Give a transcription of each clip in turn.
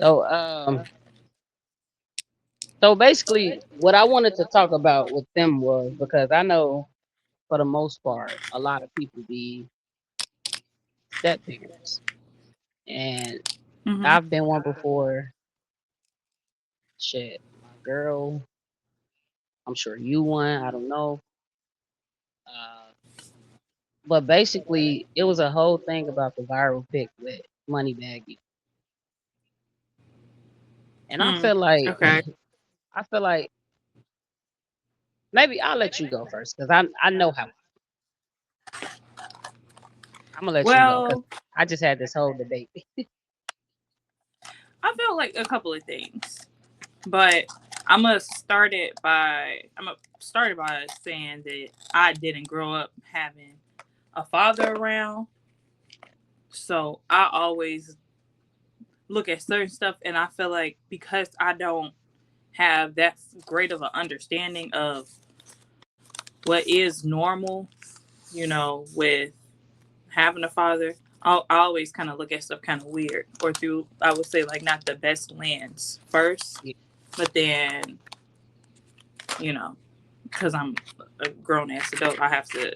So so basically what I wanted to talk about with them was because I know for the most part a lot of people be step parents. And Mm-hmm. I've been one before. Shit. My girl, I'm sure you one, I don't know. Uh but basically it was a whole thing about the viral pic with Moneybag Yo. And I Mm. feel like Okay. I feel like maybe I'll let you go first because I know how I'm gonna let you go because Well, I just had this whole debate. I feel like a couple of things, but I'm gonna start it by saying that I didn't grow up having a father around, so I always look at certain stuff, and I feel like because I don't have that great of an understanding of what is normal, with having a father, I always kind of look at stuff kind of weird or through, I would say, like not the best lens first, Yeah, but then, you know, because I'm a grown ass adult, I have to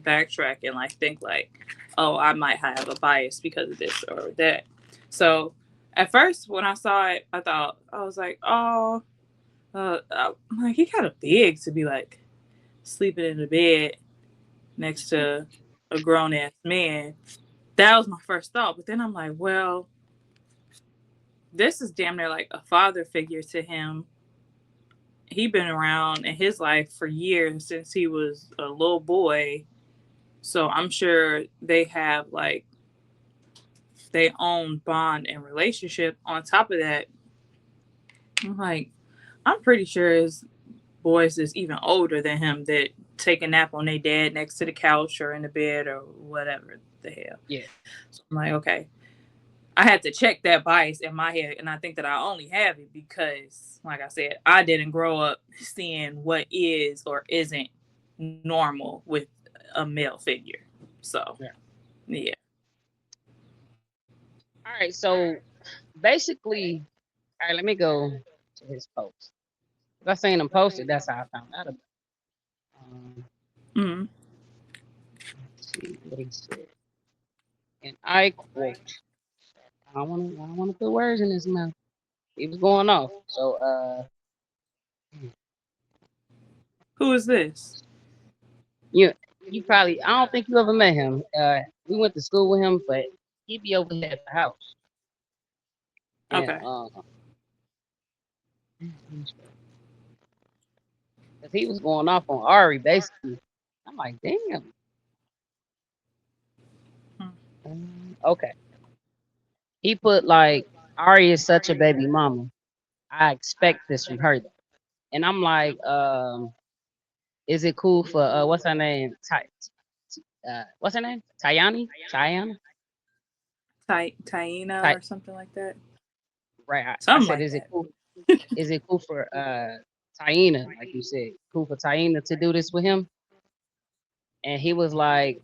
backtrack and like think like, oh, I might have a bias because of this or that. So at first, when I saw it, I was like, oh, I'm like, he kind of big to be like sleeping in the bed next to a grown ass man. That was my first thought. But then I'm like, well, this is damn near like a father figure to him. He been around in his life for years since he was a little boy. So I'm sure they have like their own bond and relationship. On top of that, I'm like, I'm pretty sure his boys that's even older than him that take a nap on their dad next to the couch or in the bed or whatever the hell. yeah. So I'm like, okay. I had to check that bias in my head, and I think that I only have it because, like I said, I didn't grow up seeing what is or isn't normal with a male figure. So, Yeah. yeah. All right. So basically, all right. Let me go to his post. If I seen him posted, that's how I found out about it. Mm-hmm. Let's see what he said, and I quote. I don't want to put words in his mouth. He was going off. So Who is this? you you probably I don't think you ever met him. We went to school with him, but he be over here at the house, and Okay. cause he was going off on Ari basically. I'm like, damn. Okay. He put like Ari is such a baby mama. I expect this from her. And I'm like, is it cool for what's her name? What's her name? Tayani? Chayana? Taina Ty- or something like that. right. I Something said, like is it that. cool? Is it cool for Taina, like you said, cool for Taina to do this with him? And he was like,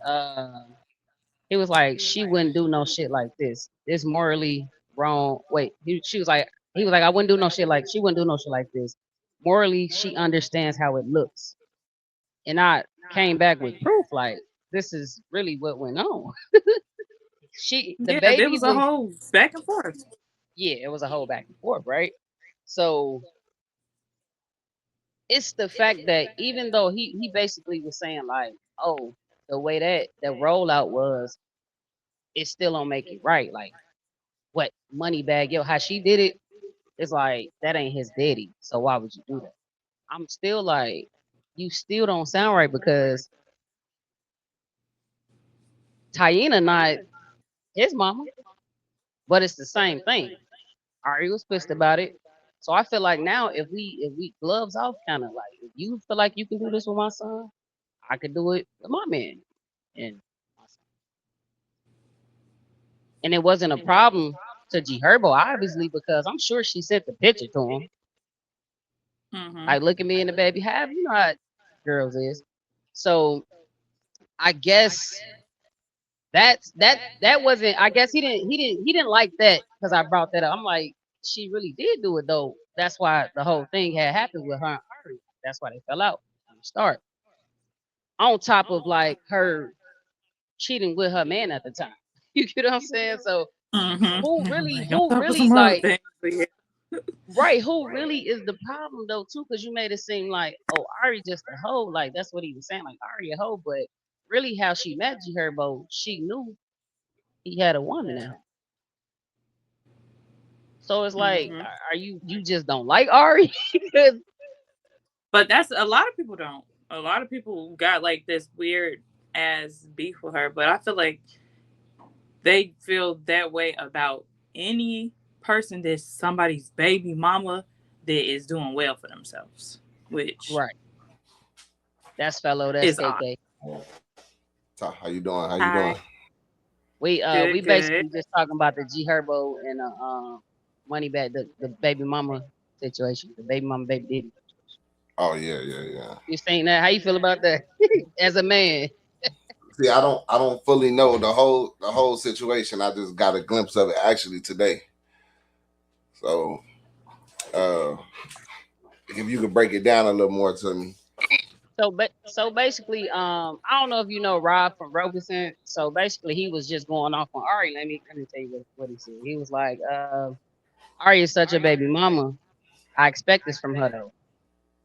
she wouldn't do no shit like this. This morally wrong. Wait, she was like, he was like, I wouldn't do no shit like she wouldn't do no shit like this. Morally, she understands how it looks. And I came back with proof, like this is really what went on. The Yeah, there baby was a was, whole back and forth. yeah, it was a whole back and forth, right? So it's the fact that even though he basically was saying like, oh, the way that the rollout was, it still don't make it right. Like what Moneybag Yo, how she did it, it's like that ain't his daddy. So why would you do that? I'm still like, you still don't sound right because Taina not his mama, but it's the same thing. Ari was pissed about it. So I feel like now if we gloves off kind of like if you feel like you can do this with my son, I could do it with my man. And and it wasn't a problem to G Herbo, obviously, because I'm sure she sent the picture to him. Mm-hmm. Like, look at me and the baby. Have you know how girls is. So I guess that wasn't. I guess he didn't like that because I brought that up. I'm like, she really did do it though. That's why the whole thing had happened with her and Ari. That's why they fell out from the start. On top of like her cheating with her man at the time. You get what I'm saying? So Like, on who top of really some other like things, but yeah. right, who really is the problem though too? Because you made it seem like, oh, Ari just a hoe. Like that's what he was saying, like Ari a hoe, but really how she met G Herbo, she knew he had a woman at home. So it's like, hmm are you just don't like Ari? Because But that's a lot of people don't. A lot of people got like this weird ass beef with her, but I feel like they feel that way about any person that's somebody's baby mama that is doing well for themselves, which right, that's fellow, that's is odd. KK. So how you doing? How you doing? Hi, We good, good. basically just talking about the G Herbo and money back the baby mama situation, the baby mama baby daddy. Oh yeah, yeah, yeah. You saying that? How you feel about that as a man? See, I don't fully know the whole situation. I just got a glimpse of it actually today. So uh if you could break it down a little more to me. So basically, I don't know if you know Rob from Robeson. So basically, he was just going off on Ari. Let me tell you what he said. He was like, Ari is such a baby mama. I expect this from her though,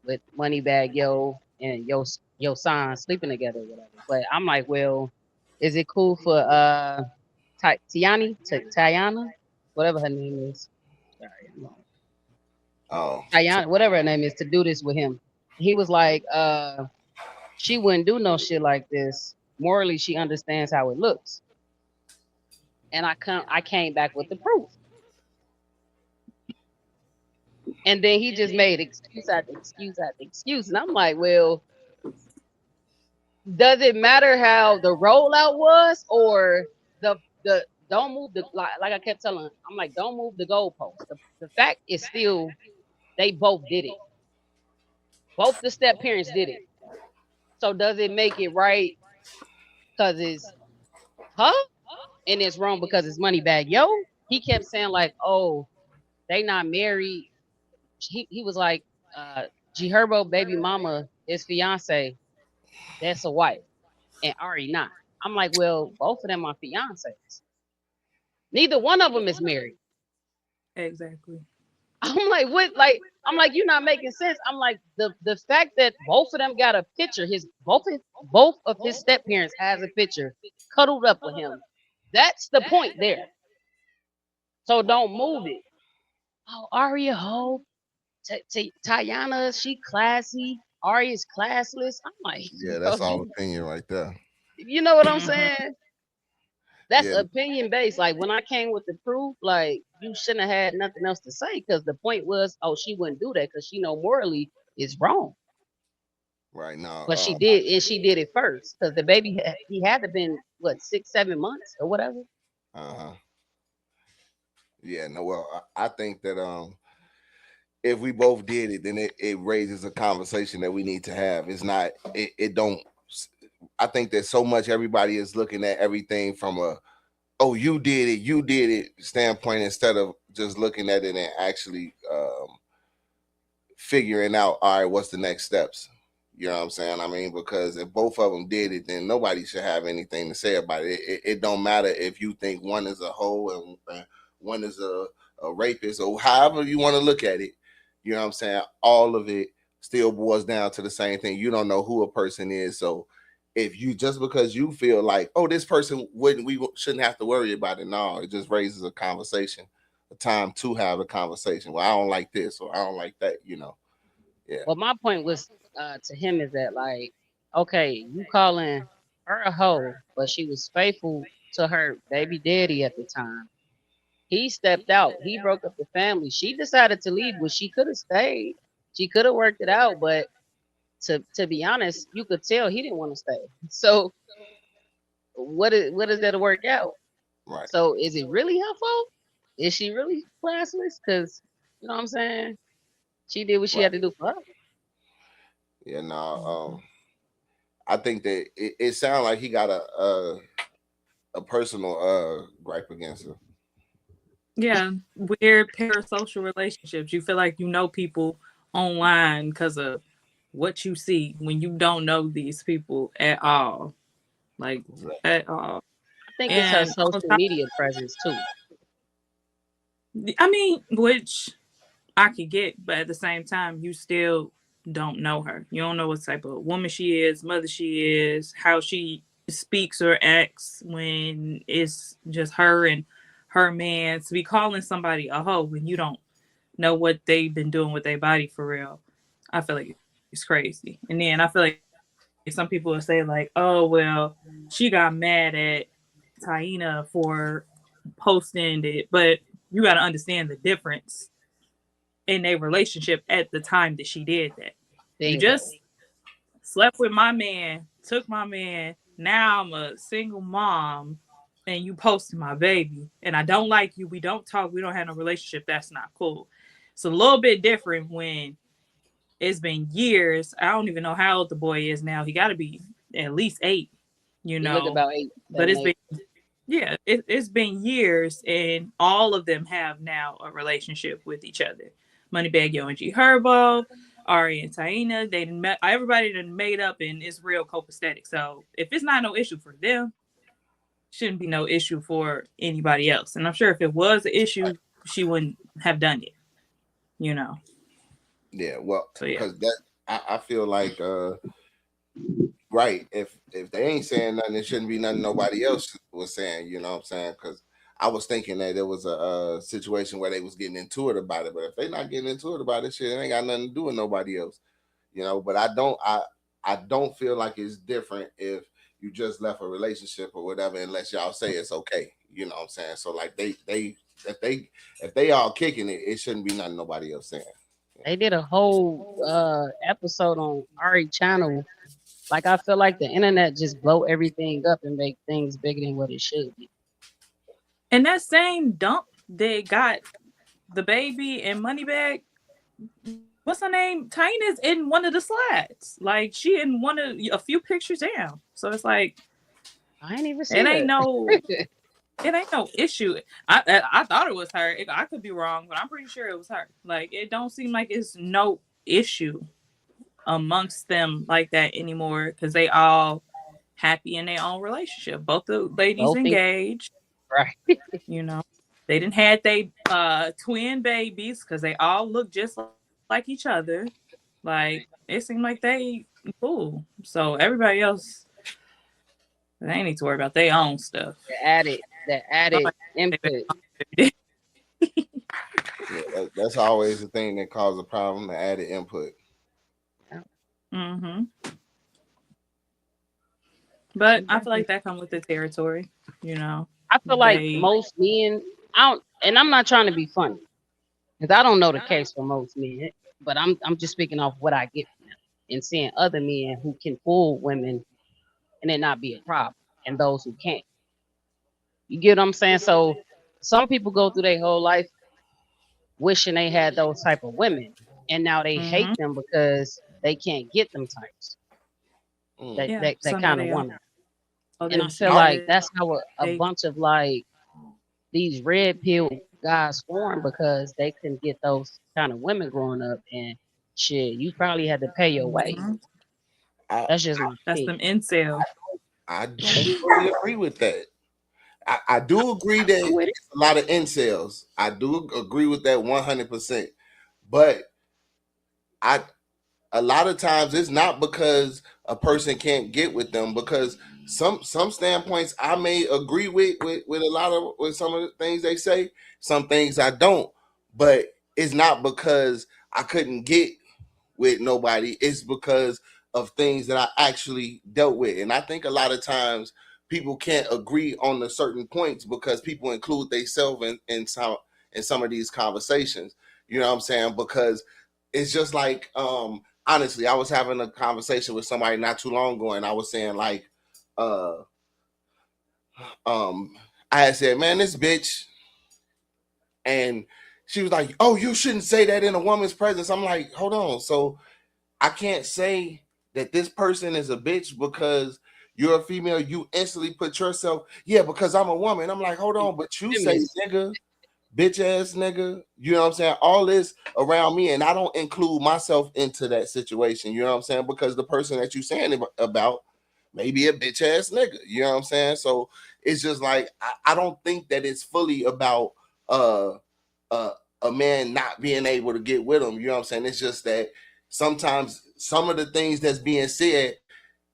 with Moneybag Yo and Yo Son sleeping together, or whatever. But I'm like, well, is it cool for Tiana, whatever her name is? Sorry, I'm wrong. Oh, Tiana, whatever her name is, to do this with him? He was like, she wouldn't do no shit like this. Morally, she understands how it looks. And I came back with the proof. And then he just made excuse after excuse after excuse. And I'm like, well, does it matter how the rollout was or the don't move the like I kept telling him, I'm like, don't move the goalpost. The fact is still they both did it. Both the step parents did it. So does it make it right because it's huh? And it's wrong because it's money bag. Yo, he kept saying like, oh, they not married. He was like, G Herbo baby mama is fiance. That's a wife, and Ari not. I'm like, well, both of them are fiancés. Neither one of them is married. Exactly. I'm like, what? Like, I'm like, you're not making sense. I'm like, the fact that both of them got a picture, both of his step parents has a picture cuddled up with him. That's the point there. So don't move it. Oh, Aria Hope, Tayana, she classy. Aria's classless. I'm like, yeah, bro, that's all opinion right there. you know what I'm hmm saying? That's Yeah, opinion based. Like when I came with the proof, like you shouldn't have had nothing else to say because the point was, oh, she wouldn't do that because she know morally it's wrong. right now. But she did, and she did it first because the baby he had to been what 6 7 months or whatever. Uh-huh. Yeah, no, well, I think that if we both did it, then it raises a conversation that we need to have. It's not it don't I think that so much everybody is looking at everything from a oh you did it standpoint instead of just looking at it and actually figuring out all right what's the next steps. You know what I'm saying? I mean, because if both of them did it, then nobody should have anything to say about it. It don't matter if you think one is a hoe and one is a rapist or however you want to look at it. You know what I'm saying? All of it still boils down to the same thing. You don't know who a person is, so if you just because you feel like oh this person wouldn't we shouldn't have to worry about it. No, it just raises a conversation, a time to have a conversation. Well, I don't like this or I don't like that. You know? Yeah. Well, my point was to him is that like, okay, you calling her a hoe, but she was faithful to her baby daddy at the time. He stepped out. He broke up the family. She decided to leave, but she could have stayed. She could have worked it out, but to be honest, you could tell he didn't want to stay. So what is there to work out? Right. So is it really her fault? Is she really classless? Because you know what I'm saying? She did what she Right. had to do for her. Yeah. No. hmm I think that it sounds like he got a personal gripe against her. Yeah, weird parasocial relationships. You feel like you know people online because of what you see when you don't know these people at all. Like at all. I think it's her And on social top, media presence too. I mean, which I could get, but at the same time, you still don't know her. You don't know what type of woman she is, mother she is, how she speaks or acts when it's just her and her man. To be calling somebody a hoe when you don't know what they've been doing with their body for real, I feel like it's crazy. And then I feel like some people will say like, "Oh well, she got mad at Taina for posting it," but you got to understand the difference in a relationship at the time that she did that. You Bingo. just slept with my man, took my man. Now I'm a single mom, and you posted my baby, and I don't like you. We don't talk. We don't have no relationship. That's not cool. It's a little bit different when it's been years. I don't even know how old the boy is now. He got to be at least 8, you He look know. about eight, But 7, it's 8. been yeah, it's been years, and all of them have now a relationship with each other. Moneybag Yo and G Herbo, Ari and Taina, they met, everybody done made up, and it's real copacetic. So if it's not no issue for them, shouldn't be no issue for anybody else. And I'm sure if it was an issue, she wouldn't have done it. You know. Yeah, well, So yeah. because that I feel like right, if they ain't saying nothing, it shouldn't be nothing nobody else was saying. You know what I'm saying? Because I was thinking that there was a situation where they was getting into it about it, but if they not getting into it about it, shit, it ain't got nothing to do with nobody else. You know, but I don't feel like it's different if you just left a relationship or whatever, unless y'all say it's okay. You know what I'm saying? So like they if they if they all kicking it, it shouldn't be nothing nobody else saying. They did a whole episode on Ari channel. Like I feel like the internet just blow everything up and make things bigger than what it should be. And that same dump they got the baby and Moneybag, what's her name? Tina's in one of the slides. Like she in one of a few pictures down. So it's like I ain't even it see ain't that. no it ain't no issue. I thought it was her. I could be wrong, but I'm pretty sure it was her. Like it don't seem like it's no issue amongst them like that anymore because they all happy in their own relationship. Both the ladies Both think engaged. right. You know, they didn't had they twin babies because they all look just like each other. Like it seemed like they cool. So everybody else, they ain't need to worry about their own stuff. The added input. Yeah, that's always the thing that causes a problem. The added input. Mm-hmm. But I feel like that comes with the territory. You know, I feel like they. most men, I don't, and I'm not trying to be funny because I don't know the case for most men, but I'm just speaking off what I get from them and seeing other men who can fool women and it not be a problem, and those who can't. You get what I'm saying? So some people go through their whole life wishing they had those type of women, and now they hate Mm-hmm. them because they can't get them types Mm. Yeah. that So now kind of they woman. all And I them feel I, like shit. that's how a They. bunch of like these red pill guys form because they couldn't get those kind of women growing up and shit. You probably had to pay your way. Mhm. I That's just my That's them opinion. incel. I don't fully agree with that. I do agree that I'm with it. it's a lot of incels. I do agree with that 100%. But I a lot of times it's not because a person can't get with them because some standpoints I may agree with a lot of with some of the things they say, some things I don't. But it's not because I couldn't get with nobody. It's because of things that I actually dealt with. And I think a lot of times people can't agree on the certain points because people include themselves in some of these conversations. You know what I'm saying? Because it's just like honestly, I was having a conversation with somebody not too long ago and I was saying like uh um I had said, man, this bitch, and she was like, oh, you shouldn't say that in a woman's presence. I'm like, hold on. So I can't say that this person is a bitch because you're a female. You instantly put yourself, yeah, because I'm a woman. I'm like, hold on, but you say Feminist. nigga. bitch ass nigga. You know what I'm saying? All this around me, and I don't include myself into that situation. You know what I'm saying? Because the person that you saying about may be a bitch ass nigga. You know what I'm saying? So it's just like I don't think that it's fully about uh uh a man not being able to get with him. You know what I'm saying? It's just that sometimes some of the things that's being said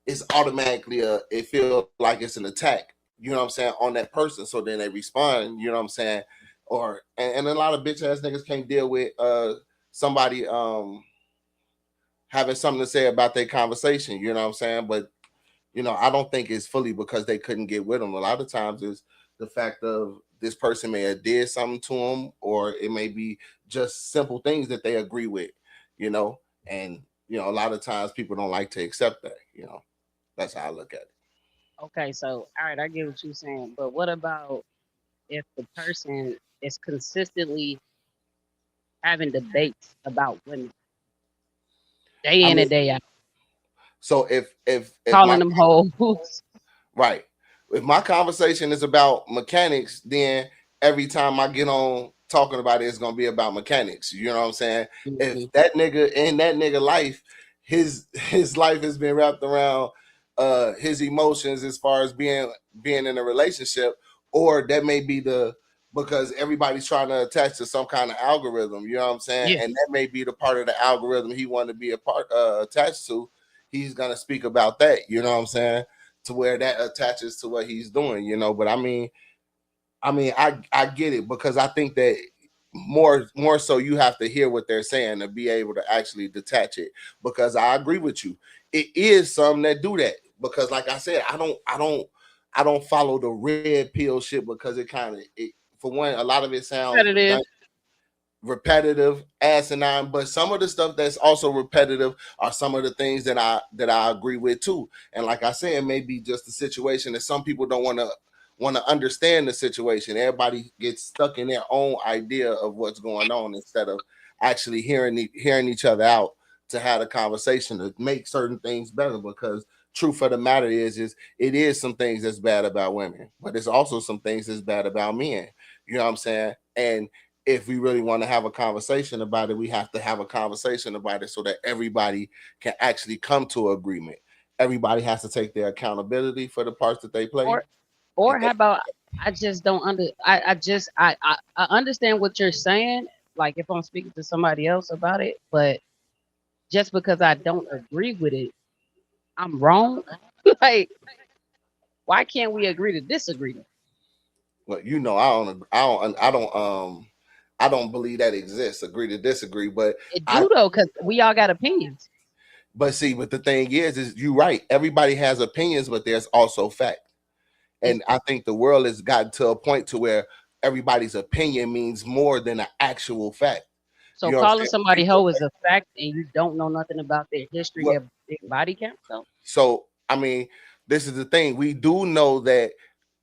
is automatically it feels like it's an attack, you know what I'm saying, on that person. So then they respond, you know what I'm saying? Or and a lot of bitch ass niggas can't deal with somebody having something to say about their conversation, you know what I'm saying? But I don't think it's fully because they couldn't get with them. A lot of times it's the fact of this person may have did something to them, or it may be just simple things that they agree with, you know. And a lot of times people don't like to accept that. That's how I look at it. Okay, so all right, I get what you're saying, but what about if the person is consistently having debates about women day I in mean, and day out, so if calling my them hoes? right, if my conversation is about mechanics, then every time I get on talking about it, it's gonna be about mechanics. You know what I'm saying? Mhm. If that nigga in that nigga life, his life has been wrapped around his emotions as far as being in a relationship, or that may be because everybody's trying to attach to some kind of algorithm, you know what I'm saying? Yeah. And that may be the part of the algorithm he wanted to be a part attached to. He's gonna speak about that, you know what I'm saying? To where that attaches to what he's doing, But I get it, because I think that more so you have to hear what they're saying to be able to actually detach it. Because I agree with you, it is some that do that. Because like I said, I don't follow the red pill shit, because it kind of it for one, a lot of it sounds Competitive. repetitive, asinine. But some of the stuff that's also repetitive are some of the things that I agree with too. And like I said, it may be just a situation that some people don't want to understand the situation. Everybody gets stuck in their own idea of what's going on, instead of actually hearing each other out to have a conversation to make certain things better. Because truth of the matter is it is some things that's bad about women, but it's also some things that's bad about men. You know what I'm saying? And if we really want to have a conversation about it, we have to have a conversation about it so that everybody can actually come to agreement. Everybody has to take their accountability for the parts that they play. Or or how about I just don't I understand what you're saying, like if I'm speaking to somebody else about it, but just because I don't agree with it, I'm wrong. Like, why can't we agree to disagree? Well, I don't believe that exists. Agree to disagree, but It I do though, because we all got opinions. but the thing is you're right. Everybody has opinions, but there's also fact. It's, And I think the world has gotten to a point to where everybody's opinion means more than an actual fact. so You know what I'm calling saying? somebody hoe is a fact, and you don't know nothing about their history, Well, their body count. So so I mean, this is the thing. We do know that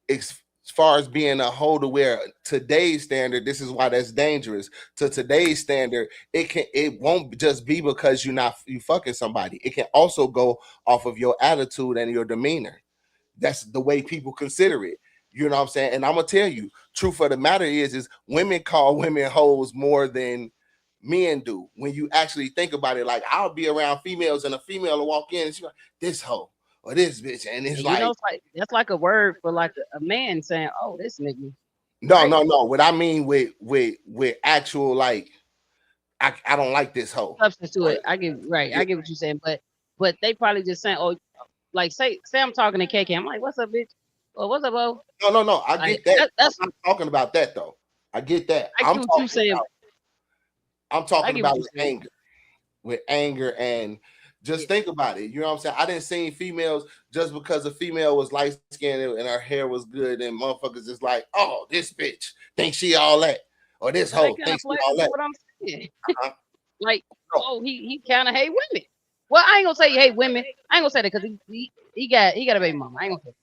as far as being a hoe, to where today's standard, this is why that's dangerous. To today's standard, it won't just be because you fucking somebody. It can also go off of your attitude and your demeanor. That's the way people consider it. You know what I'm saying? And I'm gonna tell you, truth of the matter is women call women hoes more than men do. When you actually think about it, like I'll be around females and a female will walk in and she's like, this hoe or this bitch, and it's and you know, like, it's like that's like a word for like a man saying, "Oh, this nigga." no, Right. no, no. What I mean with actual, like, I don't like this hoe. Substance to Or, it. I get right. yeah, I get what you're saying, but they probably just saying, "Oh, like say I'm talking to KK. I'm like, what's up, bitch? Well, what's up, oh?" no, no, no. I Like get that. that's I'm not talking about that though. I get that. I get what you saying. I'm I talking get what about you're with saying. anger, and just Yeah. think about it. You know what I'm saying? I didn't see females just because a female was light skinned and her hair was good, and motherfuckers just like, oh, this bitch thinks she all that, or this So they hoe kind of thinks she play all with that. what I'm saying. Uh-huh. Like, No, oh, he kind of hate women. Well, I ain't gonna say he hate women. I ain't gonna say that because he got a baby mama. I ain't gonna say.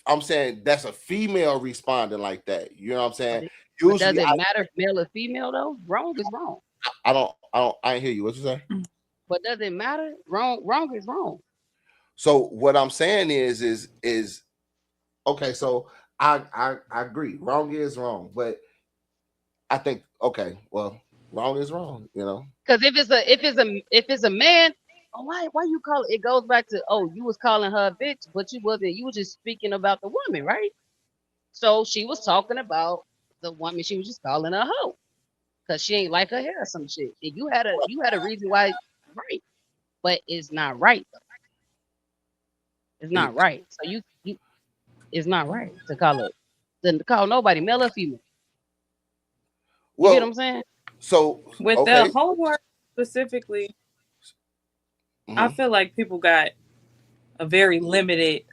I'm saying that's a female responding like that. You know what I'm But saying? but Usually, does it matter if male or female though? Wrong is wrong. I didn't hear you. What you say? But does it matter? Wrong is wrong. So what I'm saying is okay. So I agree. Wrong is wrong, but I think okay, well, wrong is wrong, you know. Because if it's a man, oh, why you call it? It goes back to, oh, you was calling her a bitch, but you wasn't. You were just speaking about the woman, right? So she was talking about the woman. She was just calling her a hoe because she ain't like her hair or some shit. And you had a reason why, right? But it's not right. Though. It's not It, right. So you it's not right to call nobody male or female. You get what well, I'm saying? so With the okay. whole word specifically, I Hmm. feel like people got a very limited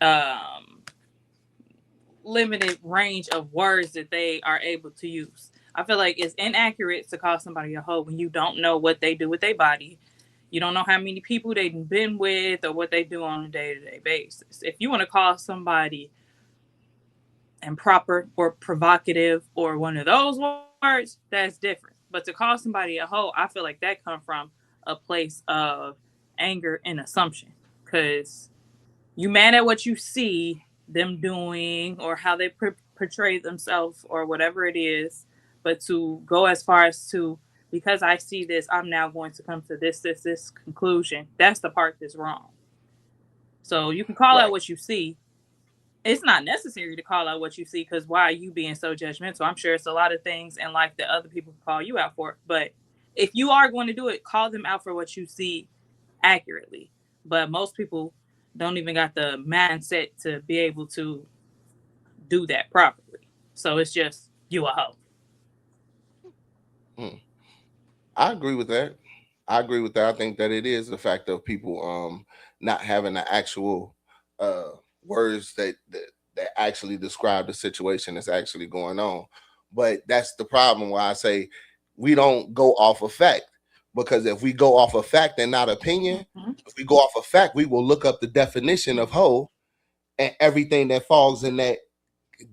range of words that they are able to use. I feel like it's inaccurate to call somebody a hoe when you don't know what they do with their body. You don't know how many people they've been with or what they do on a day-to-day basis. If you want to call somebody improper or provocative or one of those words, that's different. But to call somebody a hoe, I feel like that comes from a place of anger and assumption. Because you mad at what you see them doing or how they portray themselves or whatever it is, but to go as far as to, because I see this, I'm now going to come to this conclusion. That's the part that's wrong. So you can call out Right. what you see. It's not necessary to call out what you see, because why are you being so judgmental? I'm sure it's a lot of things in life that other people call you out for, but if you are going to do it, call them out for what you see accurately. But most people don't even got the mindset to be able to do that properly. So it's just you a hoe. Hmm. I agree with that. I agree with that. I think that it is the fact of people not having the actual uh words that actually describe the situation that's actually going on. But that's the problem why I say we don't go off of fact. Because if we go off of fact and not opinion, Mm-hmm. if we go off of fact, we will look up the definition of hoe and everything that falls in that.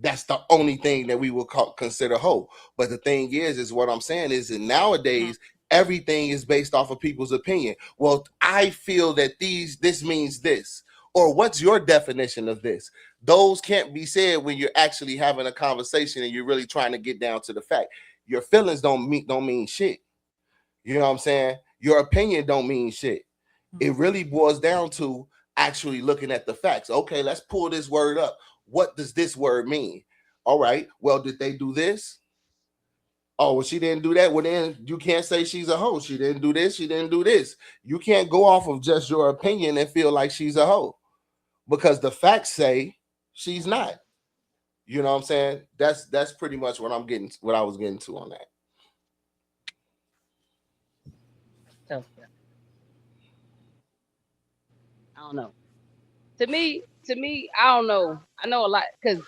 That's the only thing that we will consider hoe. But the thing is what I'm saying is that nowadays everything is based off of people's opinion. Well, I feel that this means this, or what's your definition of this? Those can't be said when you're actually having a conversation and you're really trying to get down to the fact. Your feelings don't mean shit. You know what I'm saying? Your opinion don't mean shit. It really boils down to actually looking at the facts. Okay, let's pull this word up. What does this word mean? All right. Well, did they do this? Oh, well, she didn't do that. Well, then you can't say she's a hoe. She didn't do this. She didn't do this. You can't go off of just your opinion and feel like she's a hoe because the facts say she's not. You know what I'm saying? That's pretty much what I was getting to on that. So I don't know. To me, I don't know. I know a lot because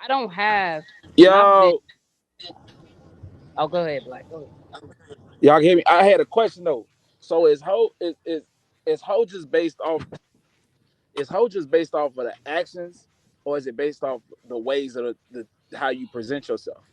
I don't have when I'm with. Yo, Oh, go ahead, Black. Go ahead. y'all can hear me? I had a question though. So is hoe just based off of the actions, or is it based off the ways of the how you present yourself?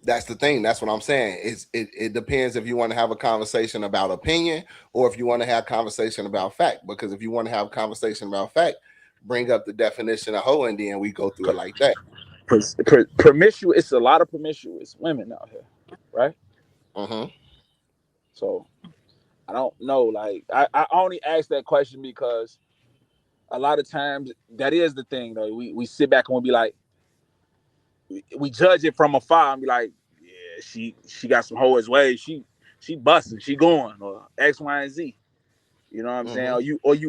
That's the thing. That's what I'm saying. It depends if you want to have a conversation about opinion or if you want to have a conversation about fact. Because if you want to have a conversation about fact, bring up the definition of hoe and then we go through it like that. Promiscuous. It's a lot of promiscuous women out here, right? Mm-hmm. So I don't know. Like I only ask that question because a lot of times that is the thing though. We sit back and we'll be like, we judge it from afar and be like, yeah, she got some hoes ways. She busting, she going, or X, Y, and Z. You know what I'm saying? Mm-hmm.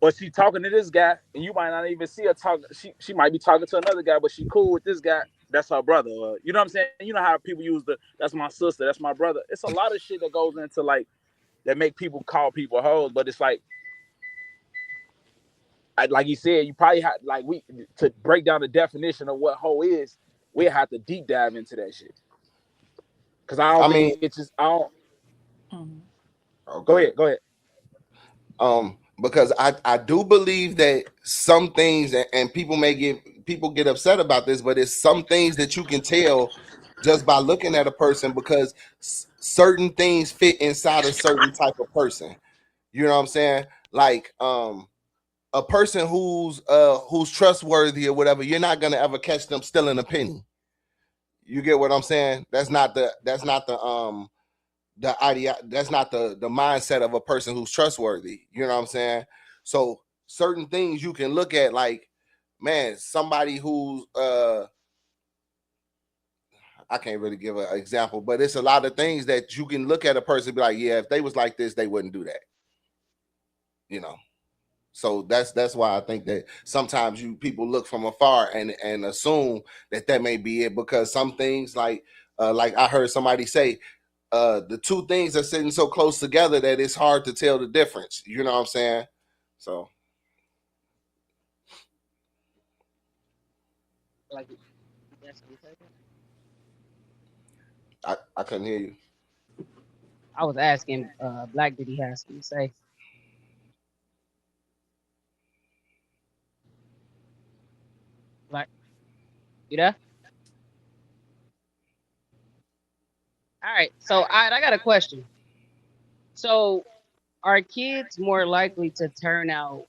Or she talking to this guy, and you might not even see her talk. She might be talking to another guy, but she cool with this guy. That's her brother. You know what I'm saying? You know how people use that's my sister, that's my brother. It's a lot of shit that goes into like that make people call people hoes, but it's like like you said, you probably have like we to break down the definition of what hoe is. We have to deep dive into that shit because I don't I think mean, it's just I don't. Mhm. Go okay. ahead, go ahead. Because I do believe that some things and people get upset about this, but it's some things that you can tell just by looking at a person because certain things fit inside a certain type of person. You know what I'm saying? Like a person who's trustworthy or whatever, you're not gonna ever catch them stealing a penny. You get what I'm saying? That's not the idea. That's not the mindset of a person who's trustworthy. You know what I'm saying? So certain things you can look at, like, man, somebody who's I can't really give an example, but it's a lot of things that you can look at a person and be like, yeah, if they was like this, they wouldn't do that. You know. So that's why I think that sometimes people look from afar and assume that may be it, because some things like I heard somebody say, the two things are sitting so close together that it's hard to tell the difference. You know what I'm saying? So Like, that's what I'm saying. I couldn't hear you. I was asking Black, did he have something to say? Black, you there? All right. So I got a question. So are kids more likely to turn out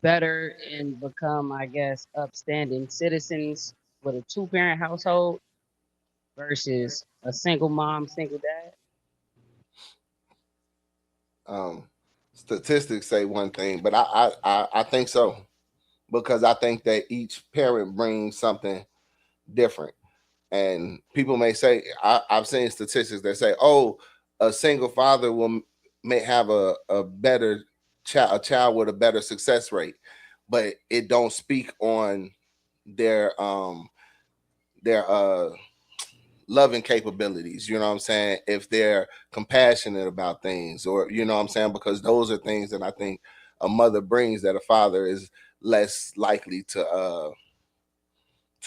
better and become, I guess, upstanding citizens with a two-parent household versus a single mom, single dad? Statistics say one thing, but I think so, because I think that each parent brings something different. And people may say, I've seen statistics that say, oh, a single father may have a better child, a child with a better success rate, but it don't speak on their loving capabilities. You know what I'm saying? If they're compassionate about things, or you know what I'm saying, because those are things that I think a mother brings that a father is less likely to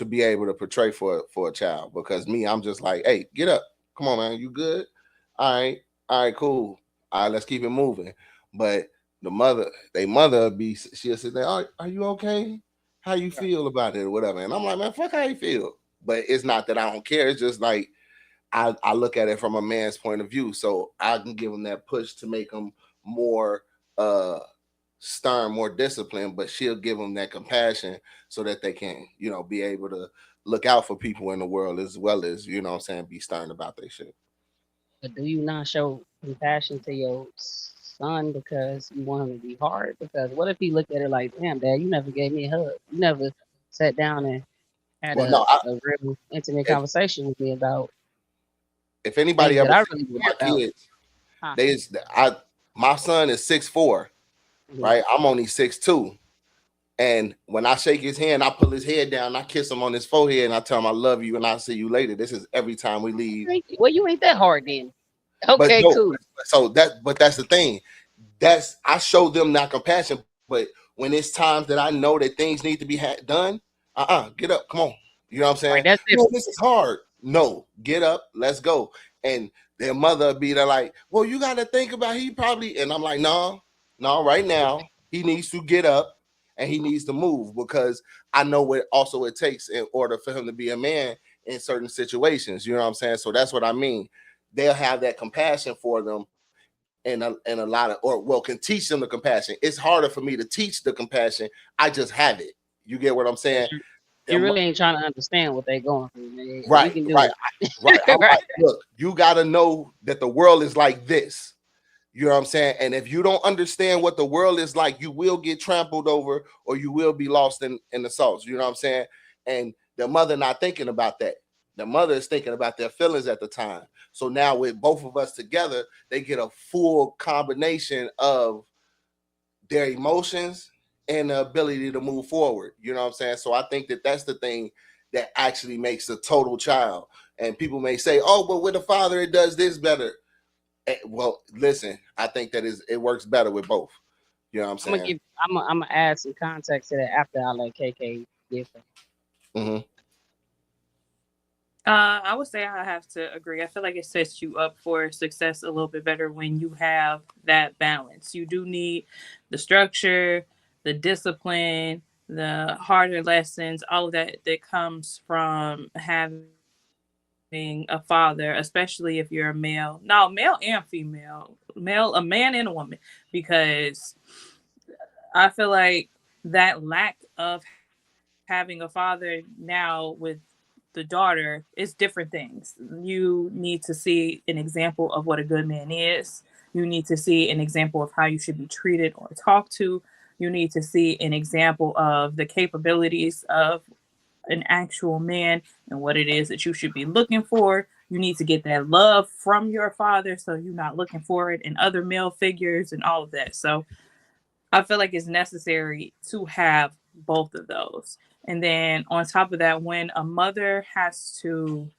be able to portray for a child. Because me, I'm just like, hey, get up, come on, man, you good? All right, cool. All right, let's keep it moving. But they mother she'll sit there, are you okay? How you Right. feel about it or whatever? And I'm like, man, fuck how you feel. But it's not that I don't care. It's just like I look at it from a man's point of view, so I can give him that push to make him more uh stern, more disciplined, but she'll give them that compassion so that they can, be able to look out for people in the world, as well as, what I'm saying, be stern about their shit. But do you not show compassion to your son because you want him to be hard? Because what if he looked at it like, damn, dad, you never gave me a hug. You never sat down and had Well, no, a real intimate if conversation with me about if anybody things that ever I sees really my want about. kids, Huh. they is I my son is 6'4", Mhm. right? I'm only 6'2". And when I shake his hand, I pull his head down, I kiss him on his forehead, and I tell him I love you and I'll see you later. This is every time we leave. Well, you ain't that hard then. But Okay, no, cool. but that's the thing. I show them that compassion. But when it's times that I know that things need to be done, get up, come on. You know what I'm Right, saying? that's No, different. this is hard. No, get up, let's go. And their mother be there like, well, you got to think about he probably. And I'm like, no, right now he needs to get up and he needs to move, because I know what also it takes in order for him to be a man in certain situations. You know what I'm saying? So that's what I mean. They'll have that compassion for them, and a lot of, or well, can teach them the compassion. It's harder for me to teach the compassion. I just have it. You get what I'm saying? Because you really ain't trying to understand what they going through, man. You Right, can do right, right. it. I'm Right. like, look, you got to know that the world is like this. You know what I'm saying? And if you don't understand what the world is like, you will get trampled over, or you will be lost in the sauce. You know what I'm saying? And the mother not thinking about that. The mother is thinking about their feelings at the time. So now with both of us together, they get a full combination of their emotions and the ability to move forward. You know what I'm saying? So I think that that's the thing that actually makes a total child. And people may say, oh, but with a father, it does this better. Well, listen, I think that it works better with both. You know what I'm I'm gonna saying? give. I'm gonna add some context to that after I let KK give. Mm-hmm. I would say I have to agree. I feel like it sets you up for success a little bit better when you have that balance. You do need the structure, the discipline, the harder lessons, all of that that comes from having a father, especially if you're a male. No, male and female, a man and a woman, because I feel like that lack of having a father now with the daughter is different things. You need to see an example of what a good man is. You need to see an example of how you should be treated or talked to. You need to see an example of the capabilities of an actual man and what it is that you should be looking for. You need to get that love from your father so you're not looking for it in other male figures and all of that. So I feel like it's necessary to have both of those. And then on top of that, when a mother has to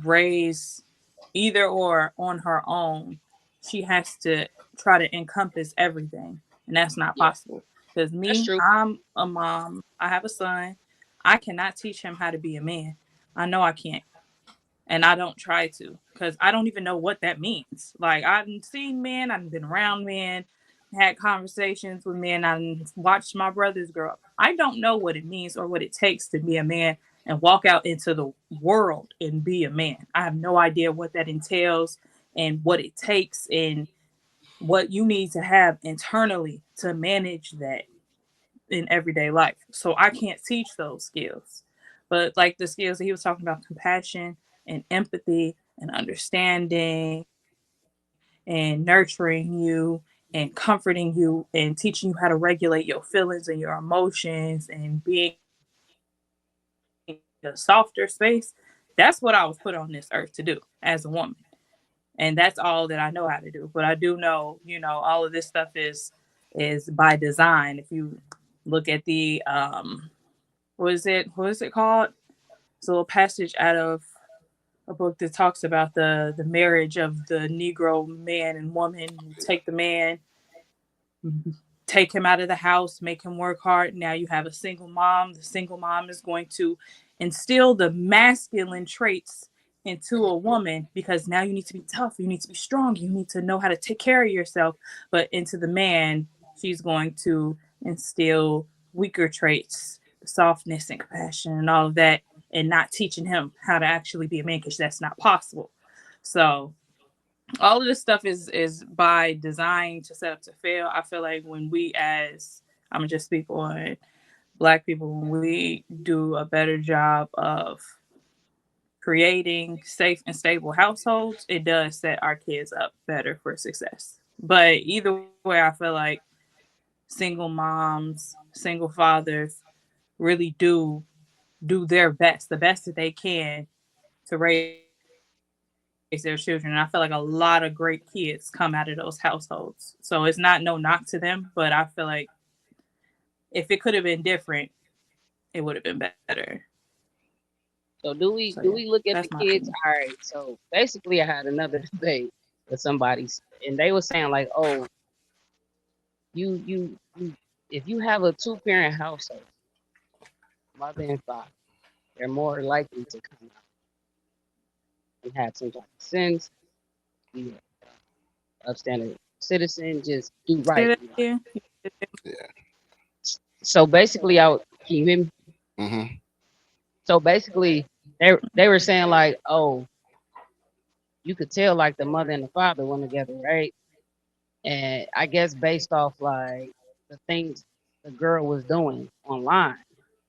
raise either or on her own, she has to try to encompass everything. And that's not Yeah, possible. Because that's me, true. I'm a mom, I have a son. I cannot teach him how to be a man. I know I can't. And I don't try to because I don't even know what that means. Like I've seen men, I've been around men, had conversations with men, I've watched my brothers grow up. I don't know what it means or what it takes to be a man and walk out into the world and be a man. I have no idea what that entails and what it takes and what you need to have internally to manage that in everyday life. So I can't teach those skills. But like the skills that he was talking about, compassion and empathy and understanding and nurturing you and comforting you and teaching you how to regulate your feelings and your emotions and being in a softer space, that's what I was put on this earth to do as a woman. And that's all that I know how to do. But I do know, all of this stuff is by design. If you look at the what is it called? It's a little passage out of a book that talks about the marriage of the Negro man and woman. You take the man, take him out of the house, make him work hard. Now you have a single mom. The single mom is going to instill the masculine traits into a woman because now you need to be tough, you need to be strong, you need to know how to take care of yourself. But into the man, she's going to instill weaker traits, softness and compassion and all of that, and not teaching him how to actually be a man because that's not possible. So all of this stuff is by design to set up to fail. I feel like when we as I'm gonna just speak on Black people, when we do a better job of creating safe and stable households, it does set our kids up better for success. But either way, I feel like single moms, single fathers really do their best, the best that they can to raise their children. And I feel like a lot of great kids come out of those households. So it's not no knock to them, but I feel like if it could have been different, it would have been better. So do we So do yeah, we look at the that's my kids? opinion. All right. So basically, I had another debate with somebody, and they were saying like, "Oh, you if you have a two-parent household, mother and father, they're more likely to come out and have some type of sense, be an upstanding citizen, just do Say right that in life." again. Yeah. So basically, can you hear me? Hmm. So basically, they were saying like, "Oh, you could tell like the mother and the father went together, right?" And I guess based off like the things the girl was doing online.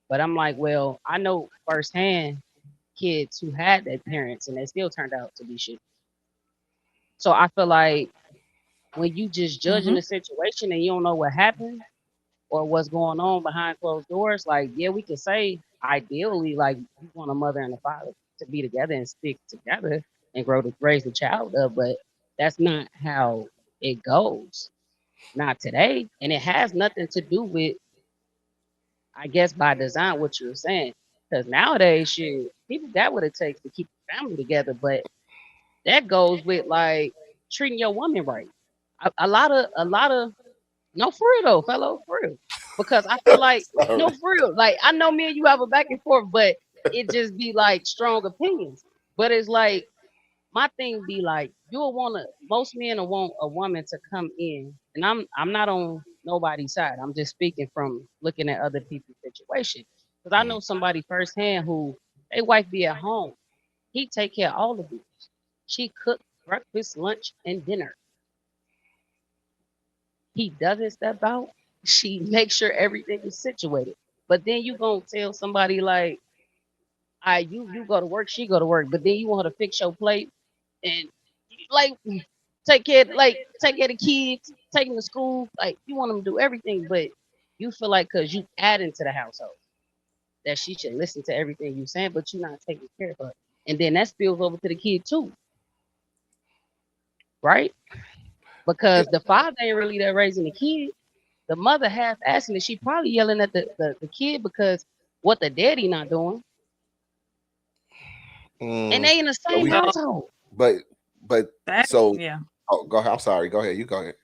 But I'm like, well, I know firsthand kids who had their parents and they still turned out to be shit. So I feel like when you just judging Mm-hmm. the situation and you don't know what happened or what's going on behind closed doors, like, yeah, we could say ideally, like, you want a mother and a father to be together and stick together and raise the child up, but that's not how it goes. Not today. And it has nothing to do with, I guess, by design, what you're saying. Because nowadays, shit, people got what it takes to keep the family together, but that goes with like treating your woman right. A lot of, no, for real though, fellow, for real. Because I feel like, Sorry. no, for real. Like, I know me and you have a back and forth, but it just be like strong opinions. But it's like, my thing be like, you'll want to, most men will want a woman to come in, and I'm not on nobody's side. I'm just speaking from looking at other people's situation. Because I Mhm. know somebody firsthand who they wife be at home. He take care of all of it. She cook breakfast, lunch, and dinner. he doesn't step out, she makes sure everything is situated. But then you gonna tell somebody like, I you go to work, she go to work, but then you want her to fix your plate and like take care of the kids, take them to school. Like you want them to do everything, but you feel like because you add into the household that she should listen to everything you saying, but you're not taking care of her. And then that spills over to the kid too, right? Because the father ain't really there raising the kid. The mother half asking it. She probably yelling at the kid because what the daddy not doing. And Mm, they in the but same we, So household. but that, so. yeah. Oh, go ahead. I'm sorry. Go ahead. You go ahead.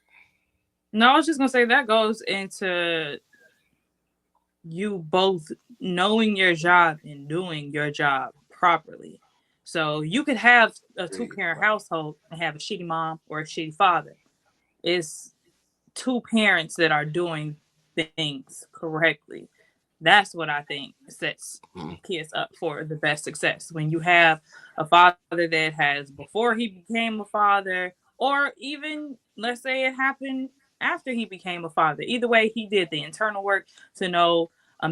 No, I was just gonna say that goes into you both knowing your job and doing your job properly. So you could have a two-parent household and have a shitty mom or a shitty father. It's two parents that are doing things correctly. That's what I think sets Mhm. kids up for the best success. When you have a father that has before he became a father, or even let's say it happened after he became a father. Either way, he did the internal work to know a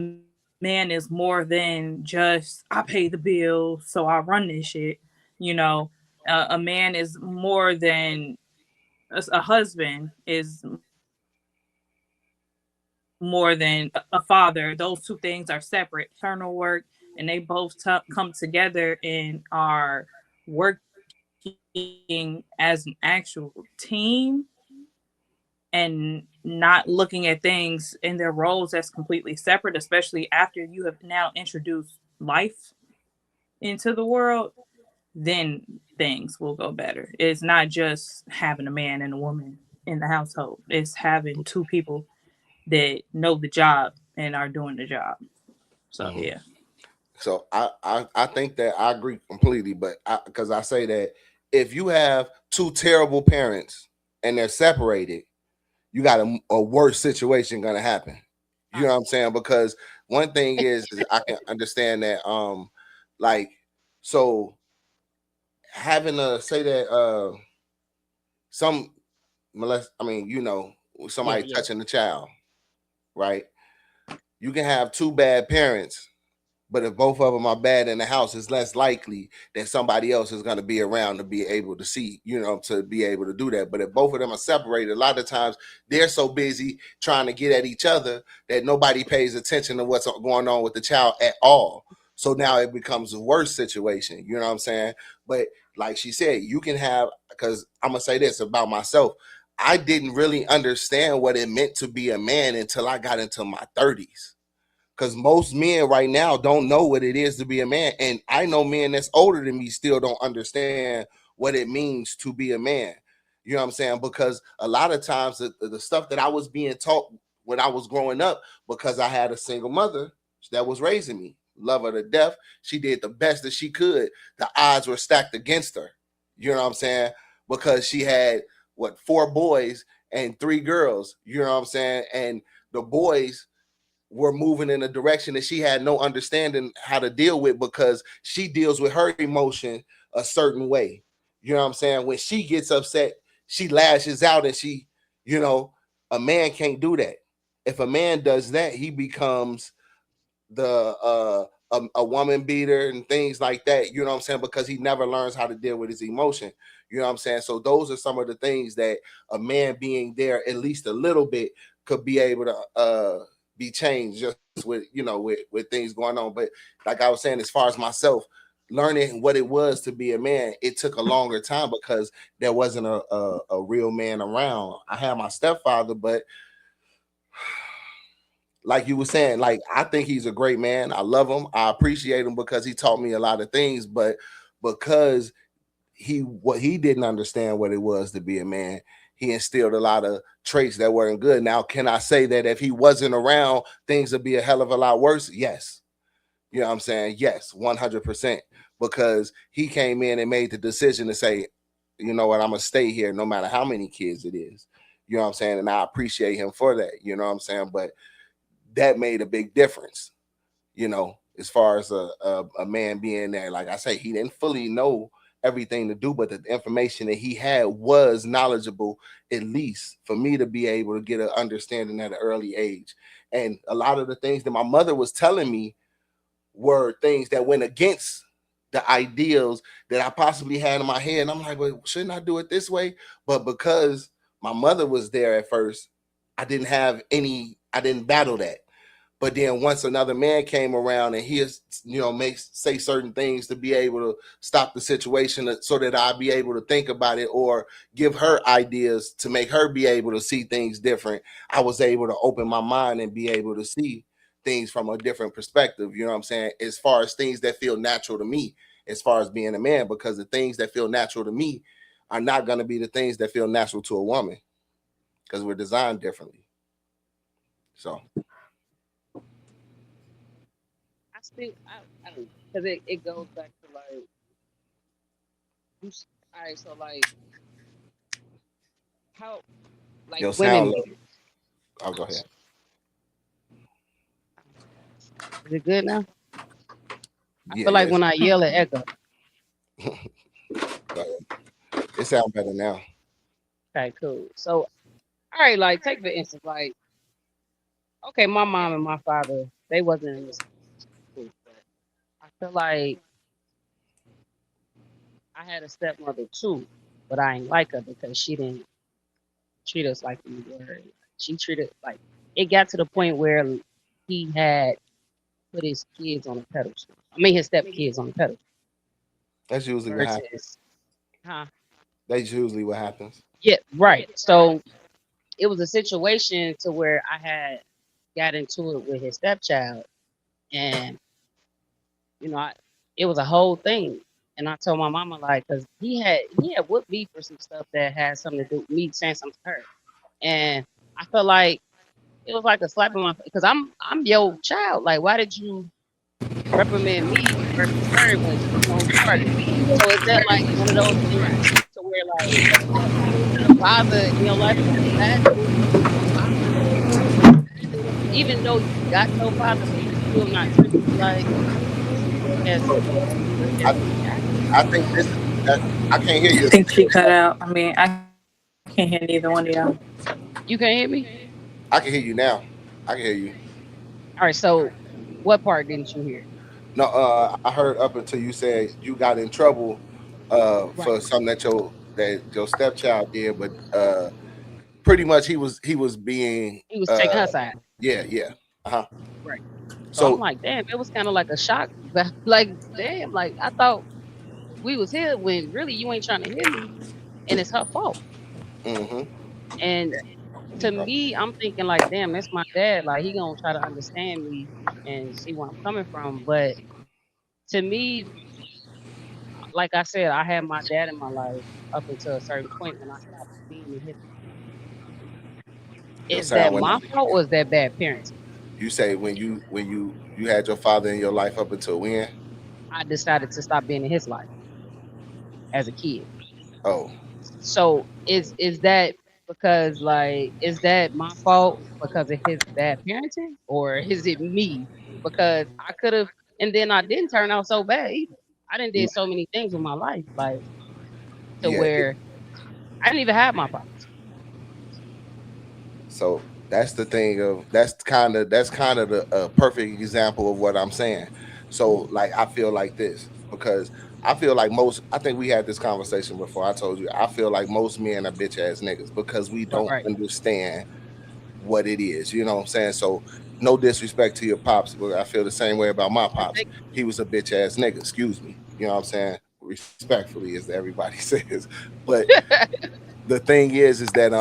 man is more than just I pay the bill, so I run this shit. You know, a man is more than a husband is more than a father. Those two things are separate. Internal work, and they both come together and are working as an actual team and not looking at things in their roles as completely separate, especially after you have now introduced life into the world, then things will go better. It's not just having a man and a woman in the household, it's having two people that know the job and are doing the job. So Mhm. yeah. So I think that I agree completely, but because I say that if you have two terrible parents and they're separated, you got a worse situation gonna happen. You know what I'm saying? Because one thing is I can understand that like so having to say that some I mean, Yeah, somebody yeah. touching the child, right? You can have two bad parents, but if both of them are bad in the house, it's less likely that somebody else is going to be around to be able to see, to be able to do that. But if both of them are separated, a lot of times they're so busy trying to get at each other that nobody pays attention to what's going on with the child at all. So now it becomes a worse situation. You know what I'm saying? But like she said, you can have, because I'm going to say this about myself. I didn't really understand what it meant to be a man until I got into my 30s, because most men right now don't know what it is to be a man, and I know men that's older than me still don't understand what it means to be a man. You know what I'm saying? Because a lot of times the stuff that I was being taught when I was growing up, because I had a single mother that was raising me, love her to death, she did the best that she could. The odds were stacked against her. You know what I'm saying? Because she had four boys and three girls. You know what I'm saying? And the boys were moving in a direction that she had no understanding how to deal with, because she deals with her emotion a certain way. You know what I'm saying? When she gets upset, she lashes out, and a man can't do that. If a man does that, he becomes the a woman beater and things like that. You know what I'm saying? Because he never learns how to deal with his emotion. You know what I'm saying? So those are some of the things that a man being there at least a little bit could be able to be changed, just with with things going on. But like I was saying, as far as myself learning what it was to be a man, it took a longer time because there wasn't a real man around. I had my stepfather, but like you were saying, like I think he's a great man. I love him. I appreciate him because he taught me a lot of things, but because he didn't understand what it was to be a man, he instilled a lot of traits that weren't good. Now, can I say that if he wasn't around, things would be a hell of a lot worse? Yes. You know what I'm saying? Yes, 100%. Because he came in and made the decision to say, you know what, I'm gonna stay here no matter how many kids it is. You know what I'm saying? And I appreciate him for that. You know what I'm saying? But that made a big difference, as far as a man being there. Like I say, he didn't fully know everything to do, but the information that he had was knowledgeable, at least for me to be able to get an understanding at an early age. And a lot of the things that my mother was telling me were things that went against the ideals that I possibly had in my head. And I'm like, well, shouldn't I do it this way? But because my mother was there at first, I didn't battle that. But then once another man came around and he is, say certain things to be able to stop the situation so that I'd be able to think about it or give her ideas to make her be able to see things different, I was able to open my mind and be able to see things from a different perspective, you know what I'm saying? As far as things that feel natural to me, as far as being a man, because the things that feel natural to me are not going to be the things that feel natural to a woman because we're designed differently. So I don't, because it goes back to like, all right, so like, how, like your women, sound low. I'll go ahead. is it good now? I Yeah, feel like yes. when I yell, it echo. It sounds better now. Okay, cool. So, all right, like take for instance, like, okay, my mom and my father, they wasn't in the same school, but I feel like I had a stepmother too, but I ain't like her because she didn't treat us like we were. She treated like it got to the point where he had put his kids on a pedestal. I mean, his step kids on a pedestal That's usually what happens. versus, huh? That's usually what happens. Yeah, right. So it was a situation to where I had got into it with his stepchild, and it was a whole thing. And I told my mama like, cause he had whooped me for some stuff that had something to do with me saying something to her, and I felt like it was like a slap in my face because I'm your child. Like, why did you reprimand me versus her when you started? So is that like one of those things to where like the father in your life is bad too? Even though you got your father, but he still not treating you like as I, as he got. I think this is that I can't hear I you. think she cut out. I mean, I can't hear neither one of y'all. You can hear me? I can hear you now. I can hear you. All right. So what part didn't you hear? No, I heard up until you said you got in trouble Right. for something that your stepchild did, but pretty much he was being He was taking her side. yeah. Uh-huh. Right. So I'm So like, damn, it was kind of like a shock. But like, damn, like I thought we was here when really you ain't trying to hear me, and it's her fault. mhm. And to me, I'm thinking like, damn, that's my dad. Like he gonna try to understand me and see where I'm coming from. But to me, like I said, I had my dad in my life up until a certain point when I stopped being in his. Your Is that sound went my out. fault or is that bad parenting? You say when you had your father in your life up until when? I decided to stop being in his life as a kid. Oh, So is that because like is that my fault because of his bad parenting or is it me because I could have and then I didn't turn out so bad either. I didn't mm, did so many things with my life like to yeah. where I didn't even have my problems. So that's the thing of that's kind of the perfect example of what I'm saying. So like I feel like this because I feel like I think we had this conversation before. I told you I feel like most men are bitch ass niggas because we don't Right. understand what it is. You know what I'm saying? So no disrespect to your pops, but I feel the same way about my Oh, pops. He was a bitch ass nigga. Excuse me. You know what I'm saying? Respectfully, as everybody says. But the thing is that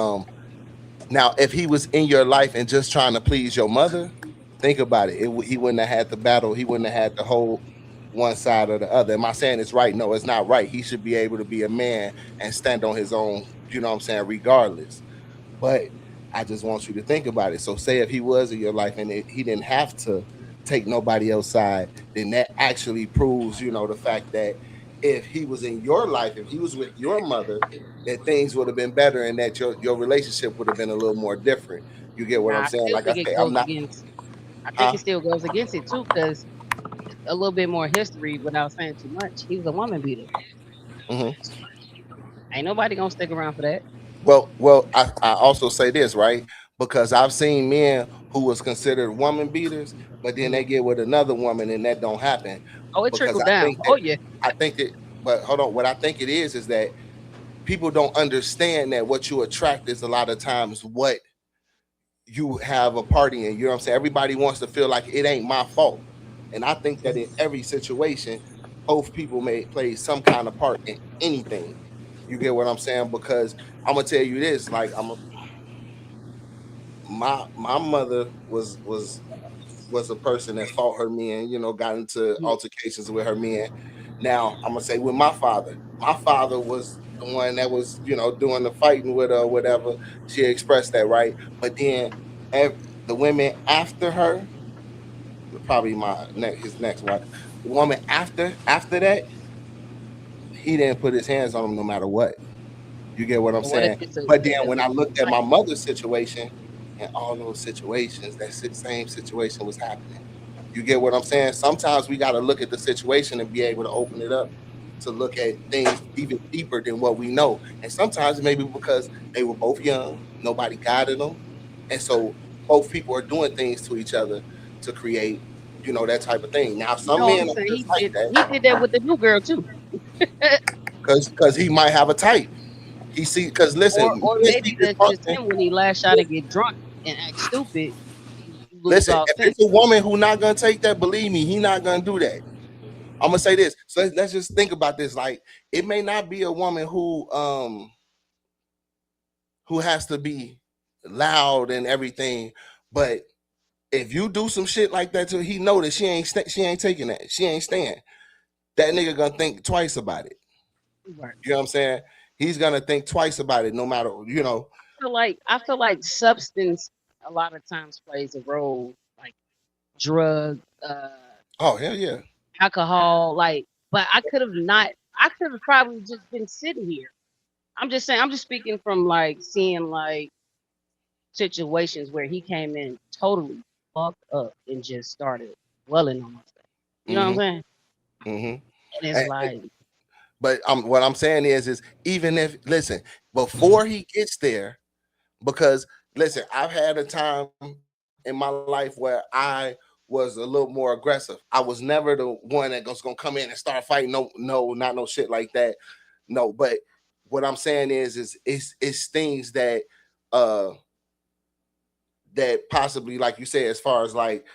now, if he was in your life and just trying to please your mother, think about it. He wouldn't have had the battle. He wouldn't have had the whole one side or the other. Am I saying it's right? No, it's not right. He should be able to be a man and stand on his own, you know what I'm saying, regardless. But I just want you to think about it. So, say if he was in your life and he didn't have to take nobody else side, then that actually proves, the fact that if he was in your life, if he was with your mother, that things would have been better and that your relationship would have been a little more different. You get what Nah, I'm I saying? still Like I think it say, I'm goes not, against I think huh? it still goes against it too because a little bit more history without saying too much. He was a woman beater. Mhm. Ain't nobody gonna stick around for that. Well, I also say this, right? Because I've seen men who was considered woman beaters, but then Mhm. they get with another woman and that don't happen. Oh, it Because trickled down. Oh yeah. I think that, but hold on, what I think it is that people don't understand that what you attract is a lot of times what you have a party in. You know what I'm saying? Everybody wants to feel like it ain't my fault. And I think that in every situation, both people may play some kind of part in anything. You get what I'm saying? Because I'm gonna tell you this, like my mother was a person that fought her men, you know, got into Mhm. altercations with her men. Now I'm gonna say with my father. My father was the one that was, you know, doing the fighting with her or whatever. She expressed that, right? But then the women after her, probably his next wife, the woman after that, he didn't put his hands on them no matter what. You get what I'm But what if saying? it's a But then if when it's I a looked at fight? my mother's situation, in all those situations, that same situation was happening. You get what I'm saying? Sometimes we got to look at the situation and be able to open it up to look at things even deeper than what we know. And sometimes maybe because they were both young, nobody guided them, and so both people are doing things to each other to create, you know, that type of thing. Now, You some know what men I'm are saying? just like that He did that with the new girl too. because he might have a type. He see because listen, Or men see maybe this that's just function. him when he lash out and get drunk and act stupid. You lose Listen, all if sense. it's a woman who not gonna take that, believe me, he not gonna do that. I'm gonna say this. So let's just think about this. Like, it may not be a woman who has to be loud and everything, but if you do some shit like that to, he know that she ain't taking that. She ain't staying. That nigga gonna think twice about it. Right. You know what I'm saying? He's gonna think twice about it, no matter, you know. I feel like substance a lot of times plays a role, like drug, Oh hell yeah. alcohol, like. But I could have not. I could have probably just been sitting here. I'm just saying. I'm just speaking from like seeing like situations where he came in totally fucked up and just started dwelling on myself. You know what I'm Mm-hmm. saying? Mm-hmm. And it's like, But what I'm saying is even if, listen, before he gets there, because listen, I've had a time in my life where I was a little more aggressive. I was never the one that was gonna come in and start fighting. No, no, not no shit like that. No, but what I'm saying is it's things uh that possibly, like you said, as far as like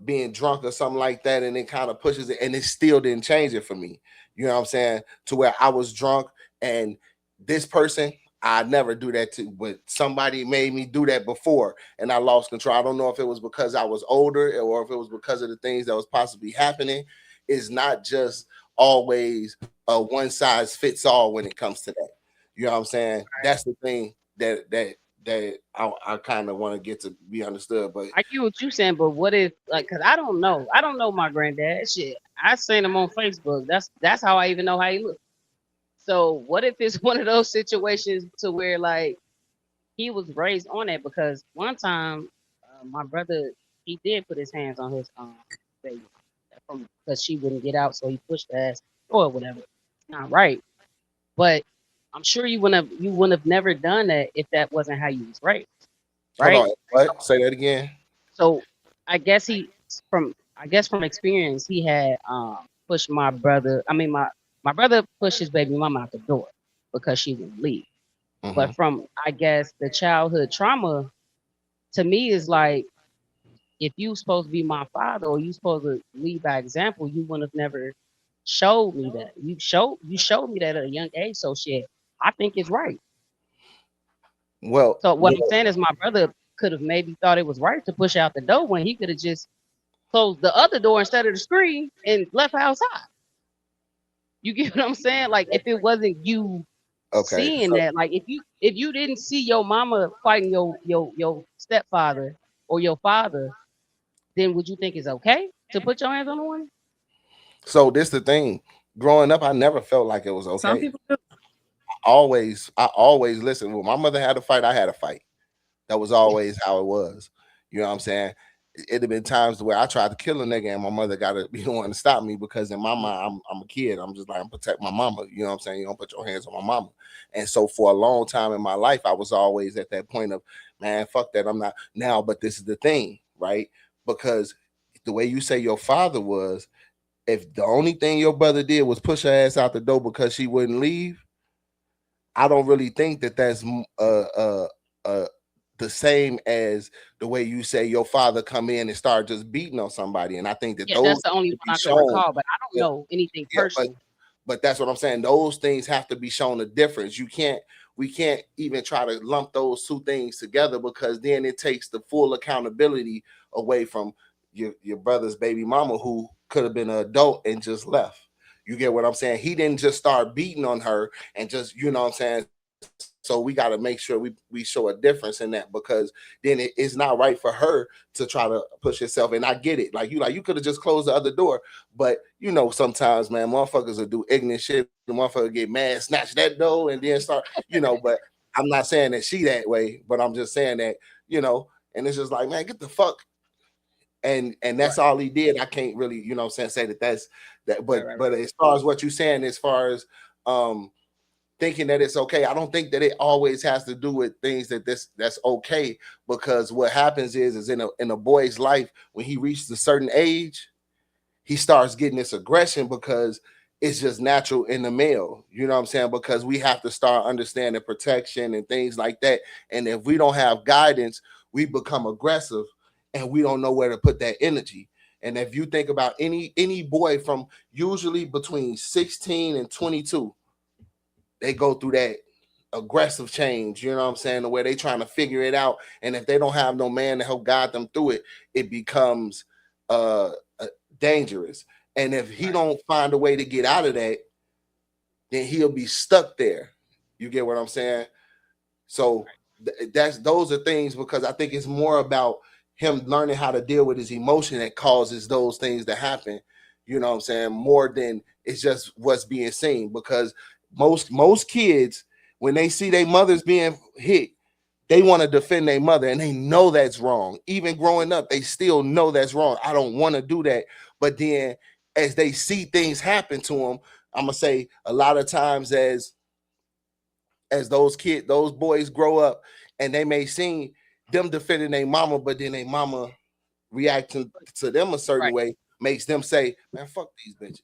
being drunk or something like that, and it kind of pushes it, and it still didn't change it for me. You know what I'm saying? To where I was drunk, and this person, I never do that to, but somebody made me do that before, and I lost control. I don't know if it was because I was older or if it was because of the things that was possibly happening. It's not just always a one size fits all when it comes to that. You know what I'm saying? That's the thing that I kind of want to get to be understood. But I get what you saying, but what if like? Cause I don't know. I don't know my granddad. Shit, I seen him on Facebook. That's how I even know how he looks. So what if it's one of those situations to where like he was raised on that? Because one time, my brother he did put his hands on his baby from because she wouldn't get out, so he pushed her ass or whatever. It's not right, but I'm sure you wouldn't have never done that if that wasn't how you was raised, hold right? on, what? Say that again. So I guess from experience he had pushed my brother. I mean my brother pushed his baby mama out the door because she wouldn't leave. Mm-hmm. But from I guess the childhood trauma to me is like if you supposed to be my father or you supposed to lead by example, you wouldn't have never showed me that. You showed me that at a young age. So shit, I think it's right. Well, So what I'm well, saying is my brother could have maybe thought it was right to push out the door when he could have just closed the other door instead of the screen and left her outside. You get what I'm saying? Like if it wasn't you okay. seeing that, like if you didn't see your mama fighting your stepfather or your father, then would you think it's okay to put your hands on a woman? So this the thing. Growing up, I never felt like it was Some okay. people do. I always listen. When my mother had a fight, I had a fight. That was always how it was. You know what I'm saying? it'd have been times where I tried to kill a nigga and my mother gotta be the one to stop me, because in my mind I'm a kid. I'm just like, I'm protect my mama. You know what I'm saying? You don't put your hands on my mama. And so for a long time in my life, I was always at that point of, man, fuck that. I'm not now, but this is the thing, right? Because the way you say your father was, if the only thing your brother did was push her ass out the door because she wouldn't leave, I don't really think that that's uh the same as the way you say your father come in and start just beating on somebody. And I think that Yeah, those that's the only to one be I can shown. recall, but I don't Yeah, know anything yeah, personal. but that's what I'm saying. Those things have to be shown a difference. We can't even try to lump those two things together, because then it takes the full accountability away from your brother's baby mama, who could have been an adult and just left. You get what I'm saying? He didn't just start beating on her and just, you know what I'm saying? So we got to make sure we show a difference in that, because then it's not right for her to try to push herself. And I get it. Like you could have just closed the other door, but you know, sometimes, man, motherfuckers will do ignorant shit. The motherfucker get mad, snatch that door, and then start, you know. But I'm not saying that she that way, but I'm just saying that, you know. And it's just like, man, get the fuck. And that's Right, all he did. I can't really, you know what I'm saying, say that that's that. right, But right, but right. as far as what you're saying, as far as um thinking that it's okay, I don't think that it always has to do with things that's okay, because what happens is in a boy's life, when he reaches a certain age, he starts getting this aggression, because it's just natural in the male. You know what I'm saying? Because we have to start understanding protection and things like that. And if we don't have guidance, we become aggressive and we don't know where to put that energy. And if you think about any boy from usually between 16 and 22, they go through that aggressive change, you know what I'm saying, the way they trying to figure it out. And if they don't have no man to help guide them through it, it becomes uh dangerous. And if he Right. don't find a way to get out of that, then he'll be stuck there. You get what I'm saying? So that's those are things, because I think it's more about him learning how to deal with his emotion that causes those things to happen. You know what I'm saying? More than it's just what's being seen. Because most kids, when they see their mothers being hit, they want to defend their mother, and they know that's wrong. Even growing up, they still know that's wrong. I don't want to do that. But then as they see things happen to them, I'm gonna say a lot of times as those boys grow up, and they may see them defending their mama, but then their mama reacting to them a certain Right, way makes them say, man, fuck these bitches.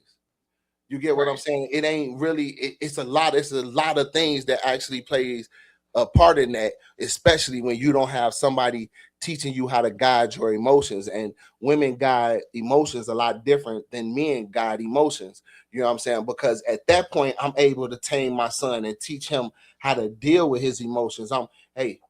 You get what I'm right. saying? It ain't really. It's a lot of things that actually plays a part in that, especially when you don't have somebody teaching you how to guide your emotions. And women guide emotions a lot different than men guide emotions. You know what I'm saying? Because at that point, I'm able to tame my son and teach him how to deal with his emotions. Hey,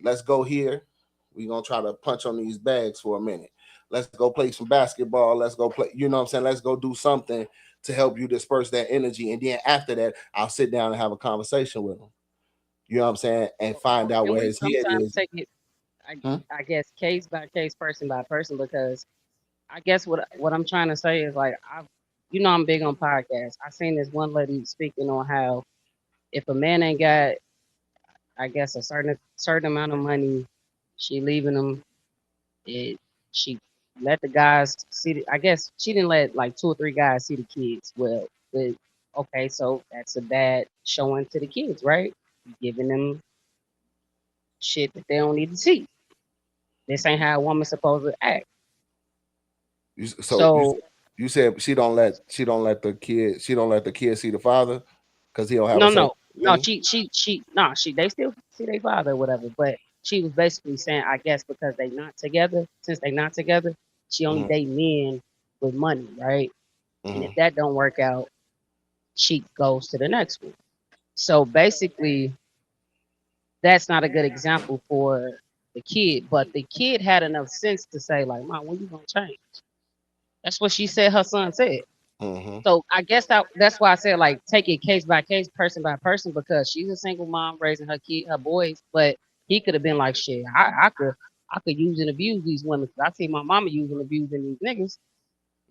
let's go here. We're gonna try to punch on these bags for a minute. Let's go play some basketball. Let's go play, you know what I'm saying? Let's go do something to help you disperse that energy. And then after that, I'll sit down and have a conversation with him. You know what I'm saying? And find out And where we his head sometimes is. take it, Hmm? I guess, case by case, person by person, because I guess what I'm trying to say is like I'm big on podcasts. I seen this one lady speaking on how if a man ain't got, I guess, a certain amount of money, she leaving him. It she let the guys see. I guess she didn't let like two or three guys see the kids. Well, okay, so that's a bad showing to the kids, right? You giving them shit that they don't need to see. This ain't how a woman's supposed to act. So So you said she don't let the kid see the father because he don't have a no, certain no, no. money. They still see their father or whatever. But she was basically saying, I guess, because they not together, since they not together, she only Hmm. date men with money, right? And if Hmm. that don't work out, she goes to the next one. So basically, that's not a good example for the kid. But the kid had enough sense to say, like, Mom, when you gonna change? That's what she said her son said. Hmm. So I guess that's why I said like take it case by case, person by person, because she's a single mom raising her boys, but he could have been like, shit, I could use and abuse these women because I see my mama using and abusing these niggas.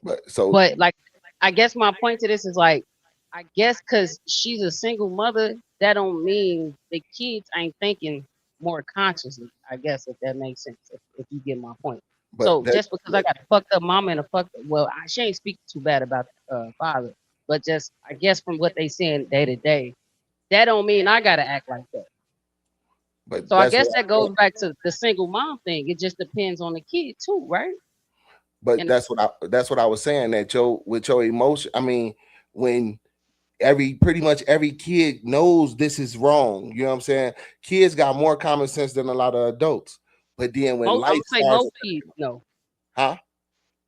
But so But like, I guess my point to this is like, I guess because she's a single mother, that don't mean the kids ain't thinking more consciously. I guess if that makes sense, if you get my point. But So just because I got a fucked up mama and a fucked well, she ain't speaking too bad about father, but just I guess from what they saying day to day, that don't mean I gotta act like that. but So I that's guess what that goes back to the single mom thing. It just depends on the kid too, right? but And that's what I was saying, that your with your emotion. I mean, when pretty much every kid knows this is wrong. You know what I'm saying? Kids got more common sense than a lot of adults. But then when I'm life gonna say starts, most kids, no. huh?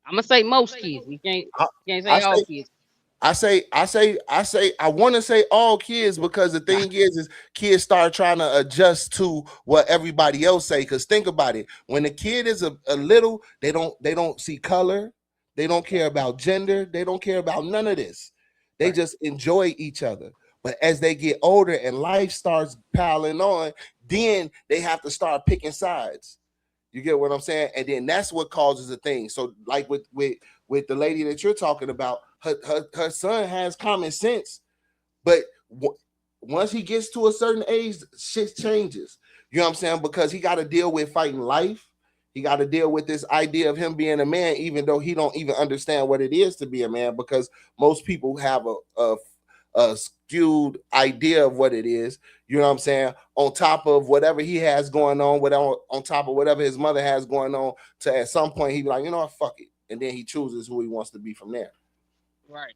I'm gonna say most kids. We I, can't I say all say kids. I want to say all kids, because the thing is kids start trying to adjust to what everybody else say. Because think about it, when the kid is a little, they don't see color, they don't care about gender, they don't care about none of this. They Right. just enjoy each other. But as they get older and life starts piling on, then they have to start picking sides. You get what I'm saying? And then that's what causes a thing. So like with the lady that you're talking about, her son has common sense, but once he gets to a certain age, shit changes. You know what I'm saying? Because he got to deal with fighting life. He got to deal with this idea of him being a man, even though he don't even understand what it is to be a man. Because most people have a skewed idea of what it is. You know what I'm saying? On top of whatever he has going on, on top of whatever his mother has going on, to at some point he be like, you know what, fuck it, and then he chooses who he wants to be from there. Right.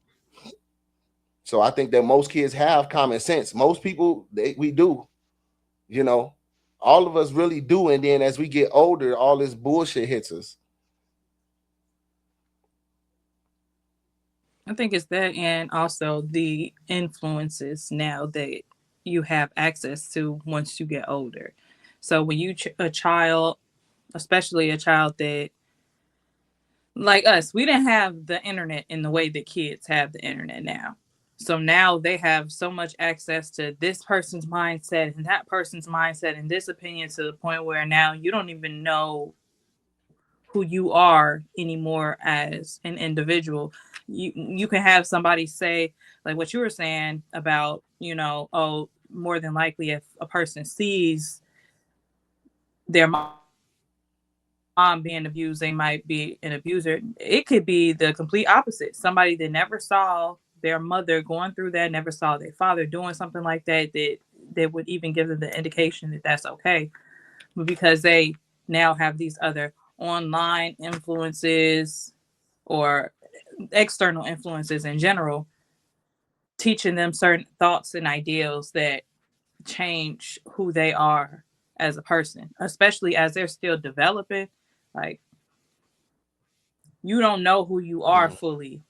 So I think that most kids have common sense. Most people, we do, you know, all of us really do. And then as we get older, all this bullshit hits us. I think it's that, and also the influences now that you have access to once you get older. So when a child, especially a child that, like us, we didn't have the internet in the way that kids have the internet now. So now they have so much access to this person's mindset and that person's mindset and this opinion, to the point where now you don't even know who you are anymore as an individual. You can have somebody say, like what you were saying about, oh, more than likely if a person sees their mom being abused, they might be an abuser. It could be the complete opposite. Somebody that never saw their mother going through that, never saw their father doing something like that, that would even give them the indication that that's okay. But because they now have these other online influences or external influences in general, teaching them certain thoughts and ideals that change who they are as a person, especially as they're still developing. Like, you don't know who you are fully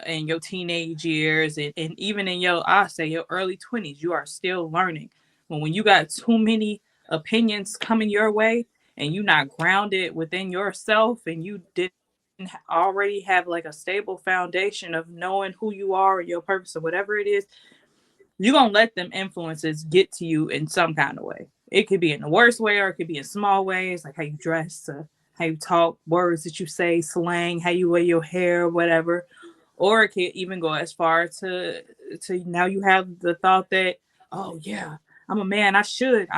in your teenage years, and even in I say your early 20s, you are still learning. When you got too many opinions coming your way and you not grounded within yourself, and you didn't already have like a stable foundation of knowing who you are or your purpose or whatever it is, you're gonna let them influences get to you in some kind of way. It could be in the worst way, or it could be in small ways, like how you dress, how you talk, words that you say, slang, how you wear your hair, whatever. Or it could even go as far to now you have the thought that, oh yeah, I'm a man, I should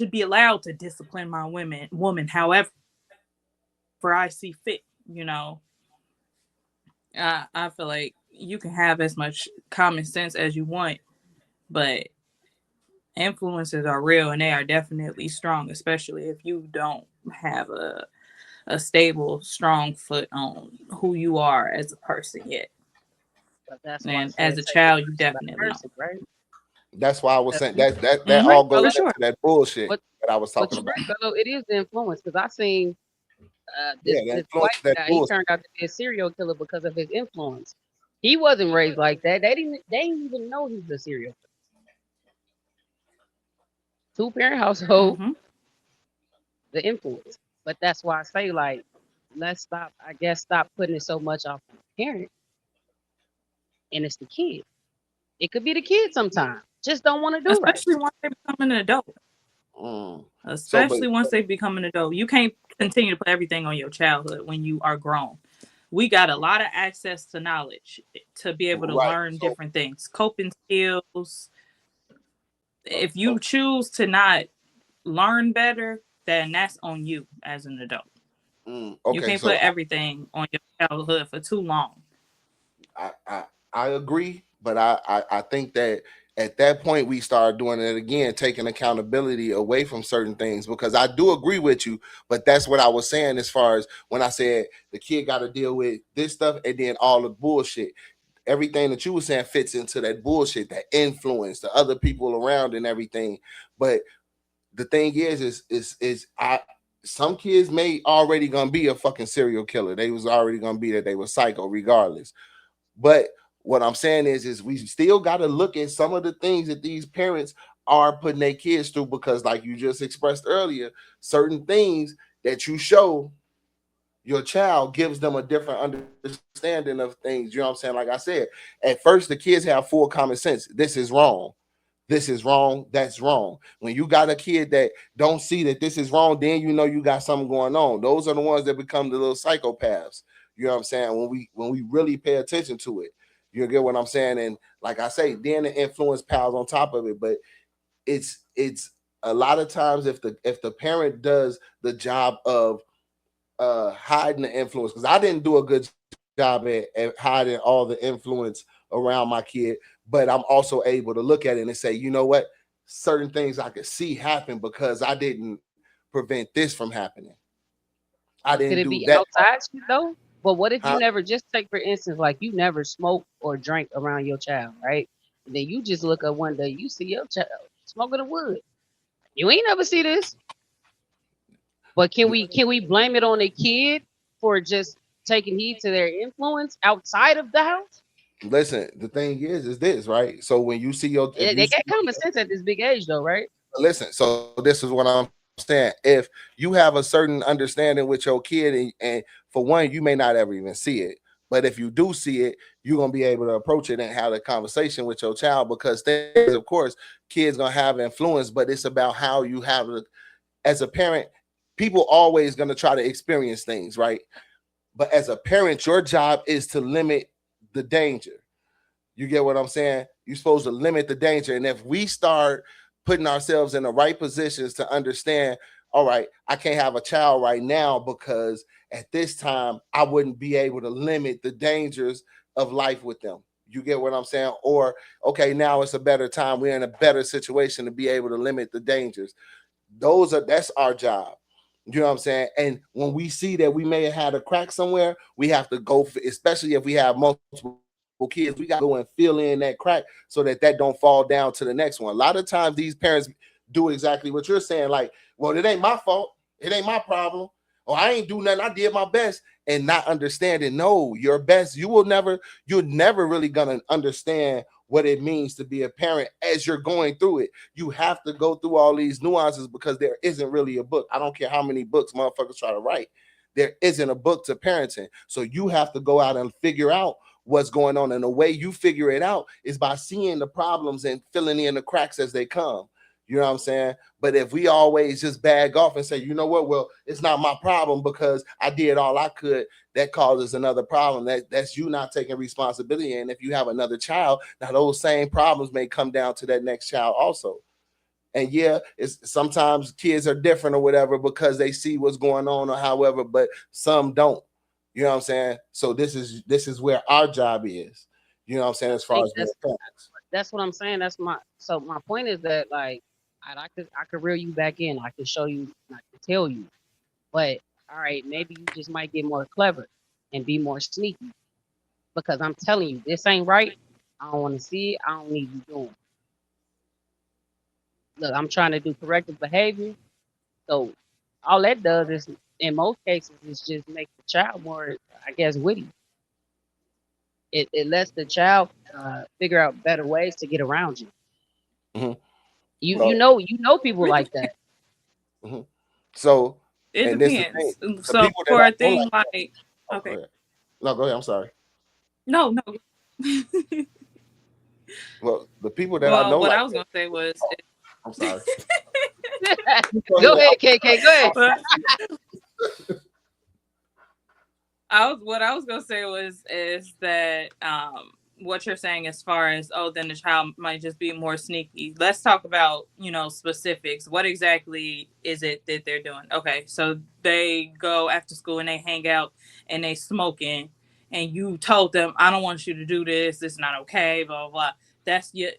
be allowed to discipline my woman however I see fit. I feel like you can have as much common sense as you want, but influences are real, and they are definitely strong, especially if you don't have a stable, strong foot on who you are as a person yet. But that's why I And say as it a takes child, you person by definitely don't. person, right? That's why I was saying that Mm-hmm, all goes for But back sure. to that bullshit but that I was but talking you're about. right, though. It is the influence because I seen Yeah, that this influence, white that guy. He bullshit. turned out to be a serial killer because of his influence. He wasn't raised like that. They didn't even know he was a serial killer. 2-parent household, Mm-hmm. the influence. But that's why I say like, let's stop. I guess stop putting it so much off the parent, and it's the kid. It could be the kid sometimes. Just don't want to do right. Especially once they become an adult. Mm. So, but Especially once they become an adult. You can't continue to put everything on your childhood when you are grown. We got a lot of access to knowledge to be able to right. learn So, different things, coping skills. If you choose to not learn better, then that's on you as an adult. You Okay, can't so put everything on your childhood for too long. I agree, but I think that at that point we start doing it again, taking accountability away from certain things, because I do agree with you, but that's what I was saying as far as when I said the kid got to deal with this stuff and then all the bullshit. Everything that you were saying fits into that bullshit, that influence, the other people around and everything. But the thing is I some kids may already gonna be a fucking serial killer. They was already gonna be that they were psycho regardless. But what I'm saying is we still got to look at some of the things that these parents are putting their kids through, because like you just expressed earlier, certain things that you show your child gives them a different understanding of things. You know what I'm saying? Like I said, at first the kids have full common sense. This is wrong. This is wrong. That's wrong. When you got a kid that don't see that this is wrong, then you know you got something going on. Those are the ones that become the little psychopaths. You know what I'm saying? When we really pay attention to it, you get what I'm saying. And like I say, then the influence piles on top of it. But it's a lot of times if the parent does the job of hiding the influence, because I didn't do a good job at hiding all the influence around my kid, but I'm also able to look at it and say, you know what, certain things I could see happen because I didn't prevent this from happening. I Could didn't it do be that. outside shit though? But what if you Huh? never, just take for instance, like you never smoke or drink around your child, right? And then you just look up one day, you see your child smoking the wood. You ain't never see this. But can we blame it on the kid for just taking heed to their influence outside of the house? Listen, the thing is this, right? So when you see your, if you They see, got common sense at this big age though, right? listen, so this is what I'm saying. If you have a certain understanding with your kid, and for one, you may not ever even see it, but if you do see it, you're gonna be able to approach it and have a conversation with your child, because things, of course, kids gonna have influence, but it's about how you have it as a parent. People always gonna try to experience things, right? But as a parent, your job is to limit the danger. You get what I'm saying? You're supposed to limit the danger. And if we start putting ourselves in the right positions to understand, all right, I can't have a child right now because at this time I wouldn't be able to limit the dangers of life with them. You get what I'm saying? Or, okay, now it's a better time. We're in a better situation to be able to limit the dangers. That's our job. You know what I'm saying? And when we see that we may have had a crack somewhere, we have to go, especially if we have multiple kids, we got to go and fill in that crack so that don't fall down to the next one. A lot of times these parents do exactly what you're saying, like, well, it ain't my fault, it ain't my problem, or I ain't do nothing, I did my best, and not understanding, no, your best, you're never really gonna understand what it means to be a parent as you're going through it. You have to go through all these nuances, because there isn't really a book. I don't care how many books motherfuckers try to write, there isn't a book to parenting. So you have to go out and figure out what's going on. And the way you figure it out is by seeing the problems and filling in the cracks as they come. You know what I'm saying? But if we always just bag off and say, you know what, well, it's not my problem because I did all I could, that causes another problem. That's you not taking responsibility. And if you have another child, now those same problems may come down to that next child also. And yeah, it's sometimes kids are different or whatever because they see what's going on or however, but some don't. You know what I'm saying? So this is where our job is. You know what I'm saying? As I far think as being parents. that's what I'm saying. My point is that, like, I could reel you back in. I could show you, I could tell you. But all right, maybe you just might get more clever and be more sneaky. Because I'm telling you, this ain't right. I don't want to see it. I don't need you doing it. Look, I'm trying to do corrective behavior. So all that does is, in most cases, is just make the child more, I guess, witty. It lets the child figure out better ways to get around you. Mm-hmm. You Well, you know people like that. mm-hmm. So, It and this is the thing. depends. The So people that for I a don't thing like, like, oh, go okay, ahead. No, go ahead. I'm sorry. no. Well, the people that I Well, know what like I was that, gonna say was, I'm sorry. Go Go ahead. ahead, KK. Go ahead. but what I was gonna say was is that what you're saying as far as, oh, then the child might just be more sneaky. Let's talk about, specifics. What exactly is it that they're doing? Okay, so they go after school and they hang out and they smoking, and you told them, I don't want you to do this. This is not okay. Blah blah blah. That's your.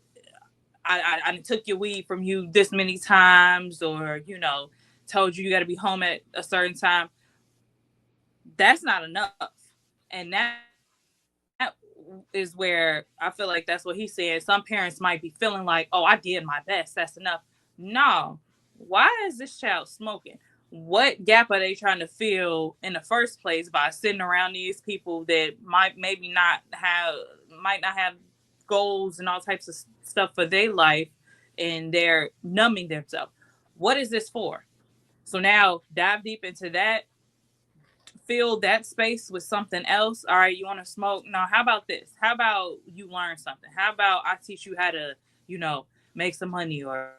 I took your weed from you this many times, or told you got to be home at a certain time. That's not enough, and that is where I feel like that's what he's saying. Some parents might be feeling like, oh, I did my best. That's enough. No. Why is this child smoking? What gap are they trying to fill in the first place by sitting around these people that might not have goals and all types of stuff for their life, and they're numbing themselves? What is this for? So now dive deep into that. Fill that space with something else. All right, you want to smoke? No, how about this? How about you learn something? How about I teach you how to, make some money, or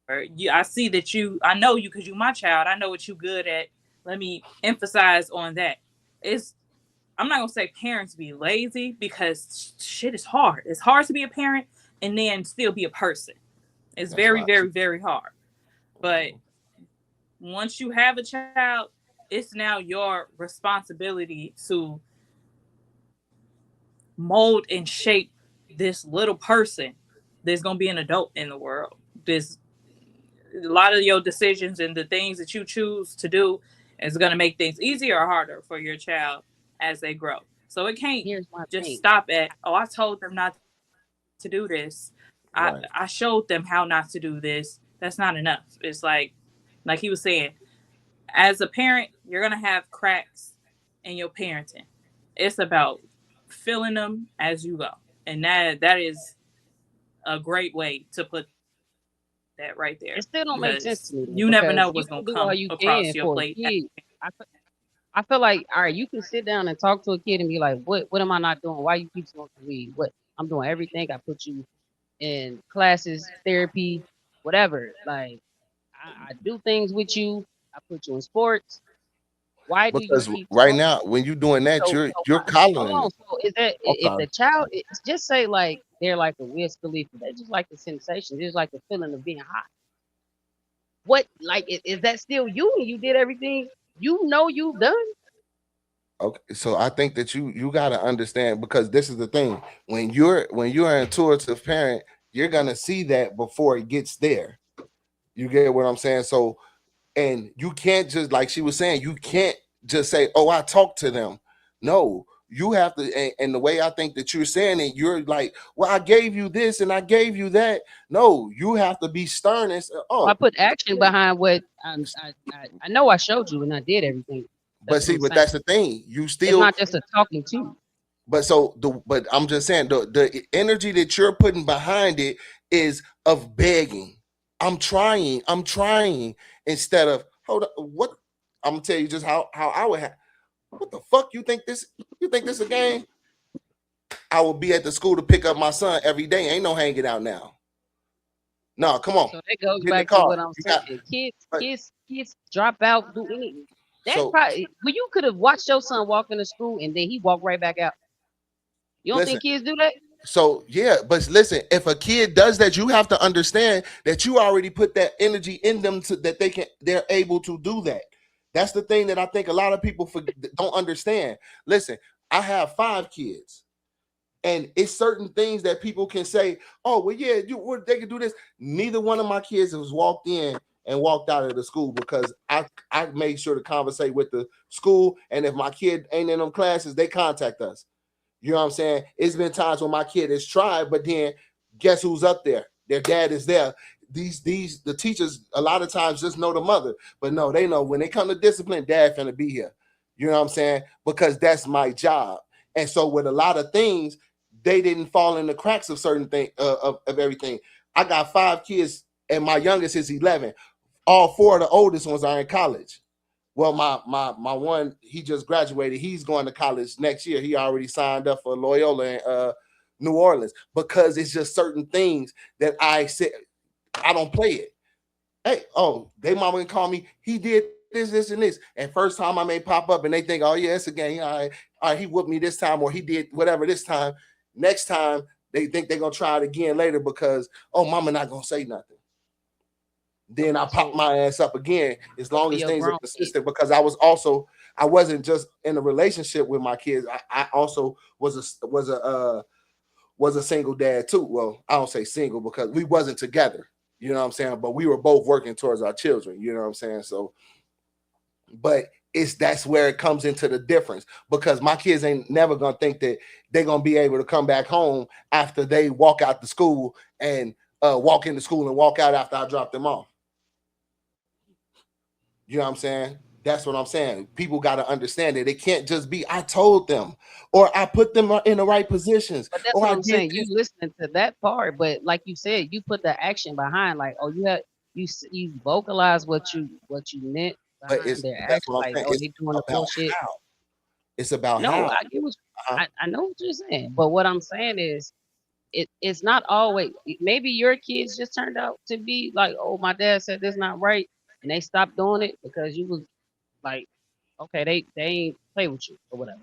I see that I know you because you my child. I know what you good at. Let me emphasize on that. I'm not gonna say parents be lazy, because shit is hard. It's hard to be a parent and then still be a person. It's very, very, very hard. But once you have a child, it's now your responsibility to mold and shape this little person that's going to be an adult in the world. A lot of your decisions and the things that you choose to do is going to make things easier or harder for your child as they grow. So it can't just stop at, oh, I told them not to do this. Right. I showed them how not to do this. That's not enough. It's like he was saying, as a parent, you're going to have cracks in your parenting. It's about filling them as you go. And that is a great way to put that right there. It still don't make sense to me. You never know what's going to come across your plate. I feel like, all right, you can sit down and talk to a kid and be like, what am I not doing? Why you keep smoking weed? What? I'm doing everything. I put you in classes, therapy, whatever. Like, I do things with you. I put you in sports. Why do because you right now, when you're doing that, you're coddling. So is that if the child, just say like they're like a Wiz Khalifa, they just like the sensation, just like the feeling of being hot. What, like, is that still you? And you did everything you've done? Okay, so I think that you got to understand, because this is the thing: when you're an intuitive parent, you're gonna see that before it gets there. You get what I'm saying? So. And you can't just, like she was saying, you can't just say, oh, I talked to them. No, you have to. And the way I think that you're saying it, you're like, well, I gave you this and I gave you that. No, you have to be stern and say, oh, I put action behind what I know I showed you and I did everything. That's that's the thing. You still, it's not just a talking to. But I'm just saying the energy that you're putting behind it is of begging. I'm trying, instead of, hold up, what? I'm gonna tell you just how I would have. What the fuck you think this a game? I will be at the school to pick up my son every day. Ain't no hanging out now. No, come on. So that goes back to what I'm saying. Kids drop out, do anything. That's probably, well, you could have watched your son walk into school and then he walked right back out. You don't think kids do that? So yeah, but listen, if a kid does that, you have to understand that you already put that energy in them so that they're able to do that. That's the thing that I think a lot of people don't understand. Listen, I have 5 kids, and it's certain things that people can say, oh, well, yeah, they can do this. Neither one of my kids has walked in and walked out of the school, because I made sure to conversate with the school, and if my kid ain't in them classes, they contact us. You know what I'm saying? It's been times when my kid has tried, but then guess who's up there? Their dad is there. The teachers a lot of times just know the mother, but no, they know when they come to discipline, dad finna be here. You know what I'm saying? Because that's my job. And so with a lot of things, they didn't fall in the cracks of certain things of everything. I got 5 kids, and my youngest is 11. All 4 of the oldest ones are in college. Well, my one, he just graduated. He's going to college next year. He already signed up for Loyola in New Orleans, because it's just certain things that I said, I don't play it. Hey, they mama can call me. He did this, and this. And first time I may pop up and they think, oh, yeah, it's a game. All right, he whooped me this time, or he did whatever this time. Next time they think they're gonna try it again later because mama not gonna say nothing. Then I pop my ass up again as long as things are consistent, because I wasn't just in a relationship with my kids. I also was a single dad too. Well, I don't say single because we wasn't together, you know what I'm saying? But we were both working towards our children, you know what I'm saying? So, but that's where it comes into the difference, because my kids ain't never gonna think that they're gonna be able to come back home after they walk out the school and walk into school and walk out after I drop them off. You know what I'm saying? That's what I'm saying. People got to understand that it can't just be I told them or I put them in the right positions. But that's what I'm saying. You listening to that part, but like you said, you put the action behind. Like, you vocalize what you meant behind their action. Like, they doing the bullshit. It's about no, how. I know what you're saying, but what I'm saying is, it's not always. Maybe your kids just turned out to be like, oh, my dad said this not right, and they stopped doing it because you was like, okay, they ain't play with you or whatever.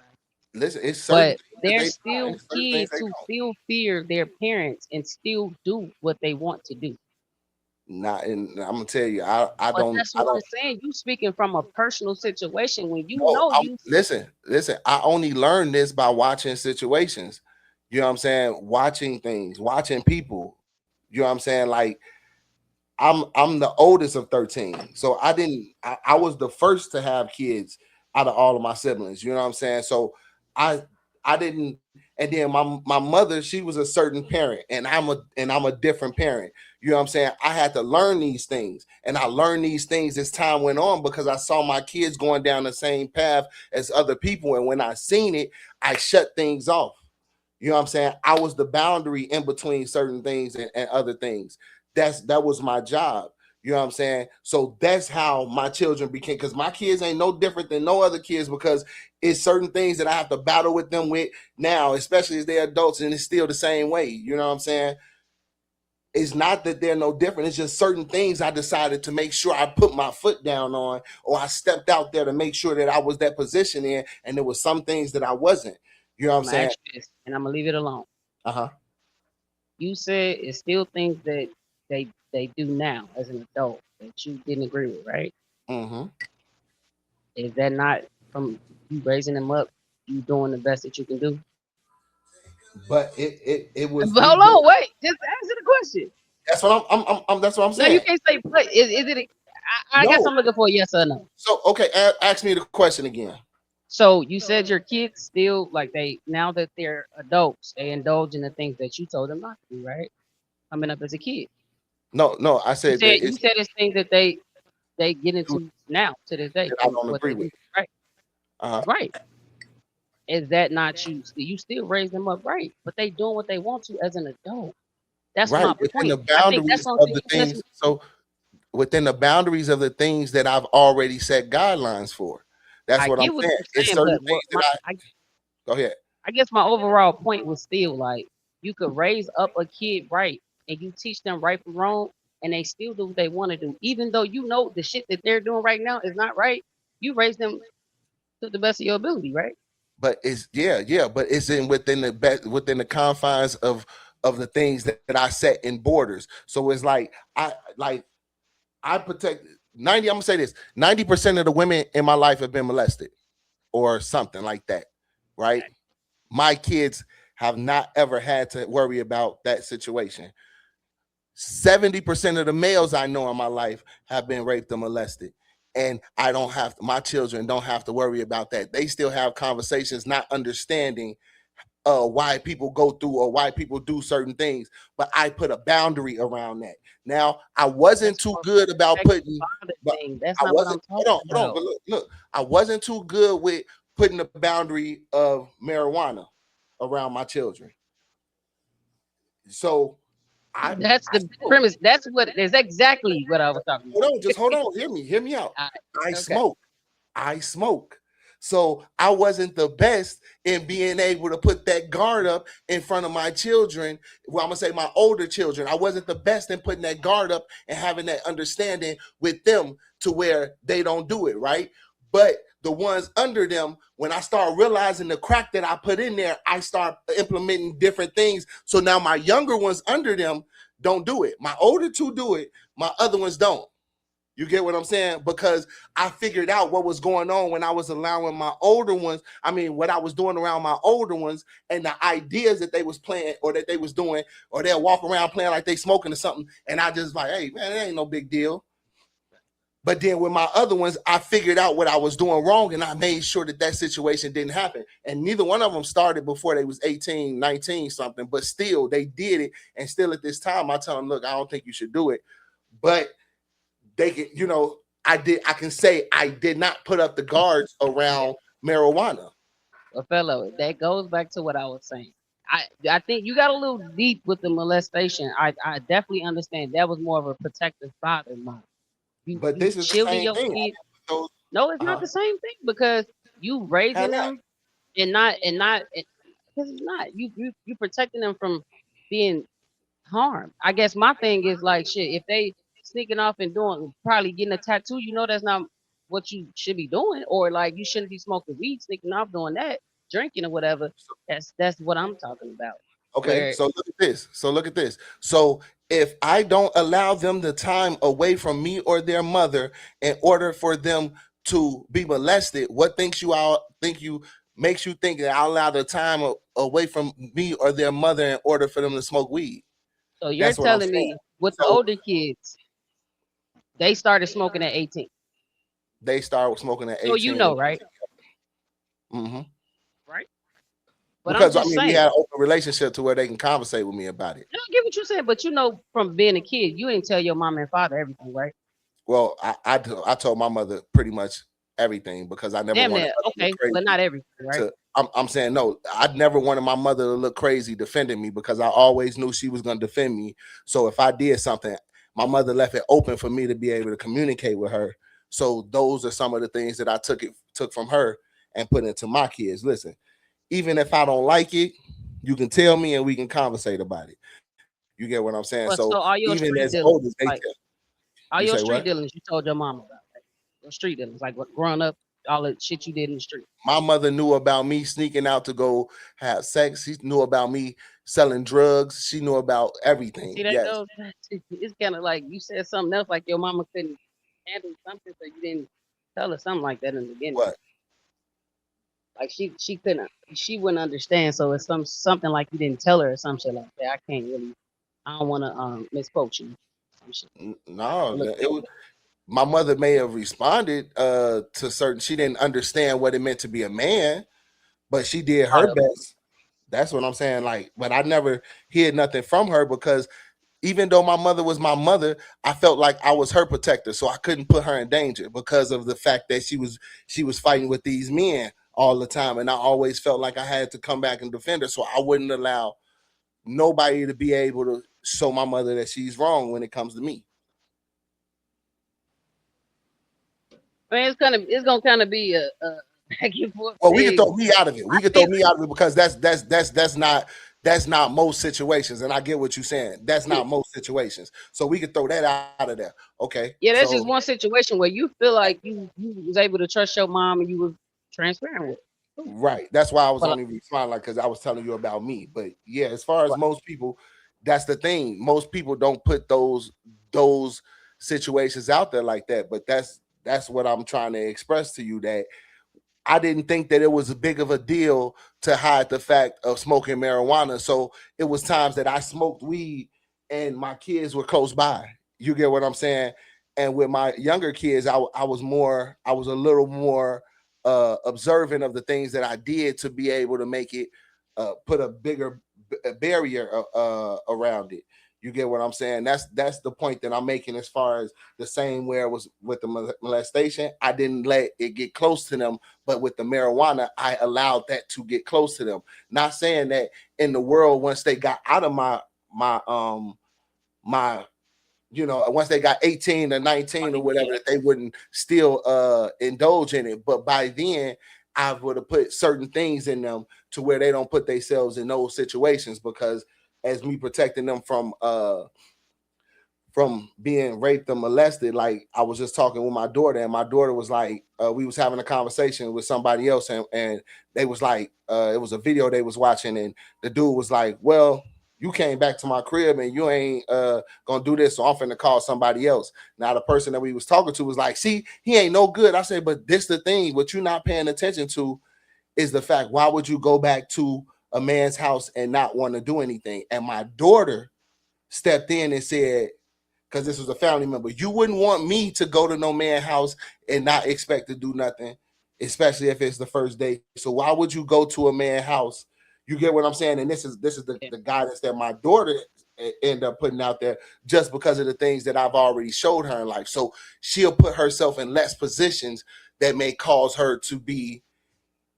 Listen, it's certain, but there's still kids who still fear their parents and still do what they want to do. And I'm gonna tell you, I don't. That's what I'm saying. You speaking from a personal situation when you listen. I only learned this by watching situations. You know what I'm saying? Watching things, watching people. You know what I'm saying? Like, I'm the oldest of 13. So I was the first to have kids out of all of my siblings. You know what I'm saying? So I didn't, and then my mother, she was a certain parent, and I'm a different parent. You know what I'm saying? I had to learn these things, and I learned these things as time went on because I saw my kids going down the same path as other people. And when I seen it, I shut things off. You know what I'm saying? I was the boundary in between certain things and other things. That was my job. You know what I'm saying? So that's how my children became, because my kids ain't no different than no other kids, because it's certain things that I have to battle with them with now, especially as they're adults, and it's still the same way. You know what I'm saying? It's not that they're no different. It's just certain things I decided to make sure I put my foot down on, or I stepped out there to make sure that I was that position in, and there was some things that I wasn't. You know what I'm saying? And I'm gonna leave it alone. You said it's still things that they do now as an adult that you didn't agree with, right? Is that not from you raising them up, you doing the best that you can do? But it was. But hold on, wait. Just answer the question. That's what I'm. That's what I'm saying. No, you can't say. Is it? I guess I'm looking for a yes or no. So okay, ask me the question again. So you said your kids still, like, now that they're adults, they indulge in the things that you told them not to do, right? Coming up as a kid. No, I said you said it's things that they get into now to this day. I don't agree with. Right. Right. Is that not you? You still raise them up, right? But they doing what they want to as an adult. That's right. My within point. The boundaries of the things. So within the boundaries of the things that I've already set guidelines for. That's what I'm saying. It's certain things that go ahead. I guess my overall point was still, like, you could raise up a kid right, and you teach them right from wrong, and they still do what they want to do, even though you know the shit that they're doing right now is not right. You raise them to the best of your ability, right? But it's but it's within the confines of the things that I set in borders. So it's like I protect 90. I'm gonna say this: 90% of the women in my life have been molested, or something like that, right? My kids have not ever had to worry about that situation. 70% of the males I know in my life have been raped or molested. And my children don't have to worry about that. They still have conversations, not understanding why people go through or why people do certain things. But I put a boundary around that. Now, I wasn't too good about putting. That's not what I'm talking about. But look, I wasn't too good with putting a boundary of marijuana around my children. So that's the premise. That's exactly what I was talking about. Hold on. Hear me out. I smoke. So I wasn't the best in being able to put that guard up in front of my children. Well, I'm gonna say my older children. I wasn't the best in putting that guard up and having that understanding with them to where they don't do it, right? But the ones under them, when I start realizing the crack that I put in there, I start implementing different things. So now my younger ones under them don't do it. My older two do it. My other ones don't. You get what I'm saying? Because I figured out what was going on when I was allowing my older ones. I mean, what I was doing around my older ones and the ideas that they was playing or that they was doing, or they'll walk around playing like they smoking or something. And I just like, hey, man, it ain't no big deal. But then with my other ones, I figured out what I was doing wrong and I made sure that that situation didn't happen. And neither one of them started before they was 18, 19 something, but still they did it. And still at this time, I tell them, look, I don't think you should do it. But they can, you know, I can say I did not put up the guards around marijuana. Well, fellow, that goes back to what I was saying. I think you got a little deep with the molestation. I definitely understand that was more of a protective father model. But this is the shielding same your thing. kid. No, it's not the same thing because you raising them and not because it's not you protecting them from being harmed. I guess my thing is like shit. If they sneaking off and doing probably getting a tattoo, you know that's not what you should be doing, or like you shouldn't be smoking weed, sneaking off doing that, drinking or whatever. That's what I'm talking about. Okay, Where, so look at this. So if I don't allow them the time away from me or their mother in order for them to be molested, what makes you think that I'll allow the time away from me or their mother in order for them to smoke weed? so you're That's what I'm telling saying. me with the So older kids, they started smoking at 18. they start smoking at 18. So you know, right? Mm-hmm. Right. But Because I'm I just mean, we saying, had an open relationship to where they can conversate with me about it. I don't get what you're saying, but you know, from being a kid, you ain't tell your mom and father everything, right? Well, I told my mother pretty much everything because I never Damn wanted near. her to look Okay, crazy. but not everything, right? I'm saying no. I never wanted my mother to look crazy defending me because I always knew she was going to defend me. So if I did something, my mother left it open for me to be able to communicate with her. So those are some of the things that I took from her and put into my kids. Listen, even if I don't like it, you can tell me and we can conversate about it. You get what I'm saying? But So so all your even street as dealings, old as they like tell, all you your say street what? dealings, you told your mom about, right? Your street dealings, like what growing up, all the shit you did in the street. My mother knew about me sneaking out to go have sex. She knew about me selling drugs. She knew about everything. See that Yes. goes. It's kind of like you said something else, like your mama couldn't handle something, so you didn't tell her something like that in the beginning. What? Like she couldn't, she wouldn't understand. So it's something like you didn't tell her or some shit like that. I can't really. I don't want to misquote you. Some shit. No, Look, it was. My mother may have responded to certain. She didn't understand what it meant to be a man, but she did her best. That's what I'm saying. Like, but I never heard nothing from her because even though my mother was my mother, I felt like I was her protector, so I couldn't put her in danger because of the fact that she was fighting with these men all the time, and I always felt like I had to come back and defend her, so I wouldn't allow nobody to be able to show my mother that she's wrong when it comes to me. I mean, it's gonna kind of be a back and forth. Well, we can thing. throw me out of it. We can throw me out of it because that's not most situations, and I get what you're saying. That's not most situations, so we can throw that out of there. Okay. Yeah, that's so, just one situation where you feel like you was able to trust your mom and you was transparent with her. Right. That's why I was Well, only responding like because I was telling you about me. But yeah, as far as well, most people, that's the thing. Most people don't put those situations out there like that. But that's what I'm trying to express to you, that I didn't think that it was a big of a deal to hide the fact of smoking marijuana. So it was times that I smoked weed and my kids were close by. You get what I'm saying? And with my younger kids, I was a little more observant of the things that I did to be able to make it put a bigger barrier around it. You get what I'm saying? That's the point that I'm making as far as the same where it was with the molestation. I didn't let it get close to them, but with the marijuana, I allowed that to get close to them. Not saying that in the world once they got out of my once they got 18 or 19 or whatever, that they wouldn't still indulge in it. But by then, I would have put certain things in them to where they don't put themselves in those situations, because as me protecting them from being raped or molested. Like I was just talking with my daughter, and my daughter was like, we was having a conversation with somebody else, and they was like, it was a video they was watching, and the dude was like, well, you came back to my crib and you ain't gonna do this, so I'm finna call somebody else. Now the person that we was talking to was like, see, he ain't no good. I said, but this the thing, what you not paying attention to is the fact, why would you go back to a man's house and not want to do anything? And my daughter stepped in and said, because this was a family member, you wouldn't want me to go to no man's house and not expect to do nothing, especially if it's the first date. So why would you go to a man's house? You get what I'm saying? And this is the guidance that my daughter end up putting out there, just because of the things that I've already showed her in life. So she'll put herself in less positions that may cause her to be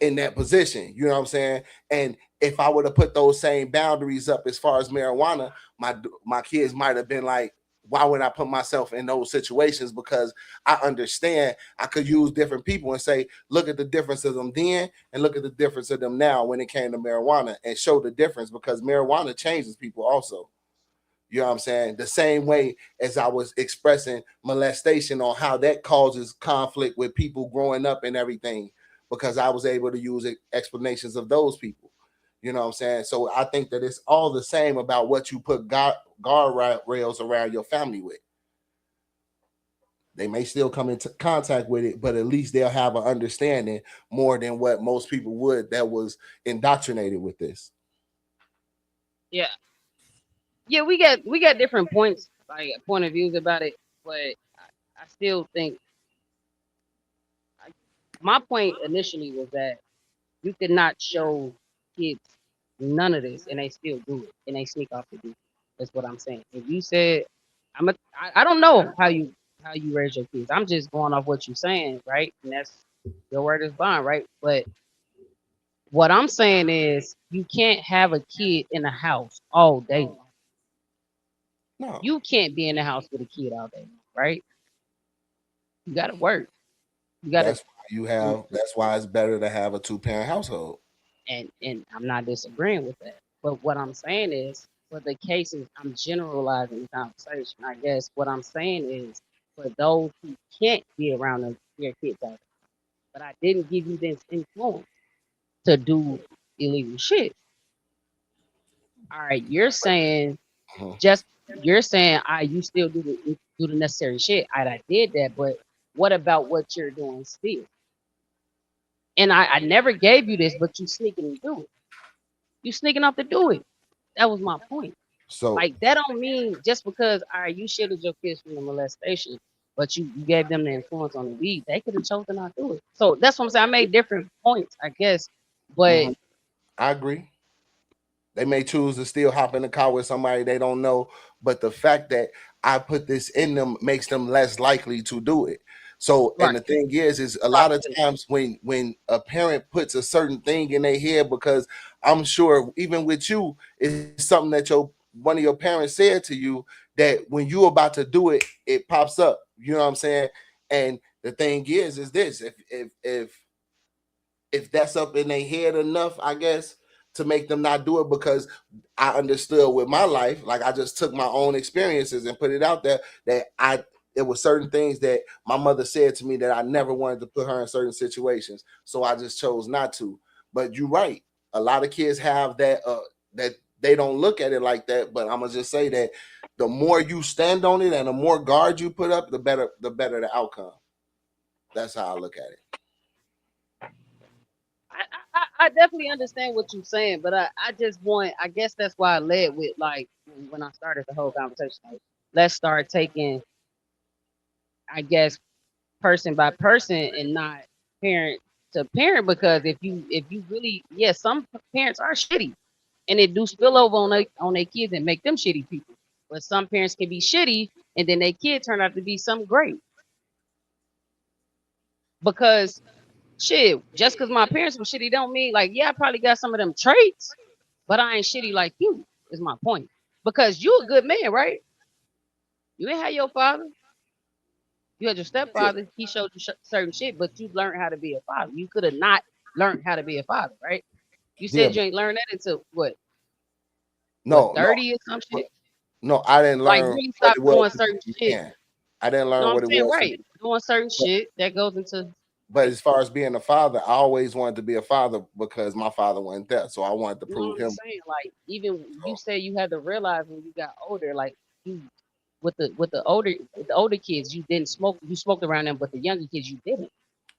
in that position. You know what I'm saying? And if I would have put those same boundaries up as far as marijuana, my kids might have been like, why would I put myself in those situations? Because I understand I could use different people and say, look at the difference of them then and look at the difference of them now when it came to marijuana, and show the difference, because marijuana changes people also. You know what I'm saying? The same way as I was expressing molestation on how that causes conflict with people growing up and everything, because I was able to use explanations of those people. You know what I'm saying? So I think that it's all the same about what you put guardrails around your family with. They may still come into contact with it, but at least they'll have an understanding more than what most people would that was indoctrinated with this. Yeah. Yeah, we got different points, like point of views about it, but I still think my point initially was that you could not show kids none of this and they still do it and they sneak off to do it. That's what I'm saying. If you said I don't know how you raise your kids. I'm just going off what you're saying, right? And that's your word is bond, right? But what I'm saying is you can't have a kid in a house all day. No, You can't be in the house with a kid all day, right? You gotta work. You gotta that's why it's better to have a two-parent household. and I'm not disagreeing with that. But what I'm saying is, for the cases, I'm generalizing the conversation. I guess what I'm saying is, for those who can't be around their kids out there, but I didn't give you this influence to do illegal shit. All right, Mhm. you're saying you still do the necessary shit. I did that, but what about what you're doing still? And I never gave you this, but you sneaking to do it. You sneaking off to do it. That was my point. So Like that don't mean just because all right, you shielded your kids from the molestation, but you gave them the influence on the weed. They could have chosen not to do it. So that's what I'm saying. I made different points, I guess, but mhm, I agree. They may choose to still hop in the car with somebody they don't know, but the fact that I put this in them makes them less likely to do it. So, and right, the thing is a lot of probably times when a parent puts a certain thing in their head, because I'm sure even with you, it's something that your one of your parents said to you, that when you're about to do it, it pops up. You know what I'm saying? And the thing is this: if that's up in their head enough, I guess, to make them not do it, because I understood with my life, like I just took my own experiences and put it out there, that there were certain things that my mother said to me that I never wanted to put her in certain situations. So I just chose not to. But you're right. A lot of kids have that they don't look at it like that. But I'm gonna just say that the more you stand on it and the more guard you put up, the better the outcome. That's how I look at it. I definitely understand what you're saying, but I just want I guess that's why I led with like when I started the whole conversation. Like, let's start taking I guess person by person and not parent to parent, because if you really some parents are shitty and it do spill over on their kids and make them shitty people, but some parents can be shitty and then their kid turn out to be something great, because shit, just because my parents were shitty don't mean like I probably got some of them traits, but I ain't shitty like you is my point, because you a good man, right? You ain't had your father. You had your Yeah. stepfather. He showed you certain shit, but you learned how to be a father. You could have not learned how to be a father, right? You Yeah, said you ain't learned that until what no, no, 30 or some shit? No, I didn't Like learn really what stop it was doing to certain be a shit. man. I didn't You know learn what I'm what it saying? was to Right. Doing certain but, shit that goes into but as far as being a father, I always wanted to be a father because my father wasn't there. So I wanted to you know what prove I'm him. saying? Like even you So, say you had to realize when you got older, like you with the older kids, you didn't smoke. You smoked around them, but the younger kids, you didn't.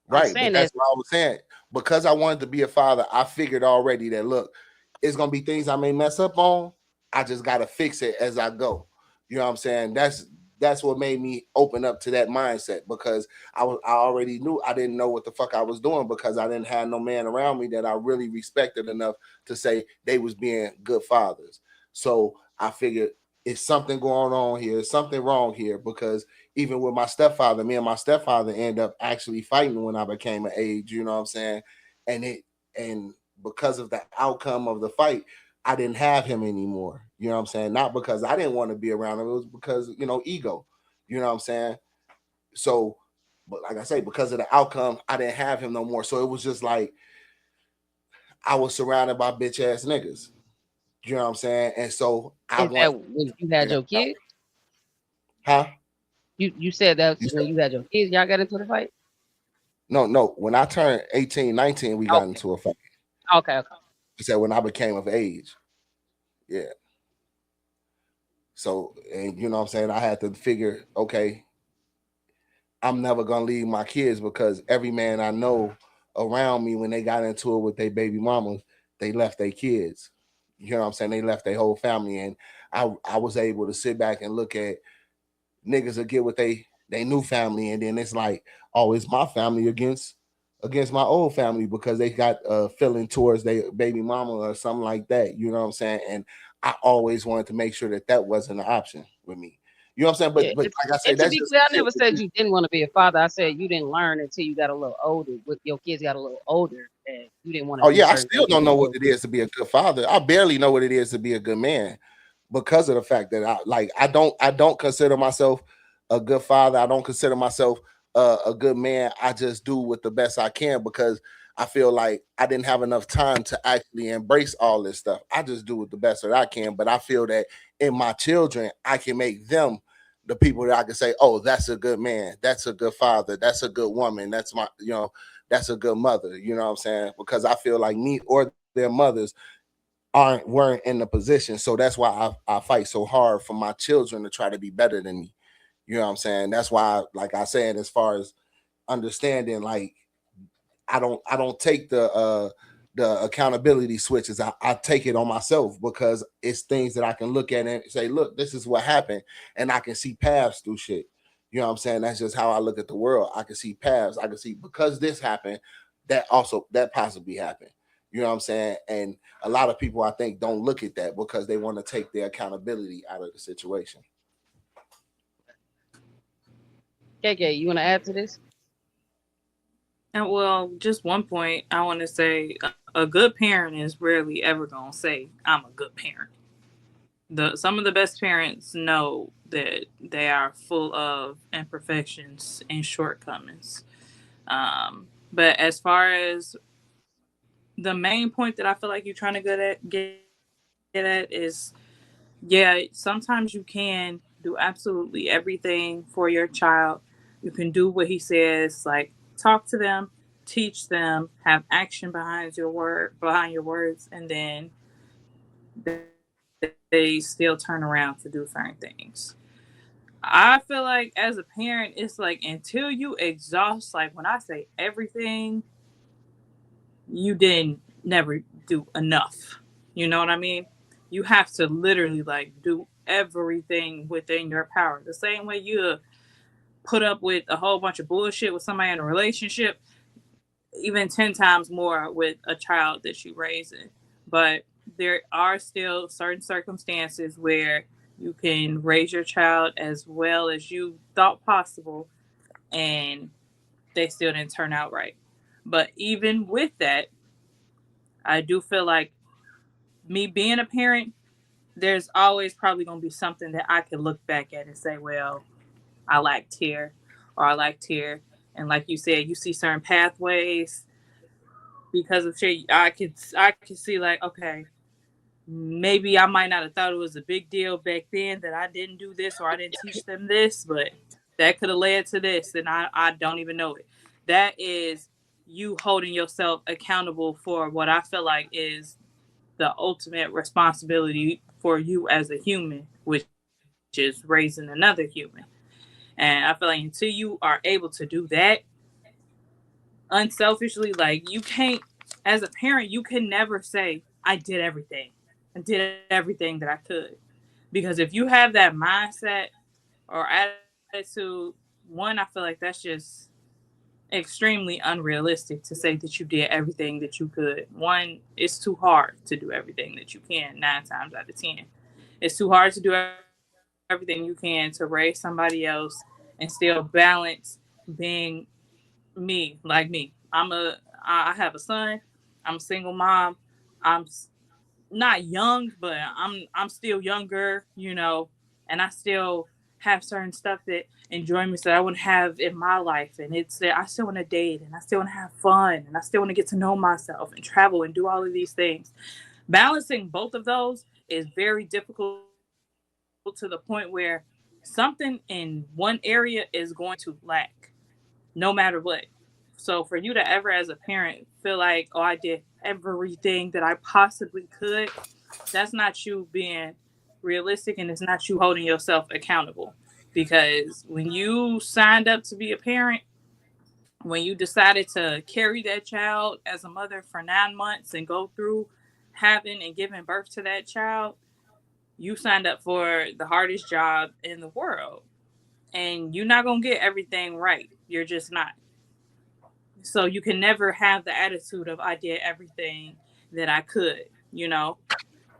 I'm right, but saying that. that's what I was saying. Because I wanted to be a father, I figured already that look, it's gonna be things I may mess up on. I just gotta fix it as I go. You know what I'm saying? That's what made me open up to that mindset because I already knew I didn't know what the fuck I was doing because I didn't have no man around me that I really respected enough to say they was being good fathers. So I figured it's something going on here, something wrong here because even with my stepfather, me and my stepfather end up actually fighting when I became an age, you know what I'm saying? And because of the outcome of the fight, I didn't have him anymore. You know what I'm saying? Not because I didn't want to be around him, it was because, ego. You know what I'm saying? So, but like I say, because of the outcome, I didn't have him no more. So it was just like I was surrounded by bitch ass niggas. You know what I'm saying? And so I Is that want when you had figure your that out. kid? Huh? You said that's You when said you had your kids. Y'all got into the fight. no. When I turned 18, 19, we got Okay. into a fight. Okay. Okay. I said when I became of age. Yeah. So, and you know what I'm saying? I had to figure, okay, I'm never gonna leave my kids because every man I know around me when they got into it with their baby mamas, they left their kids. You know what I'm saying? They left their whole family. And I was able to sit back and look at niggas that get with they new family, and then it's like, oh, it's my family against my old family because they got feeling towards their baby mama or something like that. You know what I'm saying? And I always wanted to make sure that that wasn't an option with me. You know what I'm saying? Yeah. But like I say, And to that's be just clear, I shit never with said me. you didn't want to be a father. I said you didn't learn until you got a little older. With your kids got a little older, and you didn't want to Oh do yeah, I certain still things don't with know what your it kids. is to be a good father. I barely know what it is to be a good man because of the fact that I don't consider myself a good father. I don't consider myself a good man. I just do with the best I can because I feel like I didn't have enough time to actually embrace all this stuff. I just do with the best that I can, but I feel that in my children, I can make them the people that I can say, "Oh, that's a good man. That's a good father. That's a good woman. That's a good mother." You know what I'm saying? Because I feel like me or their mothers weren't in the position. So that's why I fight so hard for my children to try to be better than me. You know what I'm saying? That's why, like I said, as far as understanding, like I don't take the accountability switches. I take it on myself because it's things that I can look at and say, look, this is what happened, and I can see paths through shit. You know what I'm saying? That's just how I look at the world. I can see paths. I can see because this happened, that possibly happened. You know what I'm saying? And a lot of people I think don't look at that because they want to take their accountability out of the situation. KK, you want to add to this? And well, just one point I want to say: a good parent is rarely ever gonna say, "I'm a good parent." Some of the best parents know that they are full of imperfections and shortcomings. But as far as the main point that I feel like you're trying to get at is, yeah, sometimes you can do absolutely everything for your child. You can do what he says, like talk to them, teach them, have action behind your words, and then they still turn around to do certain things. I feel like as a parent, it's like until you exhaust, like when I say everything, you didn't never do enough. You know what I mean? You have to literally like do everything within your power. The same way you put up with a whole bunch of bullshit with somebody in a relationship, even 10 times more with a child that you raising. But there are still certain circumstances where you can raise your child as well as you thought possible and they still didn't turn out right. But even with that, I do feel like me being a parent, there's always probably going to be something that I can look back at and say, well, I liked here or I liked here. And like you said, you see certain pathways because of shit. I could see like, okay, maybe I might not have thought it was a big deal back then that I didn't do this or I didn't teach them this, but that could have led to this, and I don't even know it. That is you holding yourself accountable for what I feel like is the ultimate responsibility for you as a human, which is raising another human. And I feel like until you are able to do that unselfishly, like you can't, as a parent, you can never say, I did everything. I did everything that I could. Because if you have that mindset or attitude, one, I feel like that's just extremely unrealistic to say that you did everything that you could. One, it's too hard to do everything that you can 9 times out of 10. It's too hard to do everything you can to raise somebody else and still balance being me, like me. I have a son. I'm a single mom. I'm not young, but I'm still younger, and I still have certain stuff that enjoyments that I wouldn't have in my life. And it's that I still want to date and I still want to have fun and I still want to get to know myself and travel and do all of these things. Balancing both of those is very difficult to the point where something in one area is going to lack no matter what. So for you to ever as a parent feel like, oh, I did everything that I possibly could, that's not you being realistic and it's not you holding yourself accountable. Because when you signed up to be a parent, when you decided to carry that child as a mother for 9 months and go through having and giving birth to that child, you signed up for the hardest job in the world. And you're not going to get everything right. You're just not. So you can never have the attitude of I did everything that I could,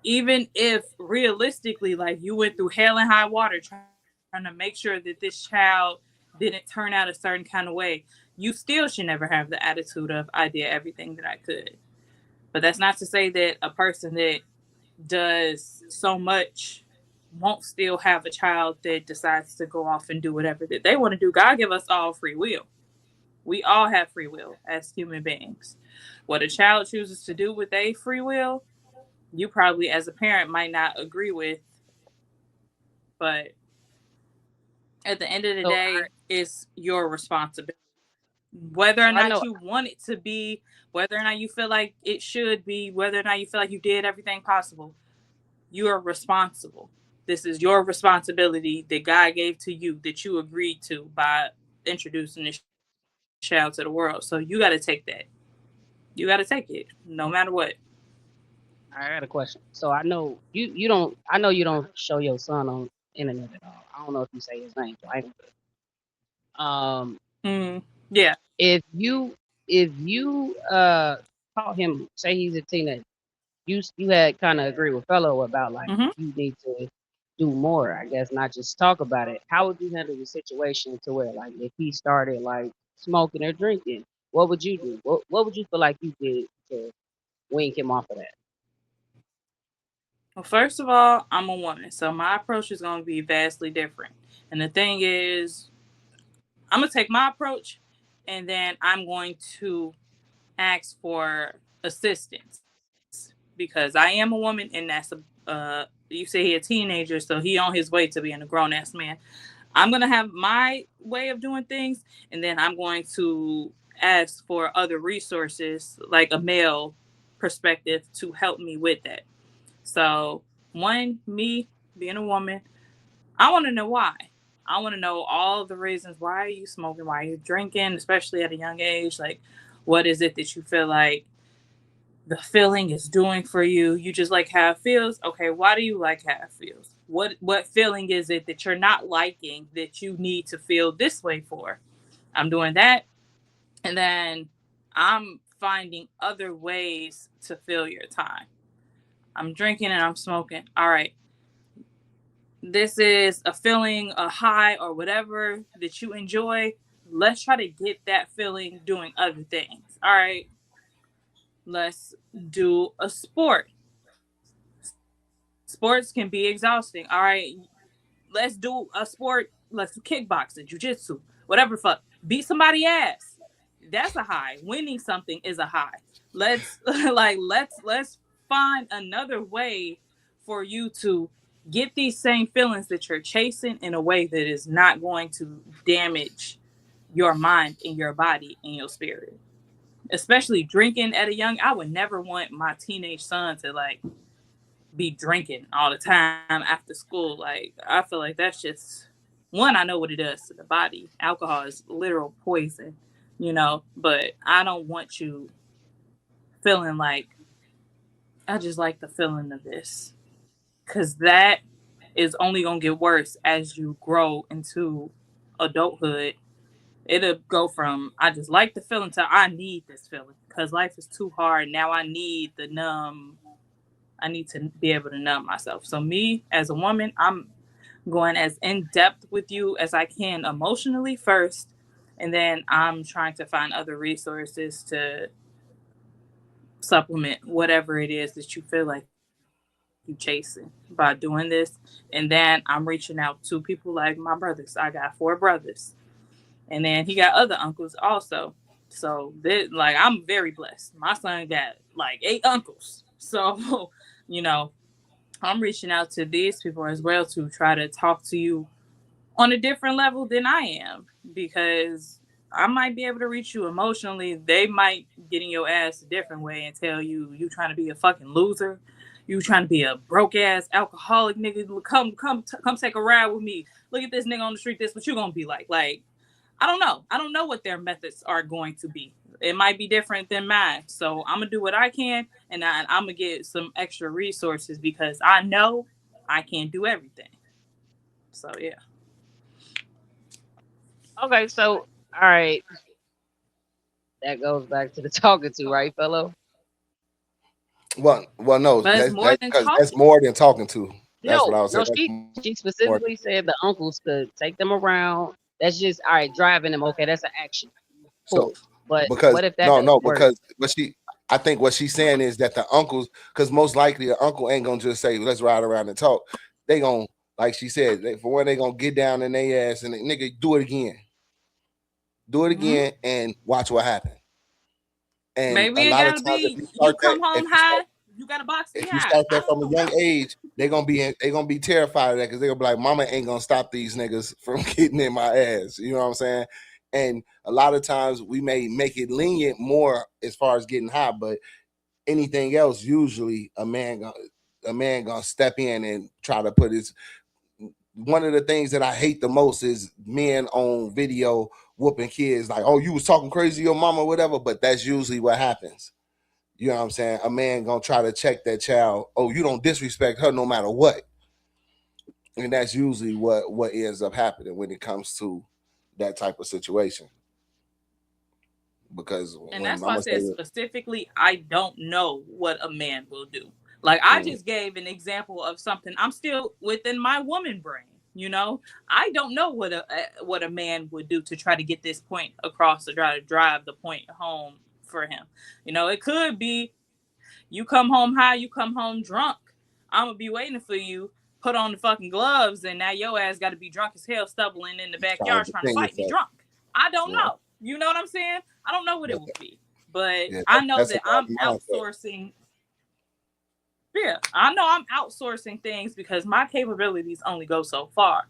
even if realistically, like you went through hell and high water trying to make sure that this child didn't turn out a certain kind of way, you still should never have the attitude of I did everything that I could. But that's not to say that a person that does so much won't still have a child that decides to go off and do whatever that they want to do. God give us all free will. We all have free will as human beings. What a child chooses to do with their free will, you probably as a parent might not agree with, but at the end of the So day, it's your responsibility. Whether or I not know. you want it to be, whether or not you feel like it should be, whether or not you feel like you did everything possible, you are responsible. This is your responsibility that God gave to you, that you agreed to by introducing this child to the world. So you got to take that. You got to take it, no matter what. I got a question. So I know you don't. I know you don't show your son on internet at all. I don't know if you say his name. So I um, Yeah. if you taught him, say he's a teenager, you had kind of agree with fellow about like you need to do more. I guess not just talk about it. How would you handle the situation to where like if he started like smoking or drinking, what would you do? What would you feel like you did to wink him off of that? Well, first of all, I'm a woman, so my approach is going to be vastly different. And the thing is, I'm going to take my approach and then I'm going to ask for assistance because I am a woman and that's you say he a teenager, so he on his way to being a grown ass man. I'm going to have my way of doing things and then I'm going to ask for other resources like a male perspective to help me with that. So, one, me being a woman, I want to know why. I want to know all the reasons why are you smoking, why are you drinking, especially at a young age. Like, what is it that you feel like the feeling is doing for you? You just like how it feels. Okay, why do you like how it feels? What feeling is it that you're not liking that you need to feel this way for? I'm doing that, and then I'm finding other ways to fill your time. I'm drinking and I'm smoking. All right. This is a feeling, a high, or whatever that you enjoy. Let's try to get that feeling doing other things. All right. Let's do a sport. Sports can be exhausting. All right. Let's do a sport. Let's do kickboxing, jujitsu, whatever. Fuck. Beat somebody ass. That's a high. Winning something is a high. Let's let's find another way for you to get these same feelings that you're chasing in a way that is not going to damage your mind and your body and your spirit. Especially drinking at a young, I would never want my teenage son to like be drinking all the time after school. Like, I feel like that's just one, I know what it does to the body. Alcohol is literal poison, you know, but I don't want you feeling like I just like the feeling of this, because that is only gonna get worse as you grow into adulthood. It'll go from I just like the feeling to I need this feeling because life is too hard. Now I need the numb. I need to be able to numb myself. So me as a woman, I'm going as in depth with you as I can emotionally first, and then I'm trying to find other resources to supplement whatever it is that you feel like you chasing by doing this. And then I'm reaching out to people like my brothers. I got 4 brothers, and then he got other uncles also. So this, like, I'm very blessed. My son got like 8 uncles. So, you know, I'm reaching out to these people as well to try to talk to you on a different level than I am, because I might be able to reach you emotionally. They might get in your ass a different way and tell you trying to be a fucking loser. You trying to be a broke ass alcoholic nigga. Come take a ride with me. Look at this nigga on the street. This what you gonna be like. Like, I don't know. I don't know what their methods are going to be. It might be different than mine. So I'm gonna do what I can, and I'm gonna get some extra resources because I know I can't do everything. So yeah. Okay, so all right, that goes back to the talking to, right, fellow? Well, no, But it's that's more than because that's talking. more than talking to. That's what No, I was no, saying. That's she more. specifically said the uncles could take them around. That's just all right, driving them. Okay, that's an action. So Cool. But because what if that no, doesn't work? because I think what she's saying is that the uncles, because most likely the uncle ain't gonna just say let's ride around and talk. They gonna, like she said, for one, they gonna get down in their ass and nigga do it again, Mhm. and watch what happens. And Maybe a it lot of gotta times, be you come home high, you got a box me if you high. start I that from a don't young know. age, they gonna be terrified of that because they're gonna be like, "Mama ain't gonna stop these niggas from getting in my ass." You know what I'm saying? And a lot of times we may make it lenient more as far as getting high, but anything else, usually a man gonna step in and try to put his. One of the things that I hate the most is men on video whooping kids like, "Oh, you was talking crazy to your mama," or whatever. But that's usually what happens. You know what I'm saying? A man gonna try to check that child. Oh, you don't disrespect her no matter what. And that's usually what ends up happening when it comes to that type of situation. Because And when I'm that's why I gonna say said that, specifically, I don't know what a man will do. Like, I mm, just gave an example of something. I'm still within my woman brain. You know, I don't know what a man would do to try to get this point across, to try to drive the point home for him. You know, it could be you come home high, you come home drunk. I'm gonna be waiting for you. Put on the fucking gloves, and now your ass got to be drunk as hell, stumbling in the trying backyard to trying to defend fight me yourself. drunk. I don't Yeah, know. You know what I'm saying? I don't know what it but will be, but yeah, I know that's that about I'm mindset. outsourcing. Yeah, I know I'm outsourcing things because my capabilities only go so far.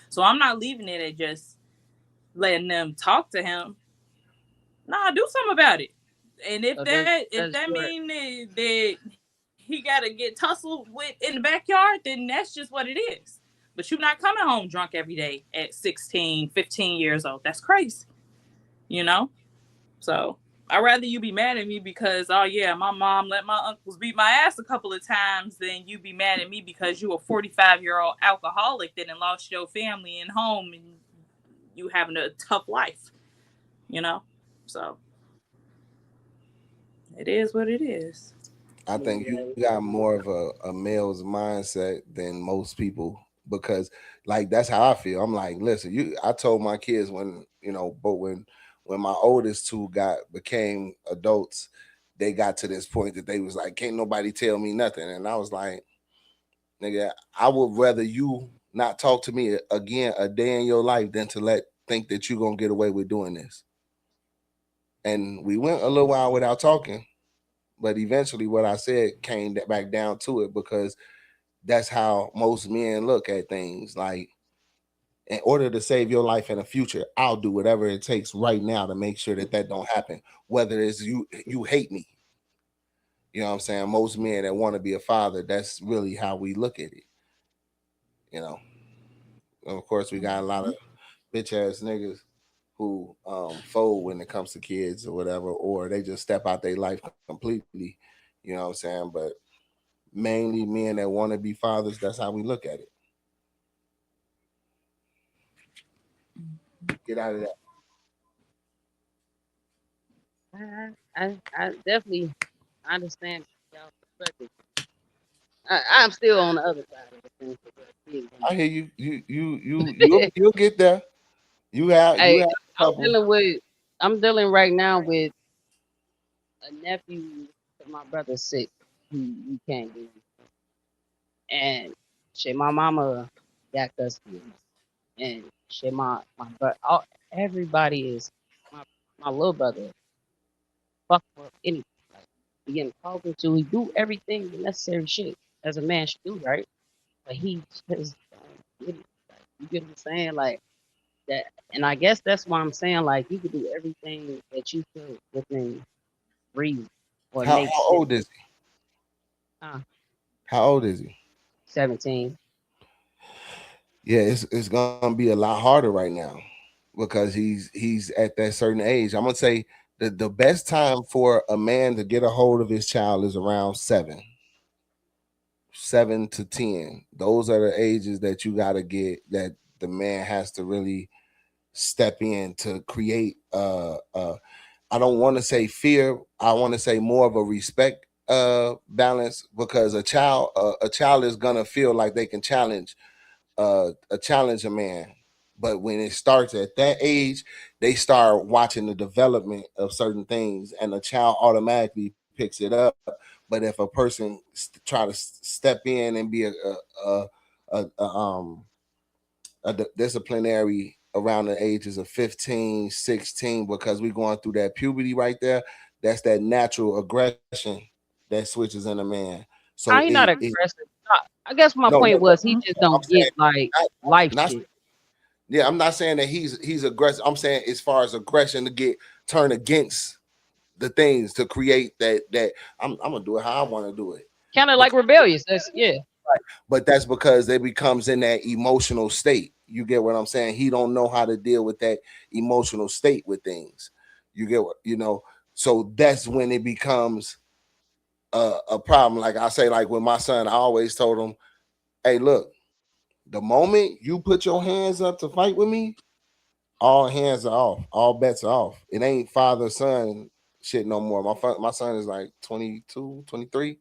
So I'm not leaving it at just letting them talk to him. Nah, do something about it. And if So that does your mean that he gotta get tussled with in the backyard, then that's just what it is. But you're not coming home drunk every day at 16, 15 years old. That's crazy, you know? So I'd rather you be mad at me because, oh yeah, my mom let my uncles beat my ass a couple of times than you be mad at me because you a 45-year-old alcoholic that lost your family and home and you having a tough life, you know? So it is what it is. I think you got more of a male's mindset than most people because like that's how I feel. I'm like, listen, I told my kids when, but when my oldest two became adults, they got to this point that they was like, can't nobody tell me nothing. And I was like, nigga, I would rather you not talk to me again a day in your life than to think that you're gonna get away with doing this. And we went a little while without talking. But eventually, what I said came back down to it because that's how most men look at things. Like, in order to save your life in the future, I'll do whatever it takes right now to make sure that that don't happen. Whether it's you hate me, you know what I'm saying? Most men that want to be a father, that's really how we look at it. You know, and of course, we got a lot of bitch ass niggas who fold when it comes to kids or whatever, or they just step out their life completely. You know what I'm saying? But mainly men that want to be fathers, that's how we look at it. Get out of that. I definitely understand y'all perspective. I'm still on the other side of the fence with that kid. I hear you. You'll get there. You Hey, have a I'm couple. dealing with I'm dealing right now with a nephew that my brother's sick. He can't do it. And shit, my mama got custody of him. And shit, my but all everybody is my my little brother fuck for anything. Like he getting talking to, he do everything the necessary shit as a man should do, right? But he just don't get it. Like, you get what I'm saying? Like that, and I guess that's why I'm saying like you could do everything that you could within reason or make How sense. old is he? Uh, How old is he? 17. Yeah, it's gonna be a lot harder right now because he's at that certain age. I'm gonna say the best time for a man to get a hold of his child is around 7 to 10. Those are the ages that you gotta get that the man has to really step in to create I don't want to say fear. I want to say more of a respect balance because a child is gonna feel like they can challenge a man. But when it starts at that age, they start watching the development of certain things, and the child automatically picks it up. But if a person try to step in and be a disciplinary around the ages of 15, 16, because we're going through that puberty right there, that's that natural aggression that switches in a man. So How he not aggressive? I guess my no, point was he Mhm. just I'm don't saying get like not, life not shit. yeah, I'm not saying that he's aggressive. I'm saying as far as aggression to get turn against the things to create that I'm gonna do it how I want to do it. Kind of like Because, rebellious. That's yeah. but that's because it becomes in that emotional state. You get what I'm saying? He don't know how to deal with that emotional state with things. You get what you know. So that's when it becomes a problem. Like I say, like with my son, I always told him, "Hey, look, the moment you put your hands up to fight with me, all hands are off. All bets are off. It ain't father son shit no more. My son is like 22, 23.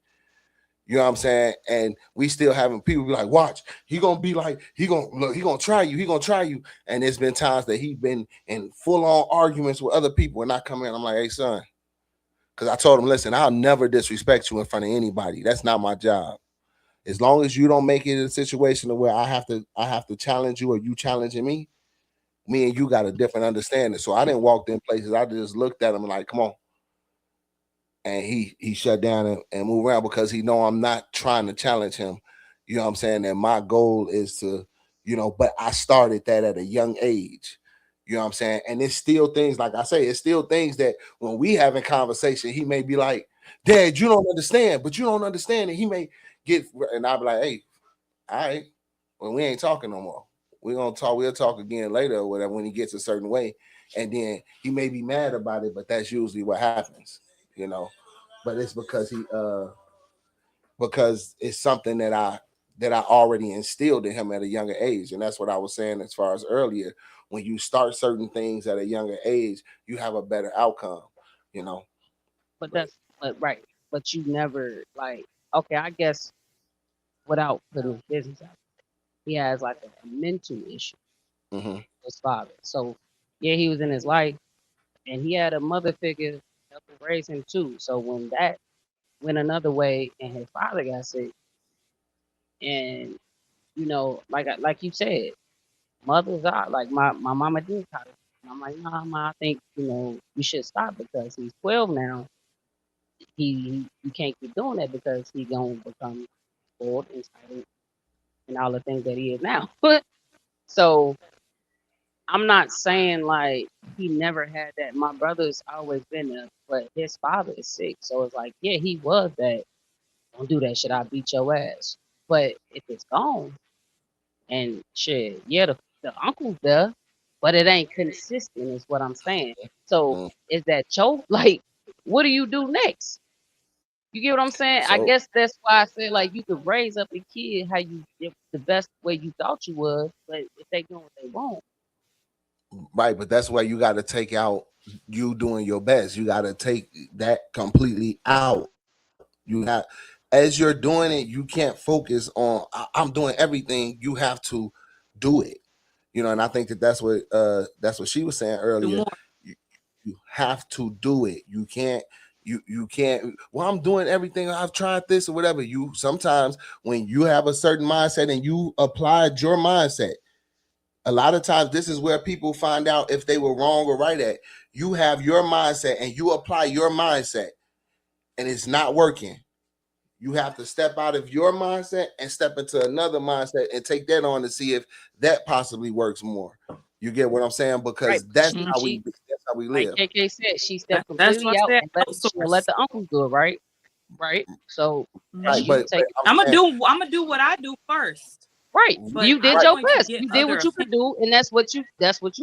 You know what I'm saying? And we still having people be like, watch, he gonna be like, he gonna try you, he gonna try you. And there's been times that he been in full on arguments with other people, and I come in, I'm like, hey son, because I told him, listen, I'll never disrespect you in front of anybody. That's not my job. As long as you don't make it a situation where I have to challenge you or you challenging me and you got a different understanding. So I didn't walk in places. I just looked at him and like, come on. And he shut down and moved around because he know I'm not trying to challenge him. You know what I'm saying? And my goal is to, but I started that at a young age. You know what I'm saying? And it's still things, like I say, it's still things that when we having conversation, he may be like, Dad, you don't understand, but you don't understand it. He may get, and I'll be like, hey, all right, well, we ain't talking no more. We'll talk again later or whatever when he gets a certain way. And then he may be mad about it, but that's usually what happens, you know. But it's because it's something that I already instilled in him at a younger age. And that's what I was saying as far as earlier. When you start certain things at a younger age, you have a better outcome, you know. But But that's but right. But you never like okay. I guess without putting his business out, he has like a mental issue. mhm. His father. So yeah, he was in his life, and he had a mother figure helping raise him too. So when that went another way, and his father got sick, and like you said, mothers are like my mama did kind of. And I'm like, nah, ma, I think you should stop because he's 12 now, he can't keep doing that because he gonna become spoiled, entitled, and all the things that he is now. So I'm not saying like he never had that. My brother's always been there, but his father is sick, so it's like, yeah, he was that. Don't do that shit. I'll beat your ass. But if it's gone and shit, yeah, the uncle's there, but it ain't consistent, is what I'm saying. So Mm. is that choke? Like, what do you do next? You get what I'm saying? I So guess that's why I said like you could raise up a kid how you the best way you thought you was, but if they doing what they want, right, but that's why you got to take out you doing your best. You got to take that completely out. You have, as you're doing it, you can't focus on I'm doing everything. You have to do it. You know, and I think that's what she was saying Do earlier. more. You, you have to do it. You can't, well, I'm doing everything. I've tried this or whatever. You sometimes when you have a certain mindset and you applied your mindset, a lot of times this is where people find out if they were wrong or right at. You have your mindset and you apply your mindset and it's not working. You have to step out of your mindset and step into another mindset and take that on to see if that possibly works more. You get what I'm saying? right? Because But that's how she we like live. KK said, she stepped That's why completely I out said and she'll let outsource. the uncles do it, right? Right. So that's Right. you Mhm. But taking I'm saying, I'm gonna do what I do first, right. but You did I'm right, your going to best. get You did other what you could opinions. do, and that's what you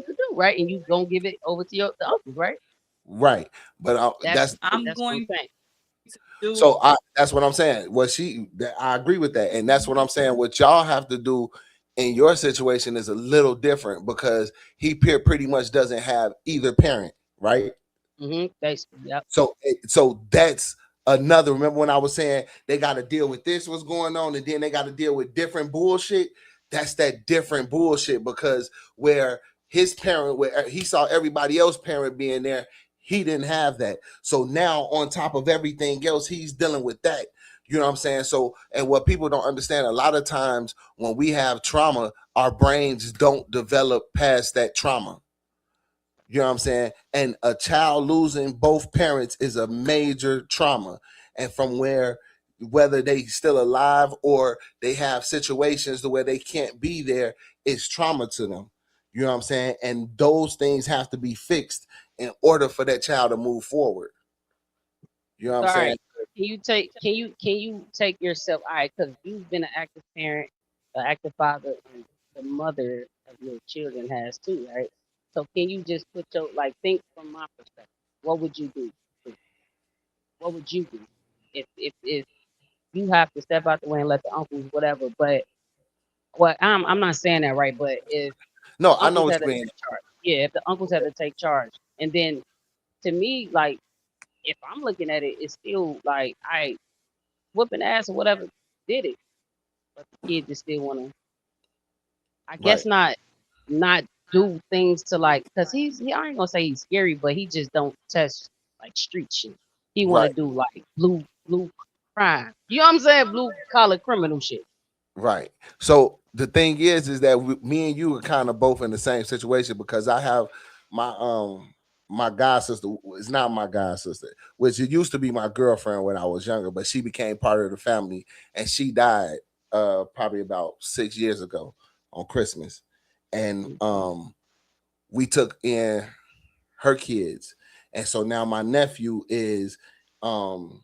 could do, right? And you gonna give it over to the uncles, right? right. But That's I'm that's what I'm going saying. to do. so that's what I'm saying. I agree with that, and that's what I'm saying. What y'all have to do in your situation is a little different because pretty much doesn't have either parent, right? Basically, yep. So that's another. Remember when I was saying they got to deal with this, what's going on, and then they got to deal with different bullshit. That's that different bullshit because where his parent, where he saw everybody else parent being there, he didn't have that. So now on top of everything else, he's dealing with that. You know what I'm saying? So, and what people don't understand, a lot of times when we have trauma, our brains don't develop past that trauma. You know what I'm saying? And a child losing both parents is a major trauma. And from whether they still alive or they have situations to where they can't be there, it's trauma to them. You know what I'm saying? And those things have to be fixed in order for that child to move forward. You know what I'm So, all saying? right. Can you take yourself, all right, because you've been an active parent, an active father, and the mother of your children has too, right? So can you just put your like think from my perspective? What would you do? What would you do if you have to step out the way and let the uncles whatever? But well, I'm not saying that right, but if No, the I know uncles what had you to mean. take charge, yeah, if the uncles had to take charge, and then to me, like if I'm looking at it, it's still like I whooping ass or whatever did it, but the kid just still wanna, I Right, guess not do things to like, cause I ain't gonna say he's scary, but he just don't touch like street shit. He wanna right, do like blue crime. You know what I'm saying? Blue collar criminal shit. right. So the thing is that me and you are kind of both in the same situation because I have my my god sister. It's not my god sister, which it used to be my girlfriend when I was younger, but she became part of the family and she died probably about 6 years ago on Christmas. And we took in her kids. And so now my nephew is um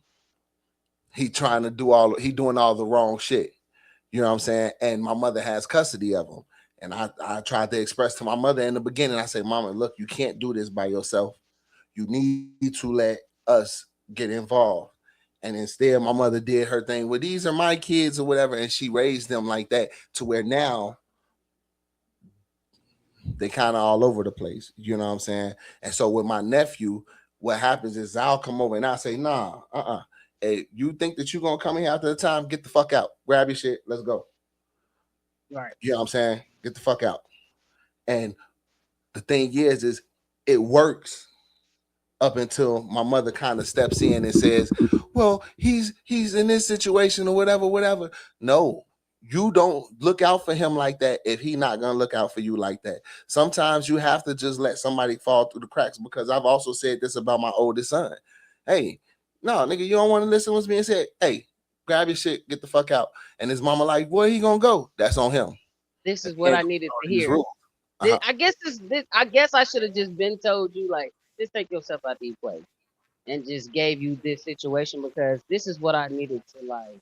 he doing all the wrong shit. You know what I'm saying? And my mother has custody of him. And I tried to express to my mother in the beginning, I said, Mama, look, you can't do this by yourself. You need to let us get involved. And instead, my mother did her thing. Well, these are my kids or whatever. And she raised them like that to where now they kind of all over the place. You know what I'm saying? And so with my nephew, what happens is I'll come over and I'll say, nah, Hey, you think that you're gonna come here after the time? Get the fuck out. Grab your shit. Let's go. Right. You know what I'm saying? Get the fuck out. And the thing is it works up until my mother kind of steps in and says, well, he's in this situation or whatever. No, you don't look out for him like that if he not gonna look out for you like that. Sometimes you have to just let somebody fall through the cracks because I've also said this about my oldest son. Hey, No, nigga, you don't want to listen to what's being said. Hey, grab your shit, get the fuck out. And his mama like, where he gonna go? That's on him. This is what I needed to These hear. rules. Uh-huh. I guess I guess I should have just been told you, like, just take yourself out the equation, and just gave you this situation, because this is what I needed to, like,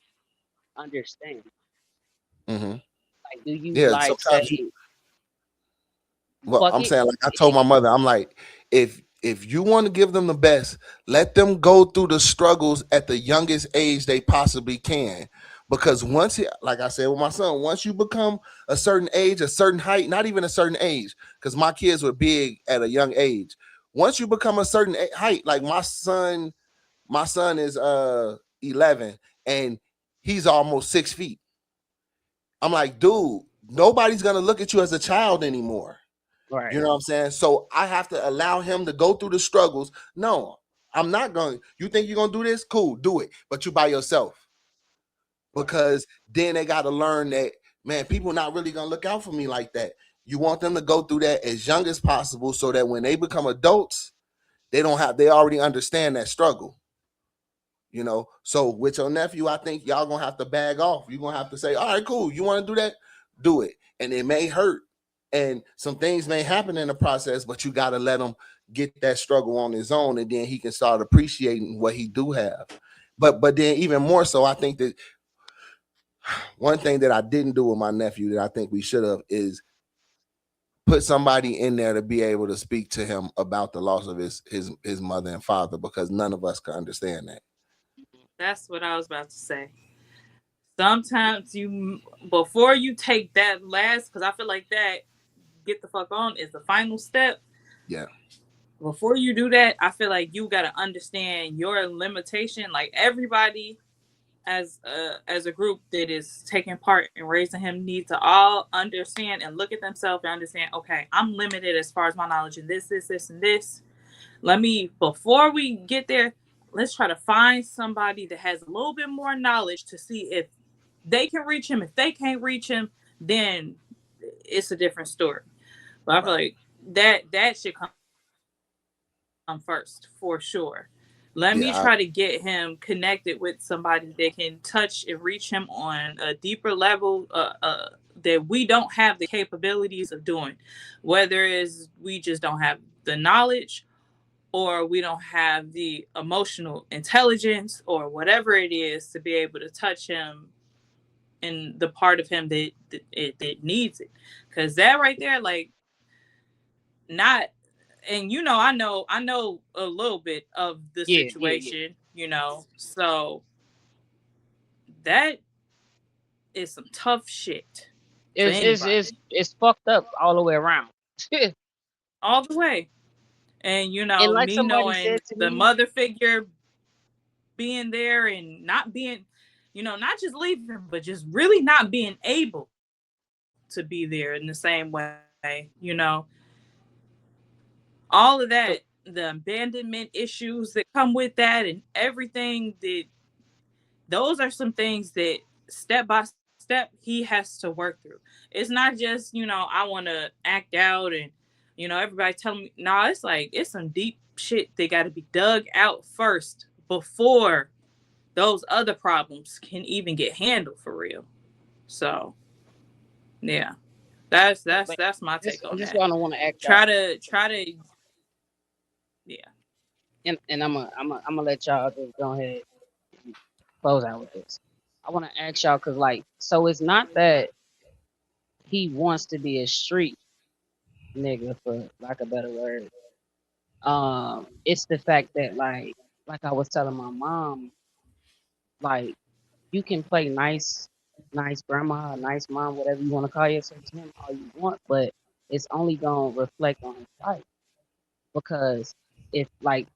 understand. Mm-hmm. Like, do you Yeah, like sometimes say, well, fuck I'm it? saying, like I told my mother, I'm like, if you want to give them the best, let them go through the struggles at the youngest age they possibly can. Because once, like I said with my son, once you become a certain age, a certain height, not even a certain age, because my kids were big at a young age. Once you become a certain height, like my son is 11 and he's almost 6 feet. I'm like, dude, nobody's gonna look at you as a child anymore. Right. You know what I'm saying? So I have to allow him to go through the struggles. No, I'm not going. You think you're gonna do this? Cool, do it. But you by yourself. Because then they gotta learn that, man, people not really gonna look out for me like that. You want them to go through that as young as possible so that when they become adults, they already understand that struggle. You know, so with your nephew, I think y'all gonna have to bag off. You're gonna have to say, all right, cool, you want to do that? Do it. And it may hurt, and some things may happen in the process, but you got to let him get that struggle on his own, and then he can start appreciating what he do have. But then even more so, I think that one thing that I didn't do with my nephew that I think we should have is put somebody in there to be able to speak to him about the loss of his mother and father, because none of us can understand that. That's what I was about to say. Sometimes before you take that last, because I feel like that get the fuck on is the final step. Yeah. Before you do that, I feel like you got to understand your limitation. Like, everybody as a group that is taking part in raising him need to all understand and look at themselves and understand, okay, I'm limited as far as my knowledge in this, and this. Before we get there, let's try to find somebody that has a little bit more knowledge to see if they can reach him. If they can't reach him, then it's a different story. But I feel like that should come first for sure. Let me try to get him connected with somebody that can touch and reach him on a deeper level that we don't have the capabilities of doing. Whether it's we just don't have the knowledge, or we don't have the emotional intelligence, or whatever it is, to be able to touch him in the part of him that needs it. Because that right there, like, not, and I know a little bit of the situation, so that is some tough shit. It's fucked up all the way around. All the way. And And like me somebody knowing said to the me, mother figure being there and not being, not just leaving, but just really not being able to be there in the same way, all of that, the abandonment issues that come with that, and everything those are some things that step by step he has to work through. It's not just, I want to act out and, everybody telling me, no, it's like, it's some deep shit that got to be dug out first before those other problems can even get handled for real. So, yeah, that's my take on this is that. what I want to ask Try y'all. to, yeah. And I'm gonna let y'all just go ahead and close out with this. I want to ask y'all, because, like, so it's not that he wants to be a street nigga, for lack of a better word. It's the fact that, like I was telling my mom, like, you can play nice grandma, nice mom, whatever you want to call yourself to him, all you want, but it's only gonna reflect on his life. Because if, like,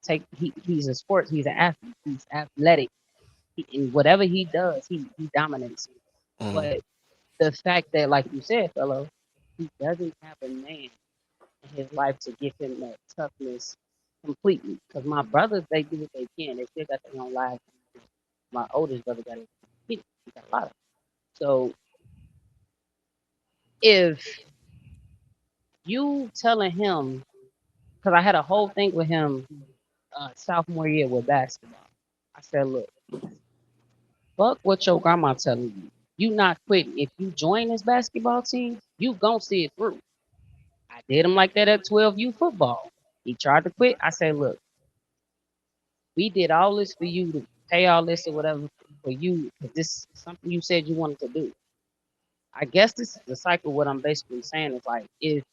he's a sports, he's an athlete, he's athletic, in whatever he does, he dominates. Mm-hmm. But the fact that, like you said, fellow, he doesn't have a man in his life to give him that toughness completely. Because my brothers, they do what they can. They still got their own lives. My oldest brother got it. He got a lot of it. So if you telling him, because I had a whole thing with him sophomore year with basketball. I said, look, fuck what your grandma telling you. You not quitting. If you join this basketball team, you gonna see it through. I did him like that at 12U football. He tried to quit. I said, look, we did all this for you to pay all this or whatever for you, because this is something you said you wanted to do. I guess this is the cycle. What I'm basically saying is like, if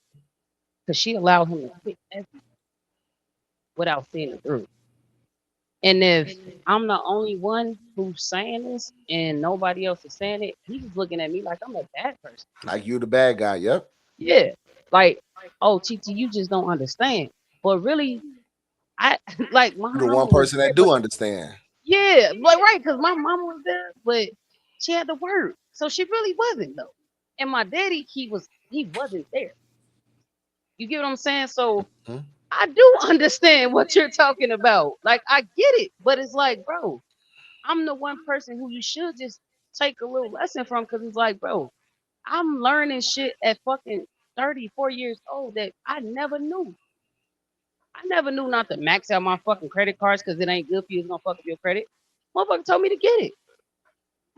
because she allowed him to quit everything without seeing it through. And if I'm the only one who's saying this and nobody else is saying it, he's looking at me like I'm a bad person. Like you the bad guy. Yep. Yeah. Like, oh, TT, you just don't understand. But really, I like my You the mama one was person there, that do but understand. yeah, like right, because my mama was there, but she had to work. So she really wasn't though. And my daddy, he wasn't there. You get what I'm saying? So Hmm? I do understand what you're talking about. Like I get it, but it's like, bro, I'm the one person who you should just take a little lesson from, because it's like, bro, I'm learning shit at fucking 34 years old that I never knew. I never knew not to max out my fucking credit cards because it ain't good for you. It's gonna fuck up your credit. Motherfucker told me to get it.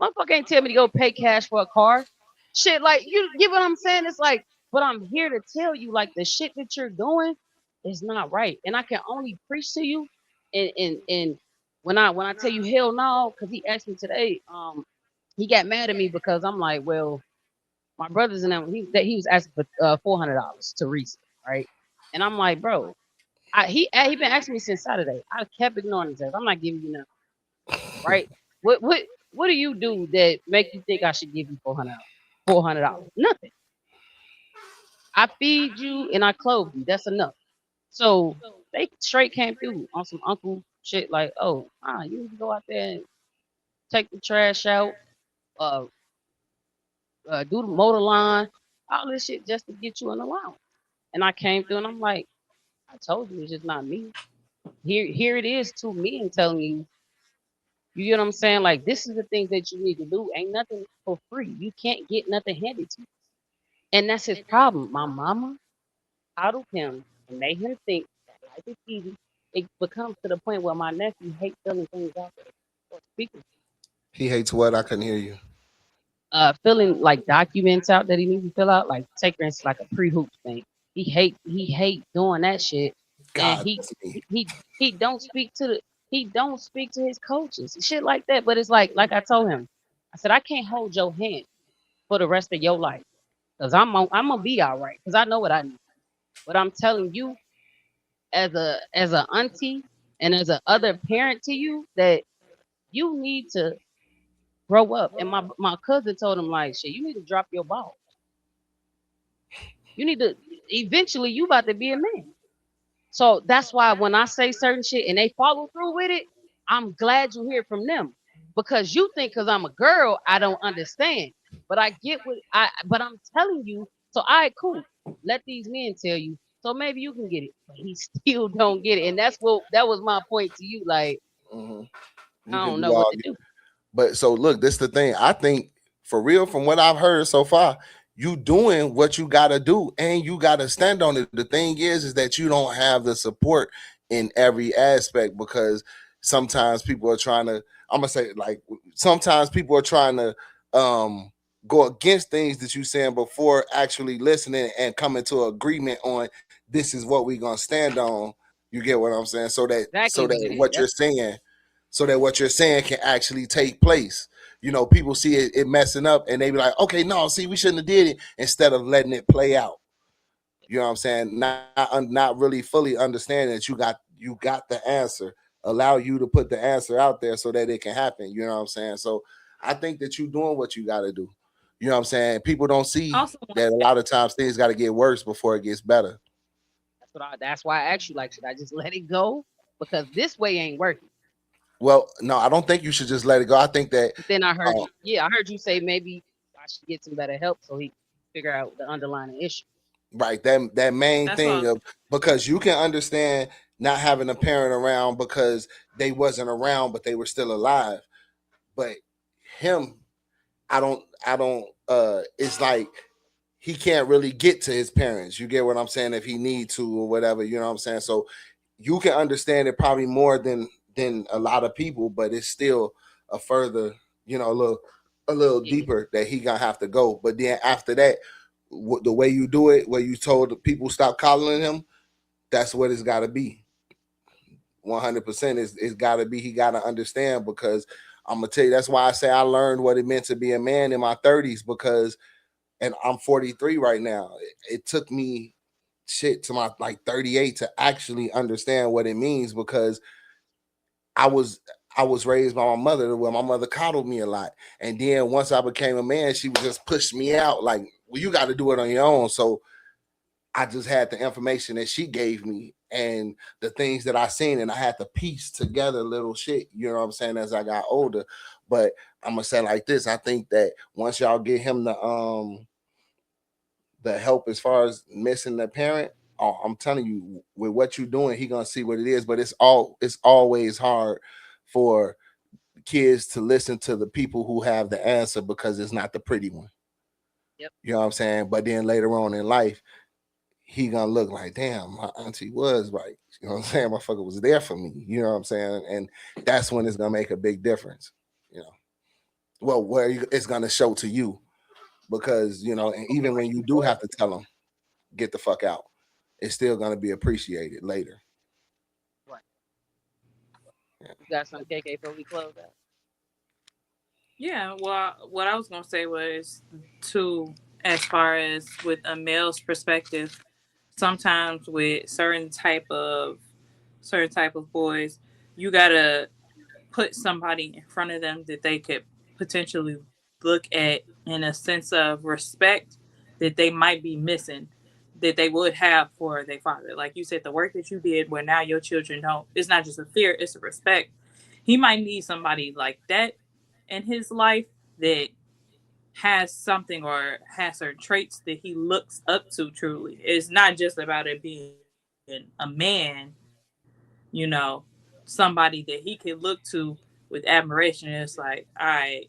Motherfucker ain't tell me to go pay cash for a car. Shit, like you get what I'm saying? It's like, but I'm here to tell you, like the shit that you're doing is not right. And I can only preach to you. And when I tell you hell no, because he asked me today, he got mad at me because I'm like, well, my brothers and them, he was asking for $400 to Reese, right? And I'm like, bro, he been asking me since Saturday. I kept ignoring his ass. I'm not giving you nothing, right? What do you do that make you think I should give you $400? Nothing. I feed you and I clothe you. That's enough. So they straight came through on some uncle shit like, oh, you need to go out there and take the trash out, uh, do the motor line, all this shit just to get you an allowance. And I came through and I'm like, I told you it's just not me. Here it is to me and telling you, you get what I'm saying? Like this is the things that you need to do. Ain't nothing for free. You can't get nothing handed to you. And that's his problem. My mama coddled him and made him think that life is easy. It becomes to the point where my nephew hates filling things out there or speaking. He hates what? I couldn't hear you. Filling like documents out that he needs to fill out, like take for instance like a pre-hoop thing. He hate doing that shit. And God, that's me. he don't speak to his coaches, shit like that. But it's like I told him, I said I can't hold your hand for the rest of your life because I'm gonna be all right because I know what I need. But I'm telling you, as a auntie and as a other parent to you, that you need to grow up. And my cousin told him like, shit, you need to drop your ball. You need to eventually you about to be a man. So that's why when I say certain shit and they follow through with it, I'm glad you hear from them. Because you think because I'm a girl, I don't understand. But I get but I'm telling you, so all right, cool. Let these men tell you. So maybe you can get it. But he still don't get it. And that was my point to you. Like, Hmm. I You can don't do know what all to do. But so look, this the thing. I think for real, from what I've heard so far, you doing what you gotta do and you gotta stand on it. The thing is that you don't have the support in every aspect because sometimes people are trying to, I'm gonna say like sometimes people are trying to go against things that you saying before actually listening and coming to agreement on this is what we gonna stand on. You get what I'm saying? So that Exactly so what that it is. what you're saying so that what you're saying can actually take place. You know, people see it messing up and they be like, okay, no, see, we shouldn't have did it instead of letting it play out. You know what I'm saying? Not really fully understanding that you got the answer. Allow you to put the answer out there so that it can happen. You know what I'm saying? So I think that you're doing what you got to do. You know what I'm saying? People don't see Also, that a lot of times things got to get worse before it gets better. That's why I asked you, like, should I just let it go? Because this way ain't working. Well, no, I don't think you should just let it go. I think that But then I heard uh, you say maybe I should get some better help so he can figure out the underlying issue. right, that main that's what thing of because you can understand not having a parent around because they wasn't around but they were still alive. But him, I don't it's like he can't really get to his parents. You get what I'm saying? If he need to or whatever, you know what I'm saying? So you can understand it probably more than a lot of people, but it's still a further, you know, a little Yeah. deeper that he gonna have to go. But then after that, the way you do it, where you told the people stop calling him, that's what it's got to be. 100% is it's got to be. He got to understand, because I'm gonna tell you, that's why I say I learned what it meant to be a man in my 30s, because, and I'm 43 right now. It took me shit to my like 38 to actually understand what it means, because I was I was raised by my mother, where my mother coddled me a lot. And then once I became a man, she would just push me out like, well, you got to do it on your own. So I just had the information that she gave me and the things that I seen, and I had to piece together little shit, you know what I'm saying, as I got older. But I'm gonna say like this: I think that once y'all get him the help as far as missing the parent, I'm telling you, with what you're doing, he gonna see what it is. But it's always hard for kids to listen to the people who have the answer, because it's not the pretty one. Yep. You know what I'm saying? But then later on in life, he gonna look like, damn, my auntie was right. You know what I'm saying? My fucker was there for me. You know what I'm saying? And that's when it's gonna make a big difference. You know, well, where it's gonna show to you, because you know, and even when you do have to tell them, get the fuck out, it's still gonna be appreciated later. Right. Yeah. You got some KK before we close out? Yeah, well, what I was gonna say was to, as far as with a male's perspective, sometimes with certain type of boys, you gotta put somebody in front of them that they could potentially look at in a sense of respect that they might be missing, that they would have for their father. Like you said, the work that you did where now your children don't, it's not just a fear, it's a respect. He might need somebody like that in his life that has something or has certain traits that he looks up to truly. It's not just about it being a man, you know, somebody that he could look to with admiration. It's like, I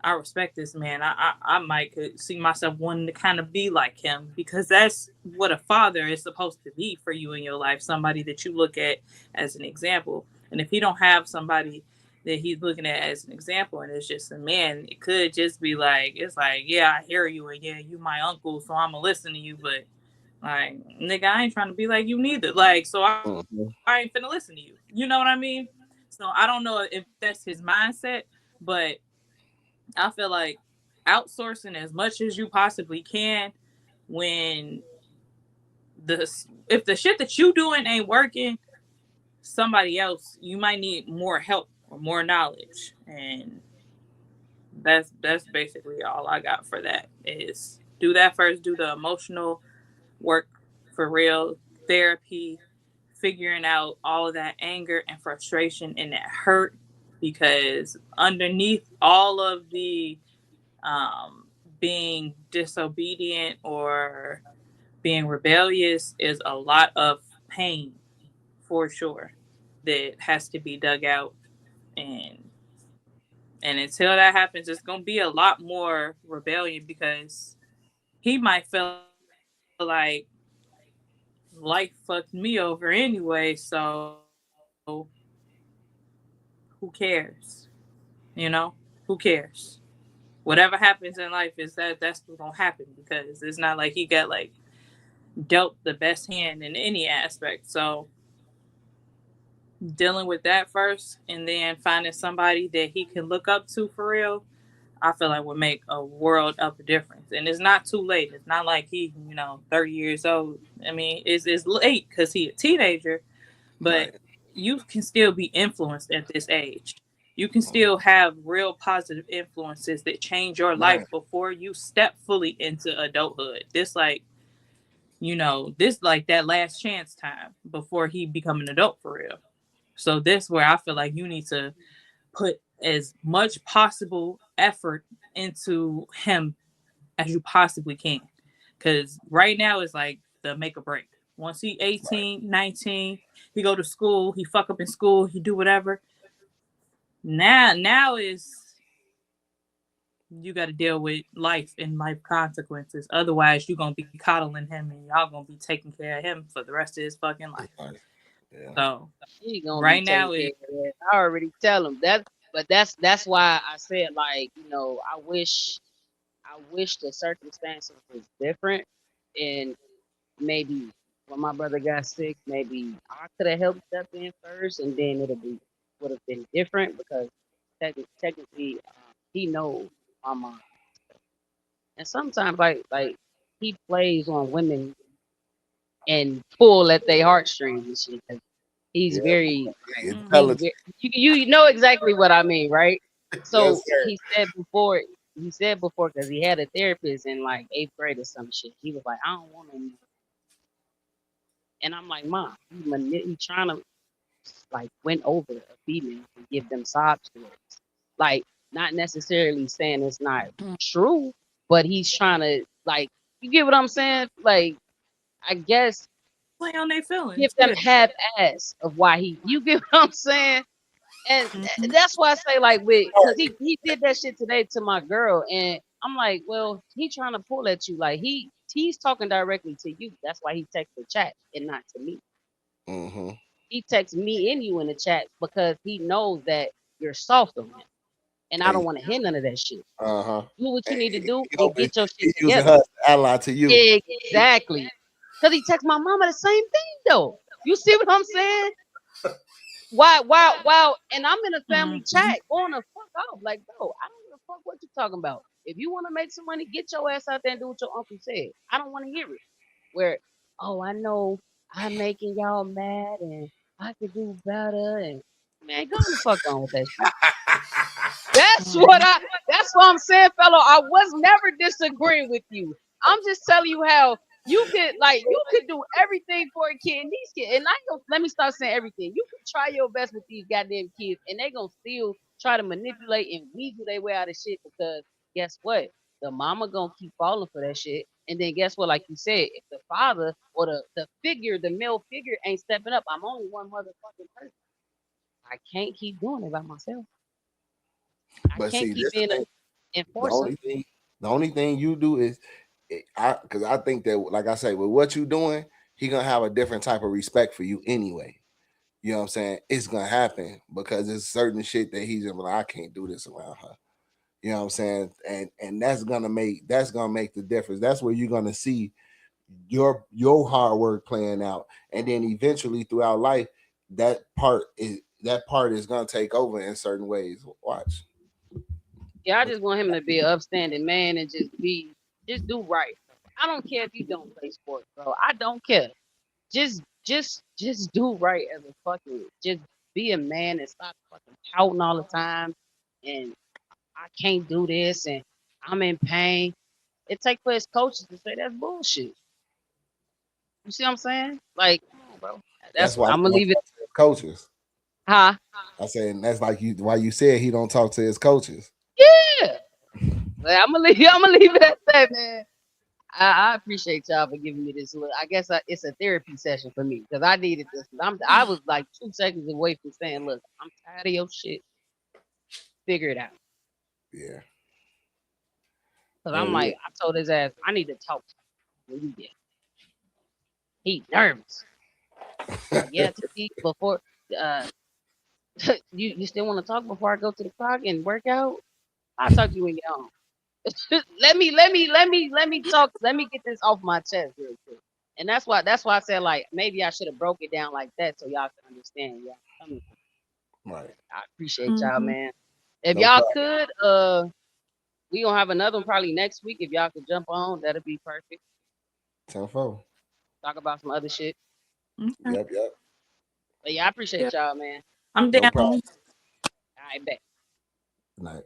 respect this man. I might could see myself wanting to kind of be like him, because that's what a father is supposed to be for you in your life. Somebody that you look at as an example. And if he don't have somebody that he's looking at as an example and it's just a man, it could just be like, it's like, yeah, I hear you, and yeah, you my uncle, so I'm gonna listen to you, but like, nigga, I ain't trying to be like you neither. Like, so Mhm. I ain't finna listen to you. You know what I mean? So I don't know if that's his mindset, but I feel like outsourcing as much as you possibly can when if the shit that you doing ain't working, somebody else, you might need more help or more knowledge. And that's basically all I got for that. Is do that first, do the emotional work for real, therapy, figuring out all of that anger and frustration and that hurt, because underneath all of the being disobedient or being rebellious is a lot of pain, for sure, that has to be dug out. And and until that happens, it's going to be a lot more rebellion, because he might feel like life fucked me over anyway, so who cares? You know, who cares? Whatever happens in life is that's what's gonna happen, because it's not like he got like dealt the best hand in any aspect. So dealing with that first, and then finding somebody that he can look up to for real, I feel like would make a world of a difference. And it's not too late. It's not like he, 30 years old. I mean, it's late because he a teenager, but Right. you can still be influenced at this age. You can still have real positive influences that change your life Right. before you step fully into adulthood. This like that last chance time before he become an adult for real. So this where I feel like you need to put as much possible effort into him as you possibly can. Because right now it's like the make or break. Once he Right. 18, 19, he go to school, he fuck up in school, he do whatever. Now is you got to deal with life and life consequences. Otherwise, you're going to be coddling him and y'all going to be taking care of him for the rest of his fucking life. Right. Yeah. So He gonna right be now taking care of that. I already tell him that. But that's why I said, like, I wish the circumstances was different, and maybe when my brother got sick, maybe I could have helped step in first, and then would have been different because technically he knows my mom, and sometimes like he plays on women and pull at their heartstrings and shit. 'Cause he's Yeah. very he's Intelligent. very, you know exactly what I mean, right? Yes, So sir. he said before because he had a therapist in like 8th grade or some shit. He was like, I don't want no. And I'm like, Mom, he trying to like win over a female and give them sob stories. Like, not necessarily saying it's not true, but he's trying to, like, you get what I'm saying? Like, I guess play on their give feelings. them Yeah. half ass of why you get what I'm saying? And Mhm. that's why I say, like, because he did that shit today to my girl, and I'm like, well, he trying to pull at you, like he's talking directly to you. That's why he texted the chat and not to me. Mm-hmm. He texts me and you in the chat because he knows that you're soft on him, and I And don't want to hear none of that shit. uh-huh. Do what you And need to do he and hoping get your he shit using together. her as an ally to you. Exactly. Because he texts my mama the same thing though. You see what I'm saying? Why, and I'm in a family Mhm. chat going to fuck off. Like, bro, I don't give a fuck what you talking about. If you want to make some money, get your ass out there and do what your uncle said. I don't want to hear it. Where, oh, I know I'm making y'all mad and I could do better. And man, go the fuck on with that shit. That's what Mhm. that's what I'm saying, fellow. I was never disagreeing with you. I'm just telling you how you could do everything for a kid and these kids. And I don't let me start saying everything. You can try your best with these goddamn kids and they gonna still try to manipulate and weasel their way out of shit because guess what? The mama gonna keep falling for that shit. And then guess what? Like you said, if the father or the male figure ain't stepping up, I'm only one motherfucking person. I can't keep doing it by myself. I But can't see, keep this the being an thing. The enforcer. only thing, the only thing you do is, because I think that, like I say, with what you doing, he gonna have a different type of respect for you anyway. You know what I'm saying? It's gonna happen because it's certain shit that he's gonna be like, I can't do this around her. You know what I'm saying? And that's gonna make the difference. That's where you're gonna see your hard work playing out, and then eventually throughout life, that part is gonna take over in certain ways. Watch. Yeah, I just want him to be an upstanding man and just do right. I don't care if you don't play sports, bro. I don't care. Just do right as a just be a man and stop fucking pouting all the time. And I can't do this and I'm in pain. It takes for his coaches to say that's bullshit. You see what I'm saying? Like, come on, bro. That's That's why I'm he gonna don't leave it. talk to his coaches. Huh? I said that's like why you said he don't talk to his coaches. Yeah. I'm gonna leave. I'm gonna leave it at that, man. I appreciate y'all for giving me this. I guess it's a therapy session for me because I needed this. I was like 2 seconds away from saying, "Look, I'm tired of your shit. Figure it out." Yeah. Because Well, I'm like, I told his ass, I need to talk to him when you get. He nervous. Like, yeah, TT, before uh, you still want to talk before I go to the clock and work out? I'll talk to you when you get home. Let me talk. Let me get this off my chest real quick. And that's why I said like maybe I should have broke it down like that so y'all can understand. Yeah, right. I appreciate y'all, Mhm. man. If No y'all problem. could, we gonna have another one probably next week. If y'all could jump on, that'd be perfect. 10-4. Talk about some other shit. Okay. Yep. But yeah, I Yeah. appreciate y'all, man. I'm No down. problem. I bet. Night.